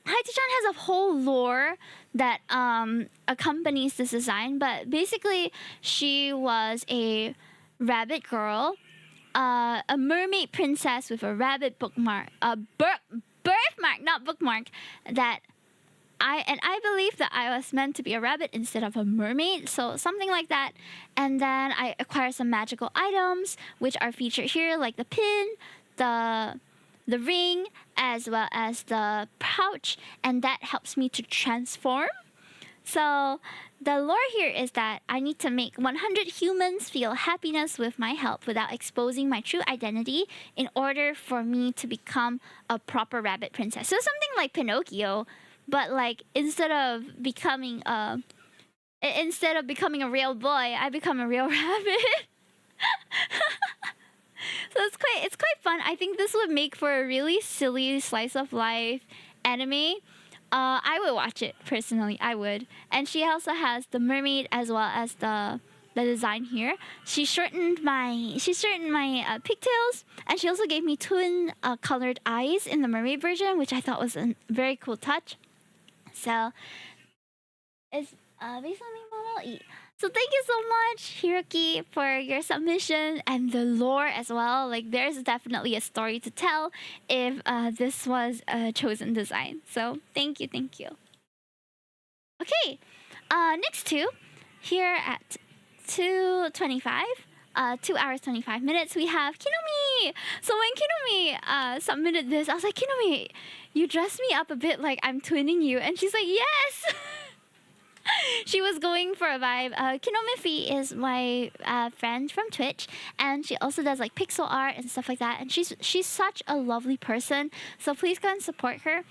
Haito-chan has a whole lore that accompanies this design, but basically she was a rabbit girl, a mermaid princess with a rabbit bookmark, birthmark, not bookmark, that I believe that I was meant to be a rabbit instead of a mermaid, so something like that. And then I acquired some magical items, which are featured here, like the pin, the ring, as well as the pouch, and that helps me to transform. So the lore here is that I need to make 100 humans feel happiness with my help without exposing my true identity in order for me to become a proper rabbit princess. So something like Pinocchio, but like instead of becoming a real boy, I become a real rabbit. So it's quite fun. I think this would make for a really silly slice of life anime. I would watch it personally. I would. And she also has the mermaid as well as the design here. She shortened my pigtails, and she also gave me twin colored eyes in the mermaid version, which I thought was a very cool touch. So it's basically model E. So thank you so much, Hiroki, for your submission and the lore as well. Like, there's definitely a story to tell if this was a chosen design. So thank you. Okay, next two, here at 2:25, 2 hours 25 minutes, we have Kinomi. So when Kinomi submitted this, I was like, Kinomi, you dressed me up a bit like I'm twinning you, and she's like, yes. She was going for a vibe. Kinomifi is my friend from Twitch, and she also does like pixel art and stuff like that. And she's such a lovely person. So please go and support her.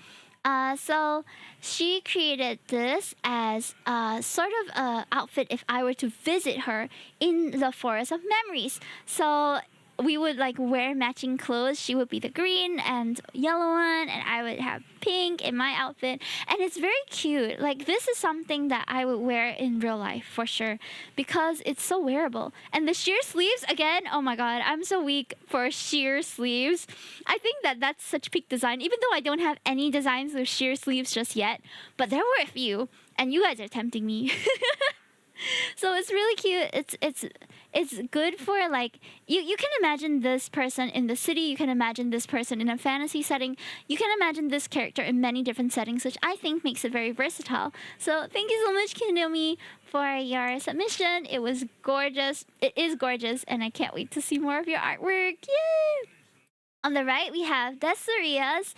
So she created this as a sort of a outfit if I were to visit her in the forest of memories. So we would like wear matching clothes. She would be the green and yellow one, and I would have pink in my outfit. And it's very cute. Like this is something that I would wear in real life for sure because it's so wearable. And the sheer sleeves again. Oh my god, I'm so weak for sheer sleeves. I think that that's such peak design. Even though I don't have any designs with sheer sleeves just yet, but there were a few, and you guys are tempting me. So it's really cute. It's good for like you can imagine this person in the city, you can imagine this person in a fantasy setting, you can imagine this character in many different settings, which I think makes it very versatile. So thank you so much, Kinomi, for your submission. It was gorgeous. It is gorgeous, and I can't wait to see more of your artwork. Yay! On the right, we have Desiria's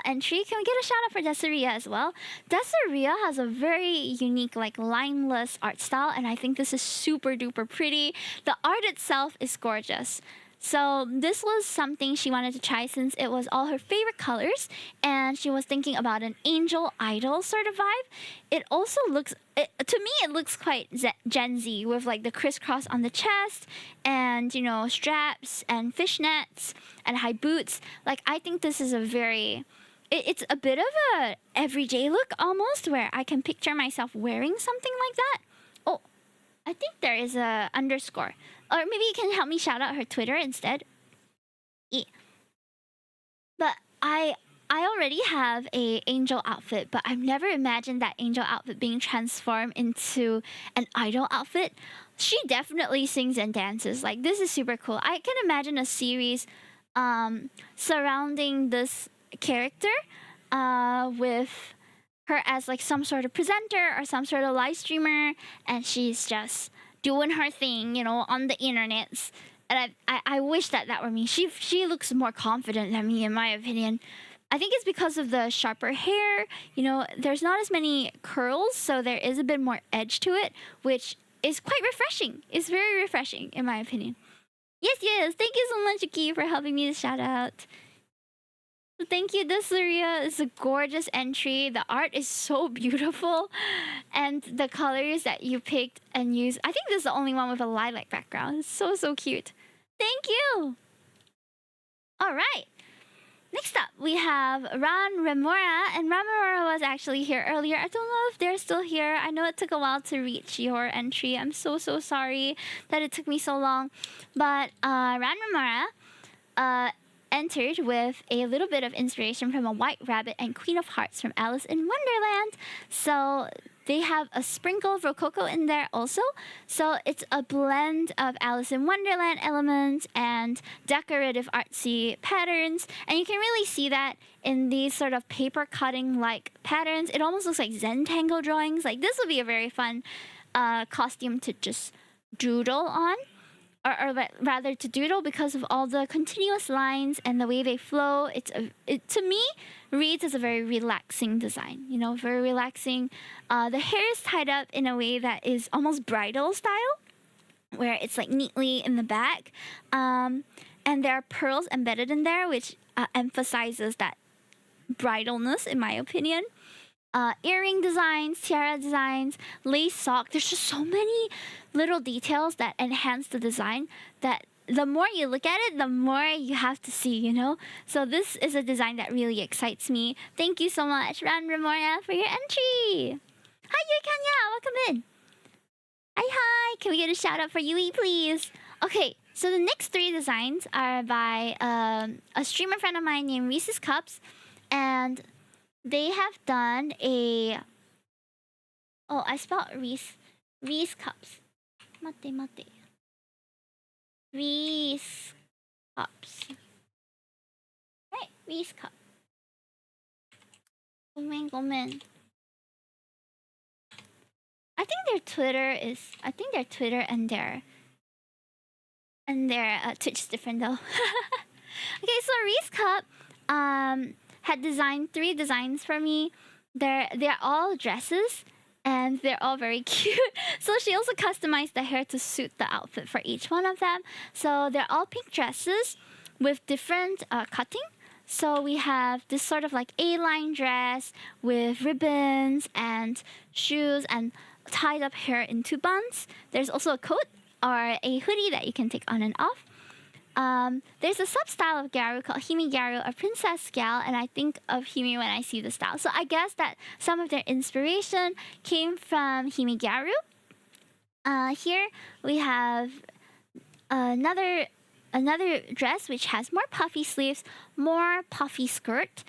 entry. Can we get a shout out for Desiria as well? Desiria has a very unique, like, lineless art style, and I think this is super duper pretty. The art itself is gorgeous. So this was something she wanted to try since it was all her favorite colors, and she was thinking about an angel idol sort of vibe. It also looks, to me, it looks quite Gen Z with like the crisscross on the chest, and you know straps and fishnets and high boots. Like I think this is a very, it's a bit of a everyday look almost, where I can picture myself wearing something like that. Oh, I think there is a underscore. Or maybe you can help me shout out her Twitter instead. Yeah. But I already have a angel outfit, but I've never imagined that angel outfit being transformed into an idol outfit. She definitely sings and dances. Like this is super cool. I can imagine a series surrounding this character with her as like some sort of presenter or some sort of live streamer, and she's just doing her thing, you know, on the internets. And I wish that that were me. She looks more confident than me, in my opinion. I think it's because of the sharper hair. You know, there's not as many curls, so there is a bit more edge to it, which is quite refreshing. It's very refreshing, in my opinion. Yes, yes. Thank you so much, Yuki, for helping me to shout out. So thank you, Desiria. It's a gorgeous entry. The art is so beautiful. And the colors that you picked and used. I think this is the only one with a lilac background. It's so, so cute. Thank you. All right. Next up, we have Ran Remora. And Ran Remora was actually here earlier. I don't know if they're still here. I know it took a while to reach your entry. I'm so, so sorry that it took me so long. But Ran Remora entered with a little bit of inspiration from a White Rabbit and Queen of Hearts from Alice in Wonderland. So they have a sprinkle of Rococo in there also. So it's a blend of Alice in Wonderland elements and decorative artsy patterns. And you can really see that in these sort of paper cutting like patterns. It almost looks like Zentangle drawings. Like this would be a very fun costume to just doodle on. Or rather to doodle, because of all the continuous lines and the way they flow. It to me reads as a very relaxing design, you know, very relaxing. The hair is tied up in a way that is almost bridal style, where it's like neatly in the back, and there are pearls embedded in there, which emphasizes that bridalness, in my opinion. Earring designs, tiara designs, lace sock. There's just so many little details that enhance the design that the more you look at it, the more you have to see, you know? So this is a design that really excites me. Thank you so much, Ran Remora, for your entry. Hi, Yui Kanya. Welcome in. Hi. Can we get a shout out for Yui, please? Okay, so the next three designs are by a streamer friend of mine named Reese's Cups, and they have done a... Oh, I spelled Reese. Reese Cups. Mate. Reese Cups. Right, Reese Cup. Gomen. I think their Twitter and their Twitch is different though. Okay, so Reese Cup had designed 3 designs for me. They're all dresses, and they're all very cute. So she also customized the hair to suit the outfit for each one of them. So they're all pink dresses with different cutting. So we have this sort of like A-line dress with ribbons and shoes and tied up hair into buns. There's also a coat or a hoodie that you can take on and off. There's a sub-style of gyaru called Hime gyaru, a princess gal, and I think of Hime when I see the style. So I guess that some of their inspiration came from Hime gyaru. Here we have another dress which has more puffy sleeves, more puffy skirt,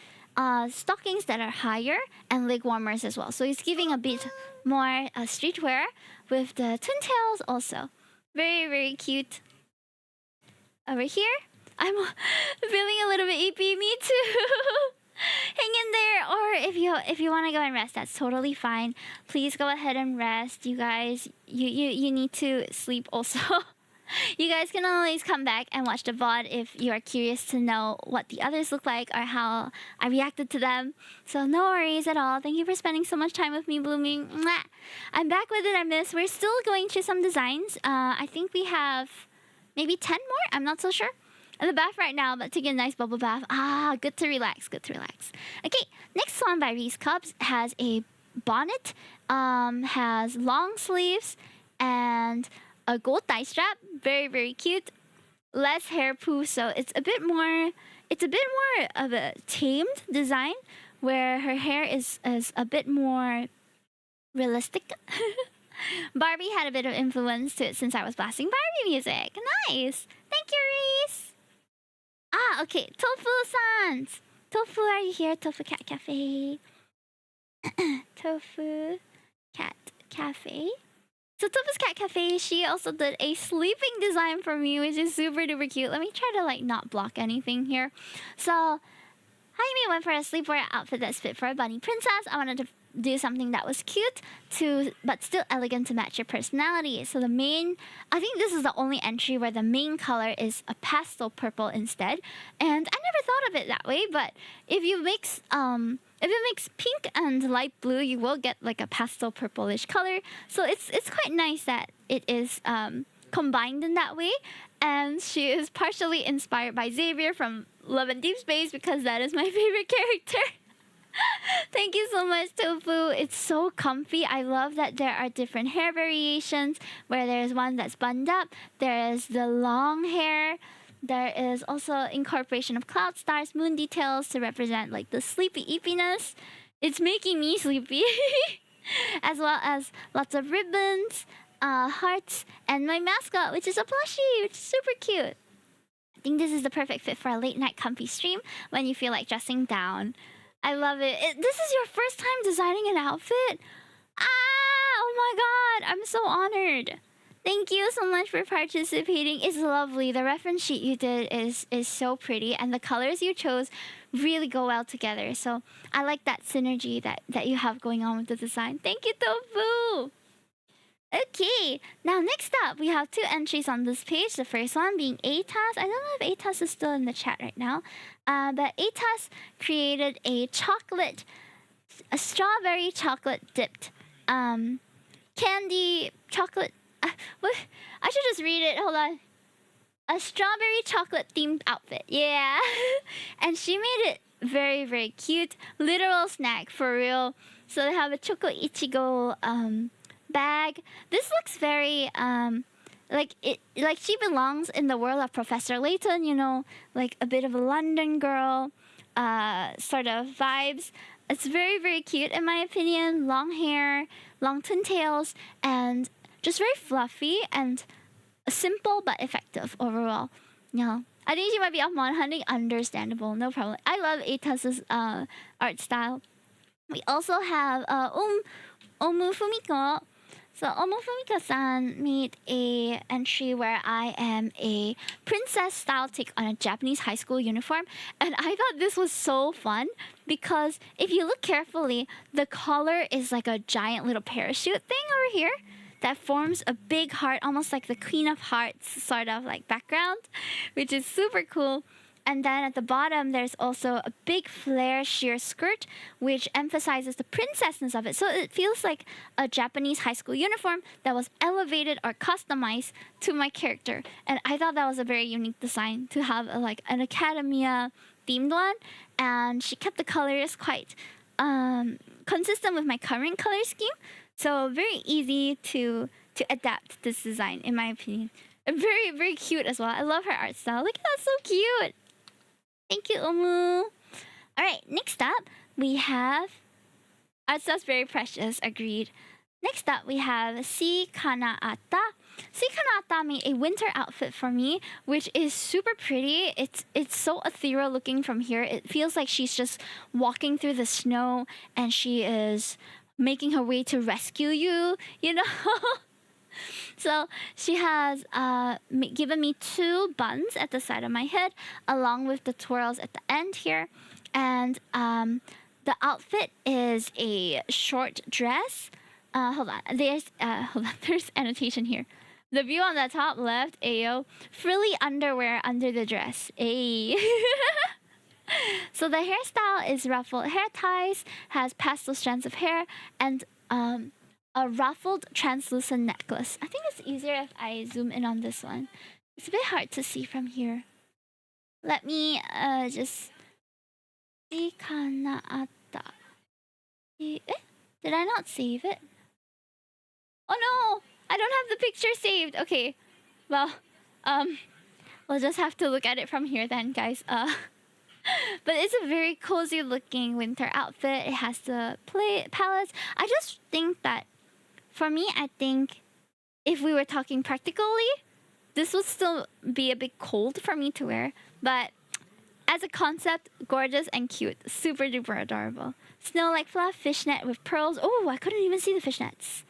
stockings that are higher, and leg warmers as well. So it's giving a bit more streetwear with the twin tails also. Very, very cute. Over here, I'm feeling a little bit eepy. Me too. Hang in there, or if you want to go and rest, that's totally fine. Please go ahead and rest, you guys. You need to sleep also. You guys can always come back and watch the VOD if you are curious to know what the others look like or how I reacted to them. So no worries at all. Thank you for spending so much time with me, Blooming. Mwah. I'm back with it, Miss. We're still going through some designs. I think we have maybe 10 more? I'm not so sure. In the bath right now, but taking a nice bubble bath. Ah, good to relax, good to relax. Okay, next one by Reese Cubs has a bonnet, has long sleeves, and a gold tie strap. Very, very cute. Less hair poo, so it's a bit more of a tamed design where her hair is a bit more realistic. Barbie had a bit of influence to it since I was blasting Barbie music. Nice. Thank you, Reese. Ah, okay. Tofu-sans. Tofu, are you here? Tofu Cat Cafe. Tofu Cat Cafe. So Tofu's Cat Cafe, she also did a sleeping design for me, which is super duper cute. Let me try to like not block anything here. So Hime went for a sleepwear outfit that's fit for a bunny princess. I wanted to do something that was cute but still elegant to match your personality. So I think this is the only entry where the main color is a pastel purple instead. And I never thought of it that way, but if you mix pink and light blue, you will get like a pastel purplish color. So it's quite nice that it is combined in that way. And she is partially inspired by Xavier from Love and Deep Space because that is my favorite character. Thank you so much, Tofu. It's so comfy. I love that there are different hair variations where there's one that's bunned up. There is the long hair. There is also incorporation of cloud stars, moon details to represent like the sleepy eepiness. It's making me sleepy. As well as lots of ribbons, hearts, and my mascot, which is a plushie, which is super cute. I think this is the perfect fit for a late night comfy stream when you feel like dressing down. I love it. This is your first time designing an outfit? Ah, oh my god, I'm so honored. Thank you so much for participating. It's lovely. The reference sheet you did is so pretty, and the colors you chose really go well together. So I like that synergy that you have going on with the design. Thank you, Tofu. Okay, now next up, we have 2 entries on this page. The first one being ATAS. I don't know if ATAS is still in the chat right now. But ATAS created a strawberry chocolate dipped candy chocolate. What? I should just read it. Hold on. A strawberry chocolate themed outfit. Yeah. And she made it very, very cute. Literal snack for real. So they have a choco ichigo bag. This looks very like she belongs in the world of Professor Layton, you know, like a bit of a London girl sort of vibes. It's very, very cute in my opinion. Long hair, long twin tails, and just very fluffy and simple but effective overall. Yeah. I think she might be off mon hunting. Understandable, no problem. I love Atas's art style. We also have Omu Fumiko. So Omu Fumiko-san made a entry where I am a princess style take on a Japanese high school uniform, and I thought this was so fun because if you look carefully, the collar is like a giant little parachute thing over here that forms a big heart, almost like the Queen of Hearts sort of like background, which is super cool. And then at the bottom, there's also a big flare sheer skirt, which emphasizes the princessness of it. So it feels like a Japanese high school uniform that was elevated or customized to my character. And I thought that was a very unique design to have like an academia themed one. And she kept the colors quite consistent with my current color scheme. So very easy to adapt this design, in my opinion. And very, very cute as well. I love her art style. Look at that, so cute. Thank you, Omu. All right, next up, we have... Art style's very precious, agreed. Next up, we have Si Kanaata. Si Kanaata made a winter outfit for me, which is super pretty. It's so ethereal looking from here. It feels like she's just walking through the snow and she is making her way to rescue you, you know? So she has given me 2 buns at the side of my head, along with the twirls at the end here. And the outfit is a short dress. Hold on. There's annotation here. The view on the top left, ayo, frilly underwear under the dress. Ay. So the hairstyle is ruffled hair ties, has pastel strands of hair, and a ruffled translucent necklace. I think it's easier if I zoom in on this one. It's a bit hard to see from here. Let me just... Si Kanaata. Did I not save it? Oh no! I don't have the picture saved. Okay. Well, we'll just have to look at it from here then, guys. But it's a very cozy looking winter outfit. It has the palettes. I just think that, for me, I think if we were talking practically, this would still be a bit cold for me to wear. But as a concept, gorgeous and cute. Super duper adorable. Snow-like fluff, fishnet with pearls. Oh, I couldn't even see the fishnets.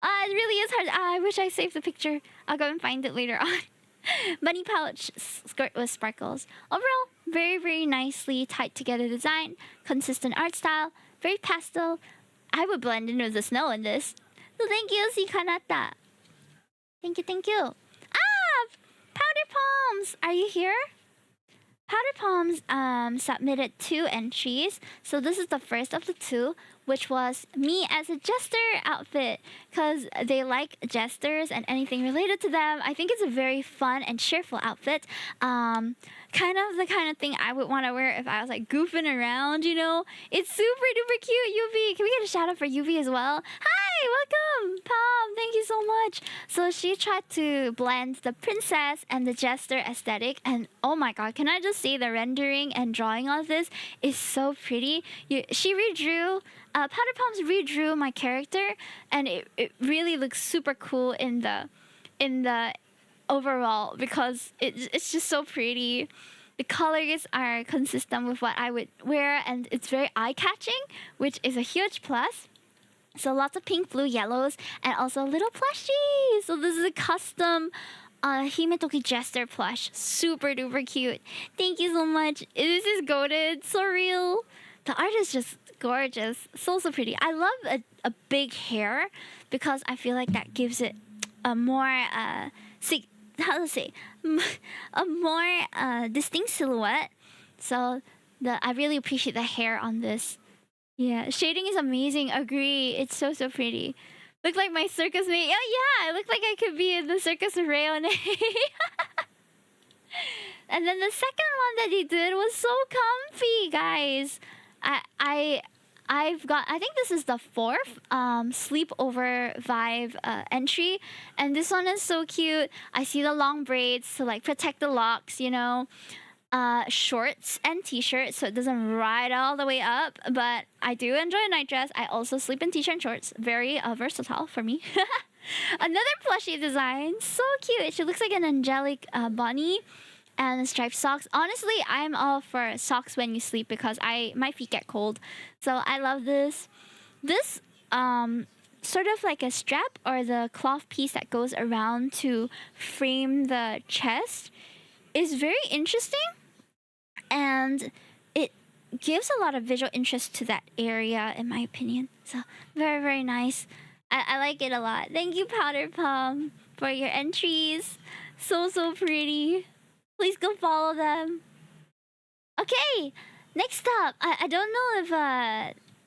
It really is hard. I wish I saved the picture. I'll go and find it later on. Bunny pouch skirt with sparkles. Overall, very, very nicely tied together design. Consistent art style. Very pastel. I would blend in with the snow in this. So thank you, Si Kanata. Thank you, thank you. Powder Palms! Are you here? Powder Palms submitted 2 entries. So this is the first of the 2, which was me as a jester outfit, because they like jesters and anything related to them. I think it's a very fun and cheerful outfit. Kind of the kind of thing I would want to wear if I was like goofing around, you know? It's super duper cute, Yuvi. Can we get a shout out for Yuvi as well? Hi, welcome, Pom. Thank you so much. So she tried to blend the princess and the jester aesthetic, and oh my god, can I just say the rendering and drawing of this is so pretty. She redrew... Powder Palms redrew my character, and it really looks super cool in the overall, because it's just so pretty. The colors are consistent with what I would wear, and it's very eye-catching, which is a huge plus. So lots of pink, blue, yellows, and also a little plushie. So this is a custom Hime Toki Jester plush. Super duper cute. Thank you so much. This is goated. So real. The art is just gorgeous. So pretty. I love a big hair, because I feel like that gives it a more how to say, a more distinct silhouette. So I really appreciate the hair on this. Yeah, shading is amazing. Agree. It's so pretty. Look like my circus mate. Oh yeah, I look like I could be in the circus of Rayone. And then the second one that he did was so comfy, guys. I've got, I think this is the 4th sleepover vibe entry, and this one is so cute. I see the long braids to like protect the locks, you know. Shorts and t-shirts, so it doesn't ride all the way up, but I do enjoy a night dress. I also sleep in t-shirt and shorts. Very versatile for me. Another plushie design, so cute. She looks like an angelic bunny. And striped socks. Honestly, I'm all for socks when you sleep, because my feet get cold. So I love this. This sort of like a strap or the cloth piece that goes around to frame the chest is very interesting, and it gives a lot of visual interest to that area, in my opinion. So very, very nice. I like it a lot. Thank you, Powder Palm, for your entries. So pretty. Please go follow them. Okay, next up, I don't know if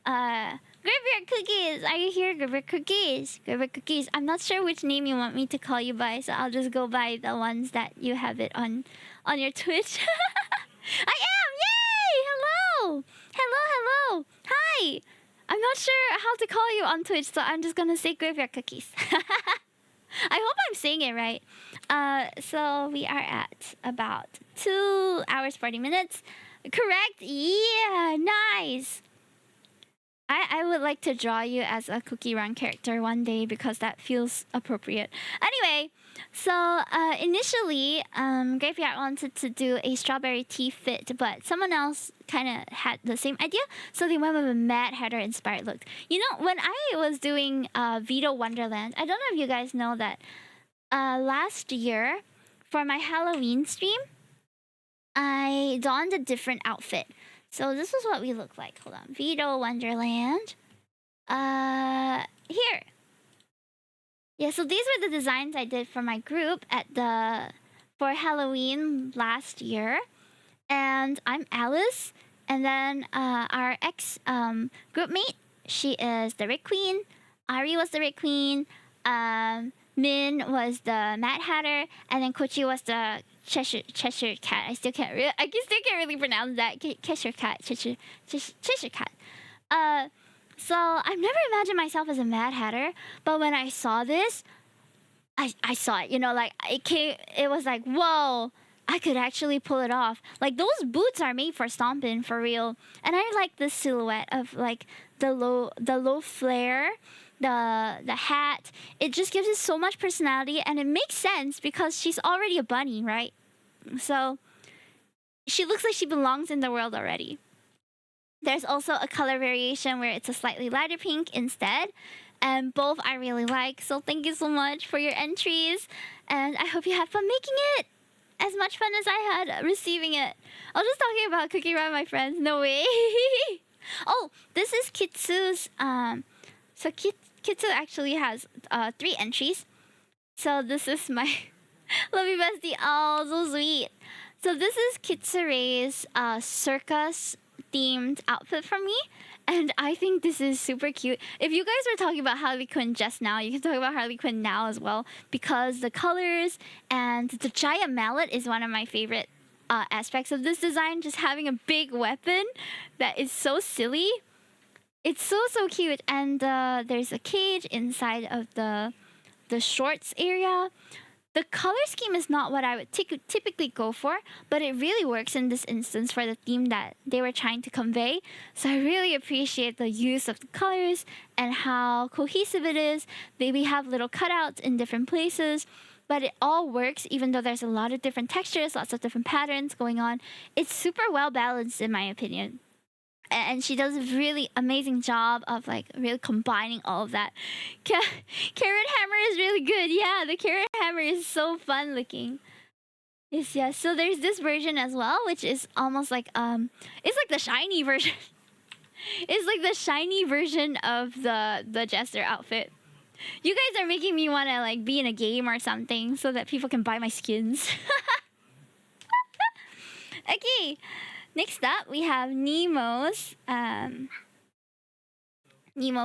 Graveyard Cookies. Are you here, Graveyard Cookies? Graveyard Cookies. I'm not sure which name you want me to call you by, so I'll just go by the ones that you have it on your Twitch. I am! Yay! Hello! Hello, hello! Hi! I'm not sure how to call you on Twitch, so I'm just gonna say Graveyard Cookies. I hope I'm saying it right. So we are at about 2 hours 40 minutes. Correct? Yeah, nice. I would like to draw you as a Cookie Run character one day because that feels appropriate. Anyway, so initially, Graveyard wanted to do a strawberry tea fit, but someone else kind of had the same idea, so they went with a Mad Hatter inspired look. You know, when I was doing Vito Wonderland, I don't know if you guys know that last year for my Halloween stream, I donned a different outfit. So this is what we look like. Hold on. Vito Wonderland. Here. Yeah, so these were the designs I did for my group for Halloween last year. And I'm Alice. And then our ex groupmate, she is the Red Queen. Ari was the Red Queen. Min was the Mad Hatter. And then Kochi was the Cheshire Cat. I still can't really pronounce that. Cheshire Cat. Cheshire Cat. So I've never imagined myself as a Mad Hatter, but when I saw this, I saw it. You know, like it was like, whoa! I could actually pull it off. Like those boots are made for stomping for real, and I like the silhouette of like the low flare. The hat, it just gives it so much personality, and it makes sense because she's already a bunny, right? So she looks like she belongs in the world already. There's also a color variation where it's a slightly lighter pink instead, and both I really like. So thank you so much for your entries, and I hope you have fun making it. As much fun as I had receiving it. I was just talking about Cookie Run, my friends. No way. Oh, this is Kitsu's so Kitsu actually has 3 entries. So this is my lovey bestie. Oh, so sweet. So this is Kitsure's circus themed outfit from me. And I think this is super cute. If you guys were talking about Harley Quinn just now, you can talk about Harley Quinn now as well. Because the colors and the giant mallet is one of my favorite aspects of this design. Just having a big weapon that is so silly. It's so cute, and there's a cage inside of the shorts area. The color scheme is not what I would typically go for, but it really works in this instance for the theme that they were trying to convey. So I really appreciate the use of the colors and how cohesive it is. We have little cutouts in different places, but it all works even though there's a lot of different textures, lots of different patterns going on. It's super well balanced in my opinion. And she does a really amazing job of like really combining all of that. Carrot hammer is really good. Yeah, the carrot hammer is so fun looking. Yes. So there's this version as well, which is almost like it's like the shiny version. It's like the shiny version of the jester outfit. You guys are making me want to like be in a game or something so that people can buy my skins. Okay. Next up, we have Nemo's Nemo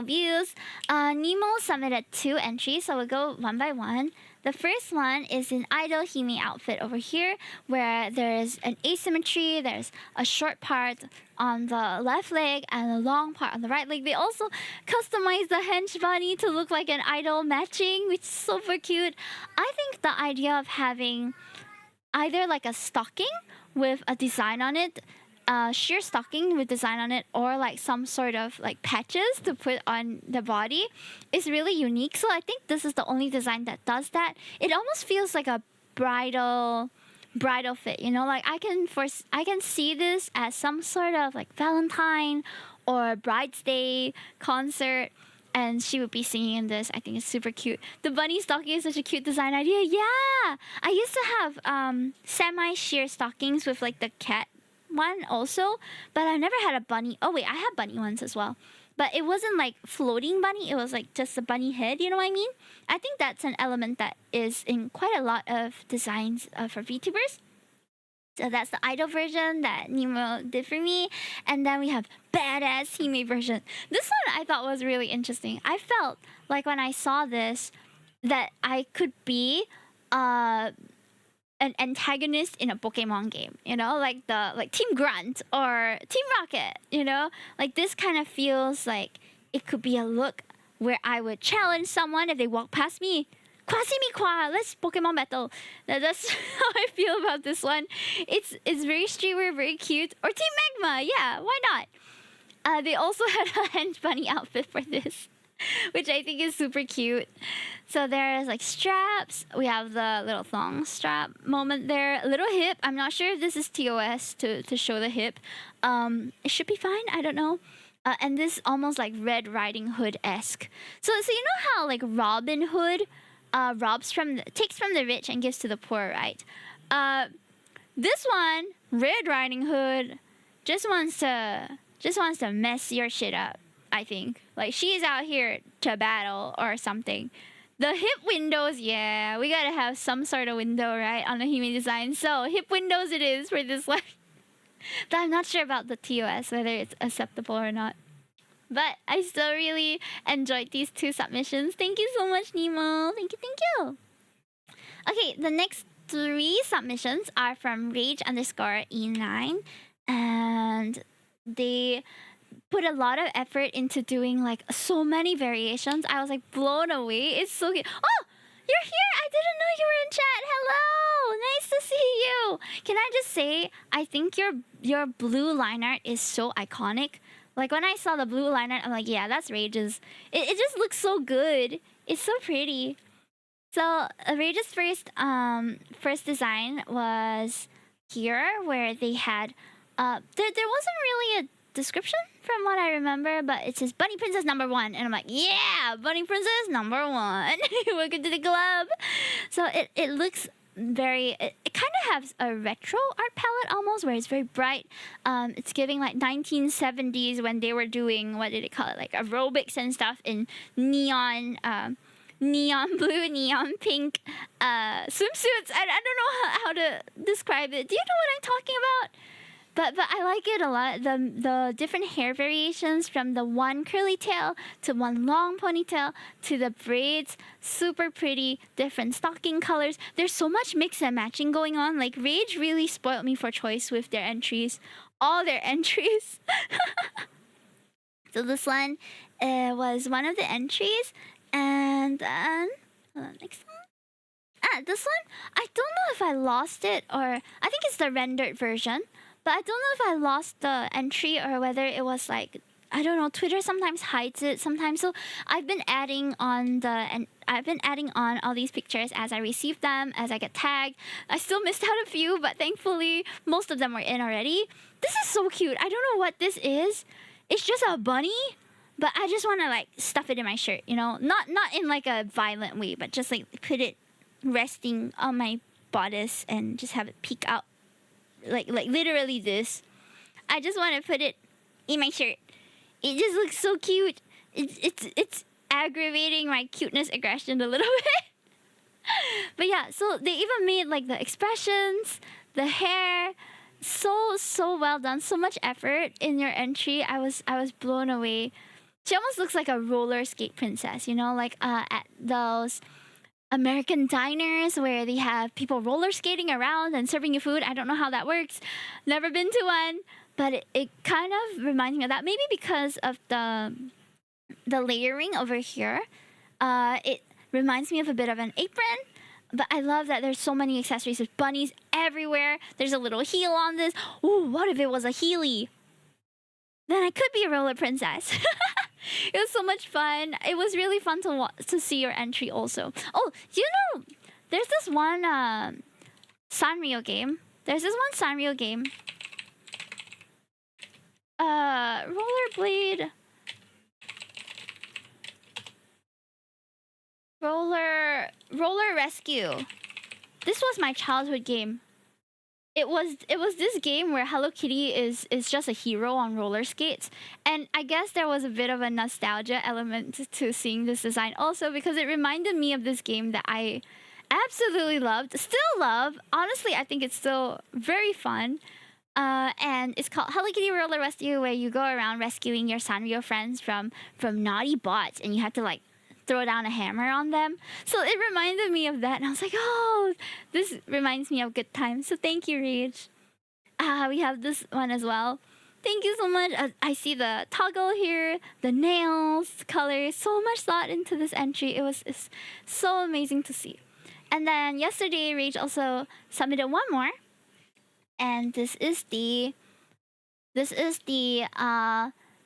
views. Nemo submitted 2 entries, so we'll go one by one. The first one is an Idol Hime outfit over here, where there's an asymmetry. There's a short part on the left leg and a long part on the right leg. They also customized the hench bunny to look like an idol matching, which is super cute. I think the idea of having either like a stocking with a design on it, sheer stocking with design on it, or like some sort of like patches to put on the body is really unique. So I think this is the only design that does that. It almost feels like a bridal fit, you know, like I can see this as some sort of like Valentine or Bride's Day concert, and she would be singing in this. I think it's super cute. The bunny stocking is such a cute design idea. Yeah, I used to have semi sheer stockings with like the cat one also, but I've never had a bunny. Oh wait, I have bunny ones as well, but it wasn't like floating bunny. It was like just a bunny head, you know what I mean? I think that's an element that is in quite a lot of designs for VTubers. So that's the idol version that Nemo did for me. And then we have badass Hime version. This one I thought was really interesting. I felt like when I saw this that I could be an antagonist in a Pokemon game, you know, like Team Grunt or Team Rocket, you know? Like this kind of feels like it could be a look where I would challenge someone if they walk past me. Kwa, let's Pokemon battle. That's how I feel about this one. It's very streamer, very cute. Or Team Magma, yeah, why not? They also had a Hench Bunny outfit for this, which I think is super cute. So there's like straps. We have the little thong strap moment there. A little hip. I'm not sure if this is TOS to show the hip. It should be fine. I don't know. And this almost like Red Riding Hood-esque. So you know how like Robin Hood takes from the rich and gives to the poor, right? This one, Red Riding Hood, just wants to mess your shit up. I think like she's out here to battle or something. The hip windows, yeah, we gotta have some sort of window, right, on the Hime design. So hip windows it is for this one. But I'm not sure about the TOS whether it's acceptable or not. But I still really enjoyed these two submissions. Thank you so much, Nemo. Thank you. Okay, the next 3 submissions are from Rage_E9. And they put a lot of effort into doing like so many variations. I was like blown away. It's so good. Oh, you're here. I didn't know you were in chat. Hello. Nice to see you. Can I just say, I think your blue line art is so iconic. Like when I saw the blue line art, I'm like, yeah, that's Rage's. It just looks so good. It's so pretty. So Rage's first design was here, where they had there wasn't really a description from what I remember, but it says Bunny Princess #1, and I'm like, yeah, Bunny Princess #1. Welcome to the club. So it looks very, it kind of has a retro art palette almost, where it's very bright. It's giving like 1970s when they were doing, what did they call it, like aerobics and stuff in neon blue, neon pink swimsuits. I don't know how to describe it. Do you know what I'm talking about? But I like it a lot. The different hair variations, from the one curly tail to one long ponytail to the braids, super pretty, different stocking colors. There's so much mix and matching going on. Like Rage really spoiled me for choice with their entries. All their entries. So this one was one of the entries. And then, hold on, next one. This one, I don't know if I lost it, or I think it's the rendered version. But I don't know if I lost the entry or whether it was like, I don't know, Twitter sometimes hides it sometimes. So I've been adding on all these pictures as I receive them, as I get tagged. I still missed out a few, but thankfully most of them were in already. This is so cute. I don't know what this is. It's just a bunny, but I just want to like stuff it in my shirt, you know? Not in like a violent way, but just like put it resting on my bodice and just have it peek out. Like literally this. I just want to put it in my shirt. It just looks so cute. It's aggravating my cuteness aggression a little bit. But yeah, so they even made like the expressions, the hair, so well done. So much effort in your entry. I was blown away. She almost looks like a roller skate princess, you know, like at those American diners where they have people roller skating around and serving you food. I don't know how that works. Never been to one, but it kind of reminds me of that. Maybe because of the layering over here. It reminds me of a bit of an apron. But I love that there's so many accessories. There's bunnies everywhere. There's a little heel on this. Ooh, what if it was a Healy? Then I could be a roller princess. It was so much fun. It was really fun to see your entry also. Oh, you know, there's this one Sanrio game. Rollerblade. Roller Rescue. This was my childhood game. It was this game where Hello Kitty is just a hero on roller skates, and I guess there was a bit of a nostalgia element to seeing this design also, because it reminded me of this game that I absolutely loved, still love. Honestly, I think it's still very fun. And it's called Hello Kitty Roller Rescue, where you go around rescuing your Sanrio friends from naughty bots, and you have to like throw down a hammer on them. So it reminded me of that, and I was like, oh, this reminds me of good times. So thank you, Rage. We have this one as well. Thank you so much. I see the toggle here, the nails, colors, so much thought into this entry. It's so amazing to see. And then yesterday, Rage also submitted one more, and this is the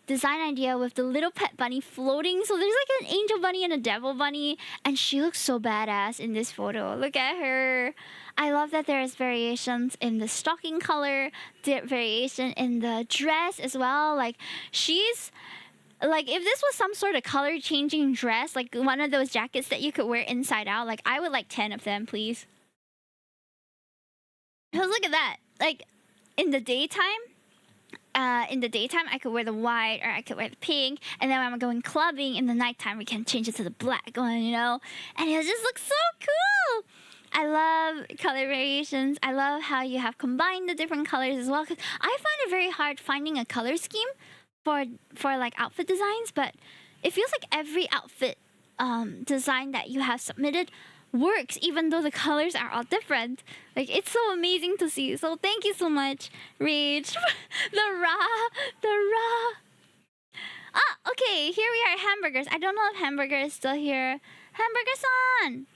design idea with the little pet bunny floating. So there's like an angel bunny and a devil bunny, and she looks so badass in this photo. Look at her. I love that there's variations in the stocking color, the variation in the dress as well. Like, she's like, if this was some sort of color changing dress, like one of those jackets that you could wear inside out, like I would like 10 of them, please. Because look at that. Like, in the daytime, I could wear the white, or I could wear the pink, and then when I'm going clubbing in the nighttime, we can change it to the black one, you know? And it just looks so cool! I love color variations. I love how you have combined the different colors as well, because I find it very hard finding a color scheme for like outfit designs, but it feels like every outfit design that you have submitted works, even though the colors are all different. Like, it's so amazing to see. So thank you so much, Rage. the raw. Ah, okay, here we are, hamburgers. I don't know if hamburger is still here. Hamburger-san!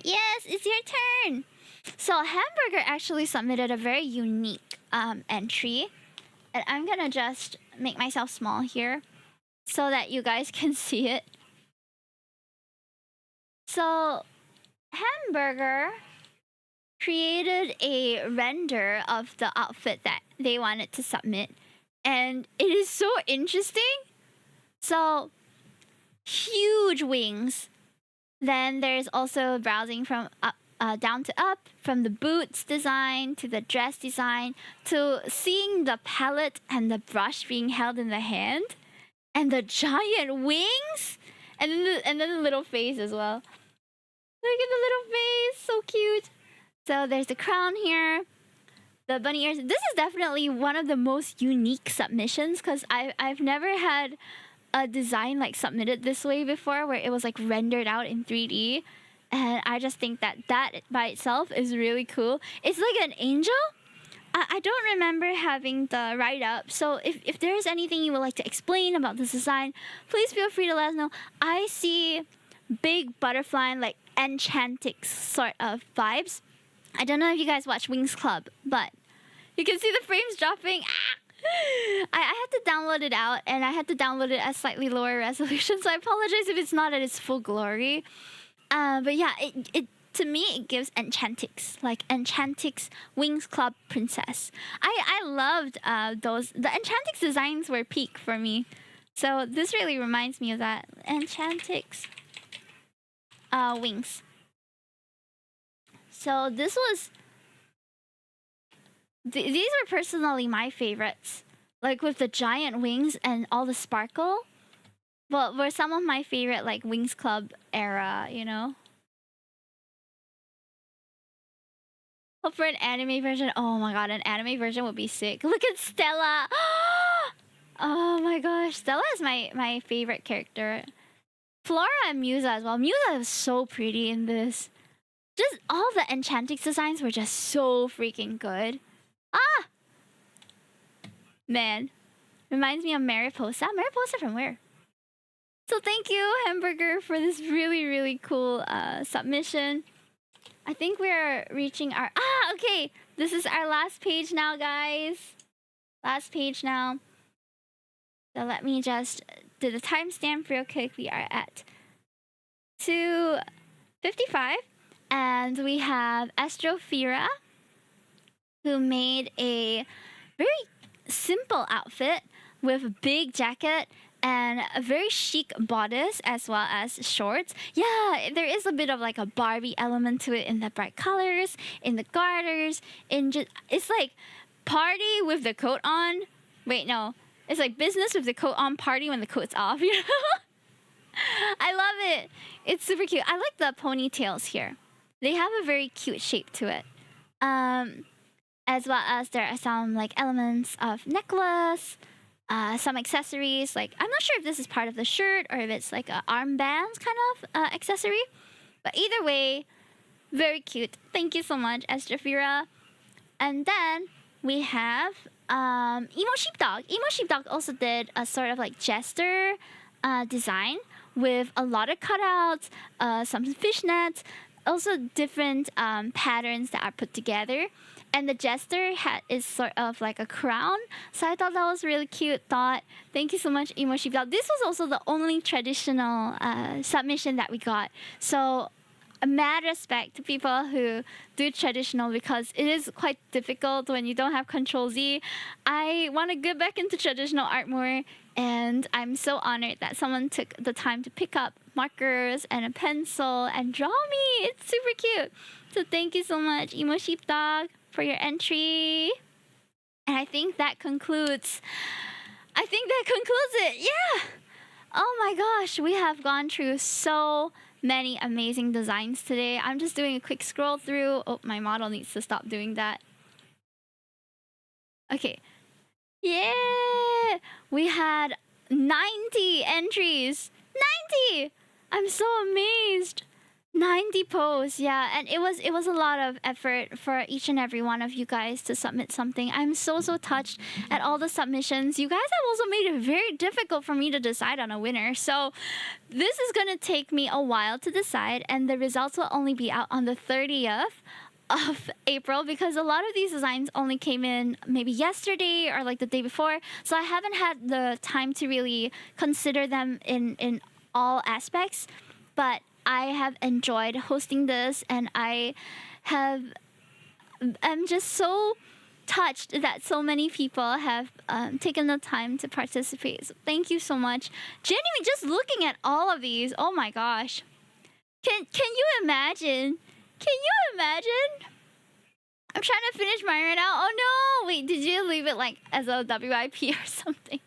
Yes, it's your turn. So hamburger actually submitted a very unique entry, and I'm gonna just make myself small here so that you guys can see it. So Hamburger created a render of the outfit that they wanted to submit, and it is so interesting. So huge wings. Then there's also browsing from up, down to up, from the boots design to the dress design to seeing the palette and the brush being held in the hand, and the giant wings, and then the little face as well. Look at the little face, so cute. So there's the crown here, the bunny ears. This is definitely one of the most unique submissions, because I've never had a design like submitted this way before, where it was like rendered out in 3D, and I just think that by itself is really cool. It's like an angel. I don't remember having the write-up, so if there's anything you would like to explain about this design, please feel free to let us know. I see big butterfly, like Enchantix sort of vibes. I don't know if you guys watch Wings Club, but you can see the frames dropping. I had to download it out, and I had to download it at slightly lower resolution, so I apologize if it's not at its full glory. But yeah, it to me, it gives Enchantix, like Enchantix Wings Club Princess. I loved those. The Enchantix designs were peak for me. So this really reminds me of that. Enchantix wings. So this was... these were personally my favorites. Like with the giant wings and all the sparkle. But were some of my favorite like Wings Club era, you know? Hope for an anime version. Oh my god, an anime version would be sick. Look at Stella! Oh my gosh, Stella is my favorite character. Flora and Musa as well. Musa is so pretty in this. Just all the Enchantix designs were just so freaking good. Ah! Man. Reminds me of Mariposa. Mariposa from where? So thank you, Hamburger, for this really, really cool submission. I think we're reaching our... Ah, okay. This is our last page now, guys. Last page now. So let me just do the timestamp real quick. We are at 2:55. And we have Astrophira, who made a very simple outfit with a big jacket and a very chic bodice as well as shorts. Yeah, there is a bit of like a Barbie element to it in the bright colors, in the garters, in just... It's like party with the coat on. Wait, no. It's like business with the coat on, party when the coat's off, you know? I love it. It's super cute. I like the ponytails here. they have a very cute shape to it. As well as there are some like elements of necklace, some accessories. Like I'm not sure if this is part of the shirt or if it's like a armbands kind of accessory. But either way, very cute. Thank you so much, Estrafira. And then we have Emo Sheepdog. Emo Sheepdog also did a sort of like jester design with a lot of cutouts, some fishnets, also different patterns that are put together. And the jester hat is sort of like a crown. So I thought that was really cute thought. Thank you so much, Emo Sheepdog. This was also the only traditional submission that we got. So a mad respect to people who do traditional because it is quite difficult when you don't have Control Z. I want to get back into traditional art more, and I'm so honored that someone took the time to pick up markers and a pencil and draw me. It's super cute. So thank you so much, Emo Sheepdog, for your entry. And I think that concludes it. Yeah. Oh my gosh, we have gone through so many amazing designs today. I'm just doing a quick scroll through. Oh, my model needs to stop doing that. Okay. Yeah! We had 90 entries. 90! I'm so amazed. 90 posts, yeah, and it was a lot of effort for each and every one of you guys to submit something. I'm so touched at all the submissions. You guys have also made it very difficult for me to decide on a winner. So this is gonna take me a while to decide, and the results will only be out on the 30th of April because a lot of these designs only came in maybe yesterday or like the day before. So I haven't had the time to really consider them in all aspects, but I have enjoyed hosting this, and I'm just so touched that so many people have taken the time to participate. So thank you so much. Genuinely, just looking at all of these, oh my gosh. Can you imagine? Can you imagine? I'm trying to finish mine right now. Oh no! Wait, did you leave it like as a WIP or something?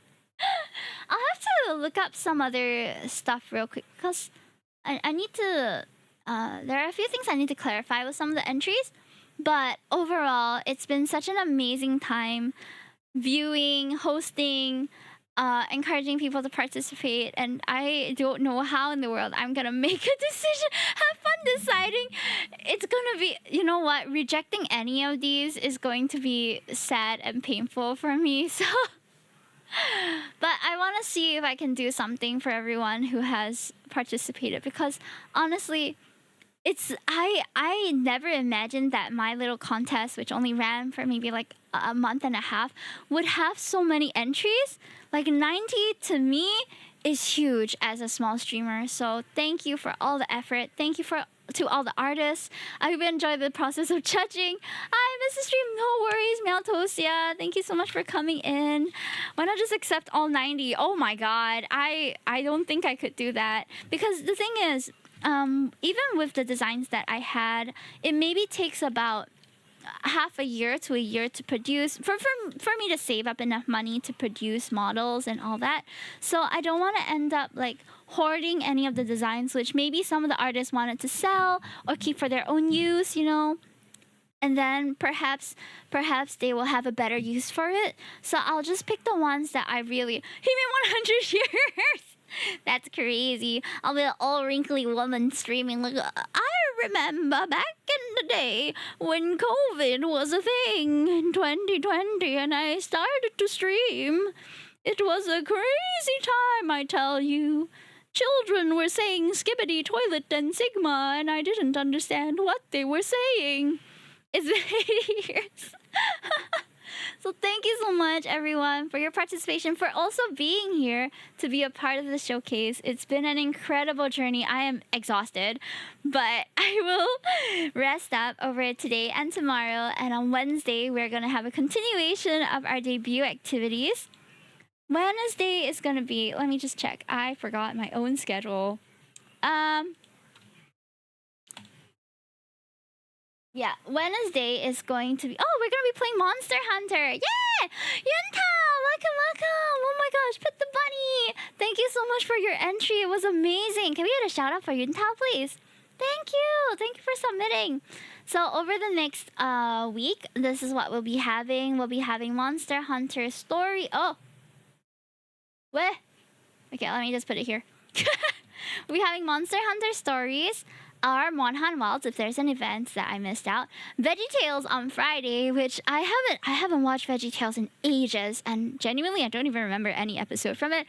I'll have to look up some other stuff real quick because I need to, there are a few things I need to clarify with some of the entries, but overall, it's been such an amazing time viewing, hosting, encouraging people to participate, and I don't know how in the world I'm gonna make a decision, have fun deciding. It's gonna be, you know what, rejecting any of these is going to be sad and painful for me, so... But I want to see if I can do something for everyone who has participated, because honestly, I never imagined that my little contest, which only ran for maybe like a month and a half, would have so many entries. Like 90 to me is huge as a small streamer. So thank you for all the effort. Thank you to all the artists. I hope you enjoyed the process of judging. I missed the stream. No worries, Maltosia. Thank you so much for coming in. Why not just accept all 90? Oh my god. I don't think I could do that. Because the thing is, even with the designs that I had, it maybe takes about half a year to a year to produce for me to save up enough money to produce models and all that. So I don't want to end up like hoarding any of the designs, which maybe some of the artists wanted to sell or keep for their own use, you know. And then perhaps they will have a better use for it. So I'll just pick the ones that I really... Hime 100 years! That's crazy. I'll be an old wrinkly woman streaming like, I remember back in the day when COVID was a thing in 2020 and I started to stream. It was a crazy time, I tell you. Children were saying skibbity toilet and sigma and I didn't understand what they were saying. It's been 8 years. So thank you so much, everyone, for your participation, for also being here to be a part of the showcase. It's been an incredible journey. I am exhausted, but I will rest up over it today and tomorrow. And on Wednesday, we're going to have a continuation of our debut activities. Wednesday is going to be... Let me just check. I forgot my own schedule. Yeah, Wednesday is going to be... Oh, we're going to be playing Monster Hunter. Yeah! Yuntao! Welcome! Oh my gosh, Pet the Bunny! Thank you so much for your entry. It was amazing. Can we get a shout out for Yuntao, please? Thank you. Thank you for submitting. So over the next week, this is what we'll be having. We'll be having Monster Hunter Story. Oh, where? Okay, let me just put it here. We'll be having Monster Hunter Stories, or Monhan Wilds if there's an event that I missed out. VeggieTales on Friday, which I haven't watched VeggieTales in ages, and genuinely I don't even remember any episode from it.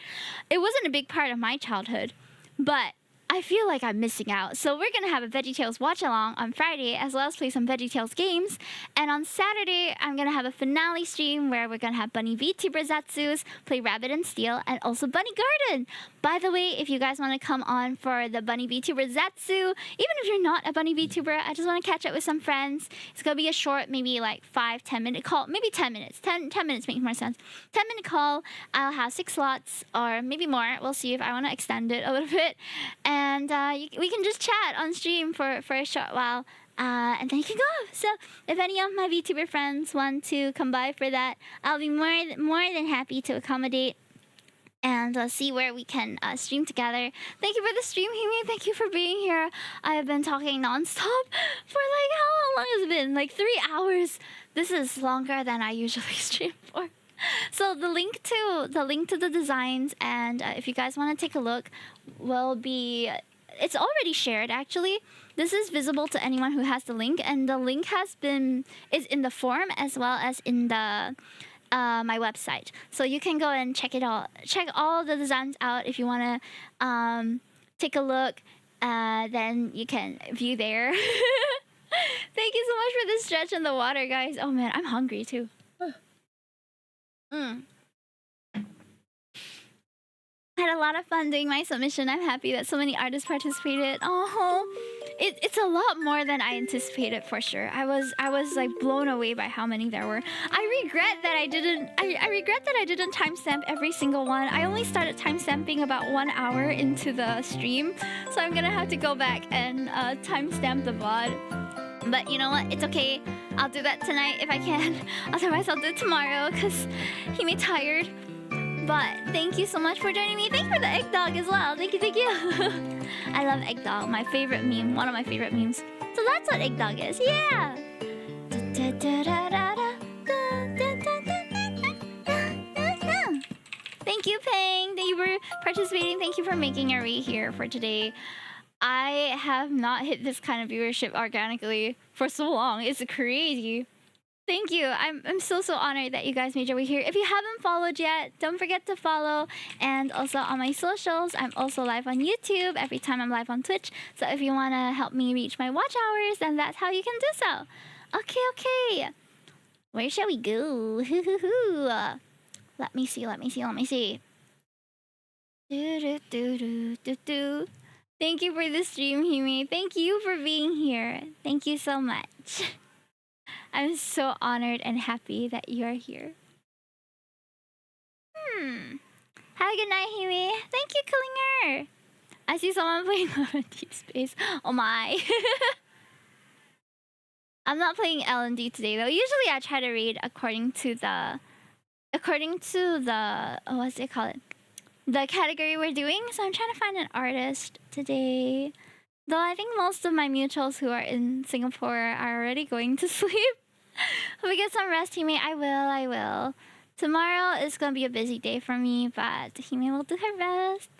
It wasn't a big part of my childhood, but I feel like I'm missing out. So we're gonna have a VeggieTales watch along on Friday, as well as play some VeggieTales games. And on Saturday, I'm gonna have a finale stream where we're gonna have Bunny VTuber Zatsus, play Rabbit and Steel, and also Bunny Garden. By the way, if you guys want to come on for the Bunny VTuber Zatsu, even if you're not a Bunny VTuber, I just want to catch up with some friends. It's gonna be a short, maybe like 5-10 minute call, maybe 10 minutes. 10 minutes makes more sense. 10-minute call. I'll have 6 slots or maybe more. We'll see if I want to extend it a little bit. And we can just chat on stream for a short while. And then you can go. So if any of my VTuber friends want to come by for that, I'll be more than happy to accommodate and see where we can stream together. Thank you for the stream, Hime. Thank you for being here. I have been talking nonstop for like, how long has it been? Like 3 hours. This is longer than I usually stream for. So the link to the designs, and if you guys want to take a look, will be, it's already shared actually. This is visible to anyone who has the link, and the link is in the forum as well as in the my website. So you can go and check all the designs out if you want to take a look. Then you can view there. Thank you so much for this stretch in the water, guys. Oh man, I'm hungry too. I had a lot of fun doing my submission. I'm happy that so many artists participated. Oh, it's a lot more than I anticipated for sure. I was like blown away by how many there were. I regret that I didn't timestamp every single one. I only started timestamping about 1 hour into the stream, so I'm gonna have to go back and timestamp the VOD. But you know what? It's okay. I'll do that tonight if I can. Otherwise, I'll do it tomorrow because he may tired. But thank you so much for joining me. Thank you for the egg dog as well. Thank you, thank you. I love egg dog. My favorite meme. One of my favorite memes. So that's what egg dog is. Yeah. Thank you, Peng. Thank you for participating. Thank you for making your way here for today. I have not hit this kind of viewership organically for so long. It's crazy. Thank you. I'm so honored that you guys made your way here. If you haven't followed yet, don't forget to follow. And also on my socials, I'm also live on YouTube every time I'm live on Twitch. So if you want to help me reach my watch hours, then that's how you can do so. Okay. Where shall we go? Let me see. Thank you for the stream, Hime. Thank you for being here. Thank you so much. I'm so honored and happy that you are here. Have a good night, Hime. Thank you, Killinger. I see someone playing L&D Space. Oh my. I'm not playing L&D today though. Usually I try to read according to the what's it called? The category we're doing. So I'm trying to find an artist today. Though I think most of my mutuals who are in Singapore are already going to sleep. Hope we get some rest, Hime. I will. Tomorrow is gonna be a busy day for me, but Hime will do her best.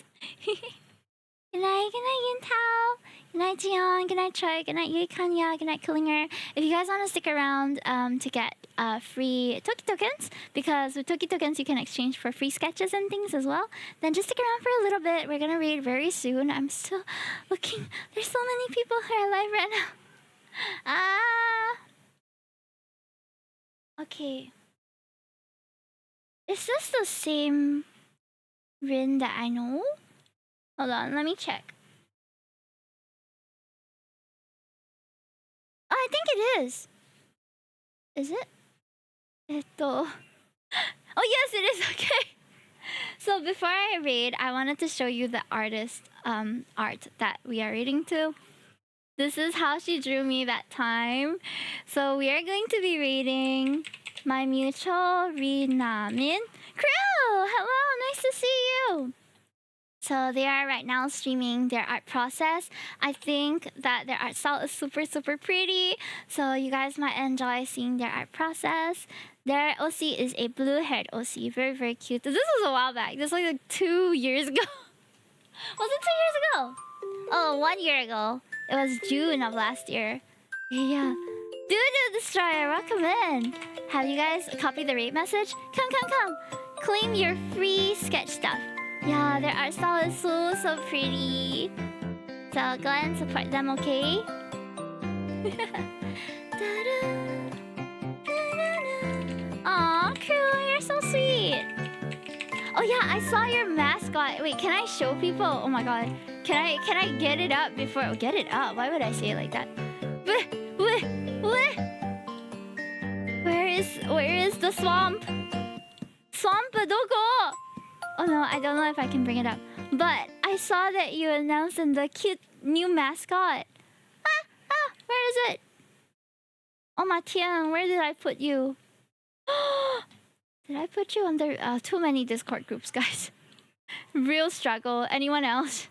Good night, Yintao. Good night, Jian. Good night, Troy. Good night, Yui Kanya. Good night, Killinger. If you guys want to stick around to get free Toki tokens, because with Toki tokens you can exchange for free sketches and things as well, then just stick around for a little bit. We're gonna read very soon. I'm still looking. There's so many people who are live right now. Okay. Is this the same Rin that I know? Hold on, let me check. Oh, I think it is. Is it? Oh yes, it is. Okay. So before I read, I wanted to show you the artist art that we are reading to. This is how she drew me that time. So we are going to be reading my mutual Rinamin. Krill! Hello, nice to see you. So they are right now streaming their art process. I think that their art style is super, super pretty. So you guys might enjoy seeing their art process. Their OC is a blue-haired OC. Very, very cute. This was a while back. This was like 2 years ago. Was it 2 years ago? Oh, 1 year ago. It was June of last year. Yeah. Doo-doo Destroyer, welcome in. Have you guys copied the rate message? Come, come, come. Claim your free sketch stuff. Yeah, their art style is so, so pretty. So go ahead and support them, okay? Aw, crew, you're so sweet. Oh yeah, I saw your mascot. Wait, can I show people? Oh my god. Can I get it up before? Oh, get it up. Why would I say it like that? Where is the swamp? Swamp dogo? Oh no, I don't know if I can bring it up. But I saw that you announced in the cute new mascot. Where is it? Oh my tian, where did I put you? Did I put you under too many Discord groups, guys? Real struggle. Anyone else?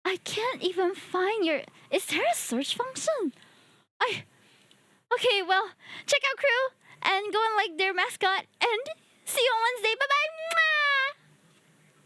I can't even find your... Is there a search function? Okay, well, check out crew and go and like their mascot and see you on Wednesday. Bye-bye!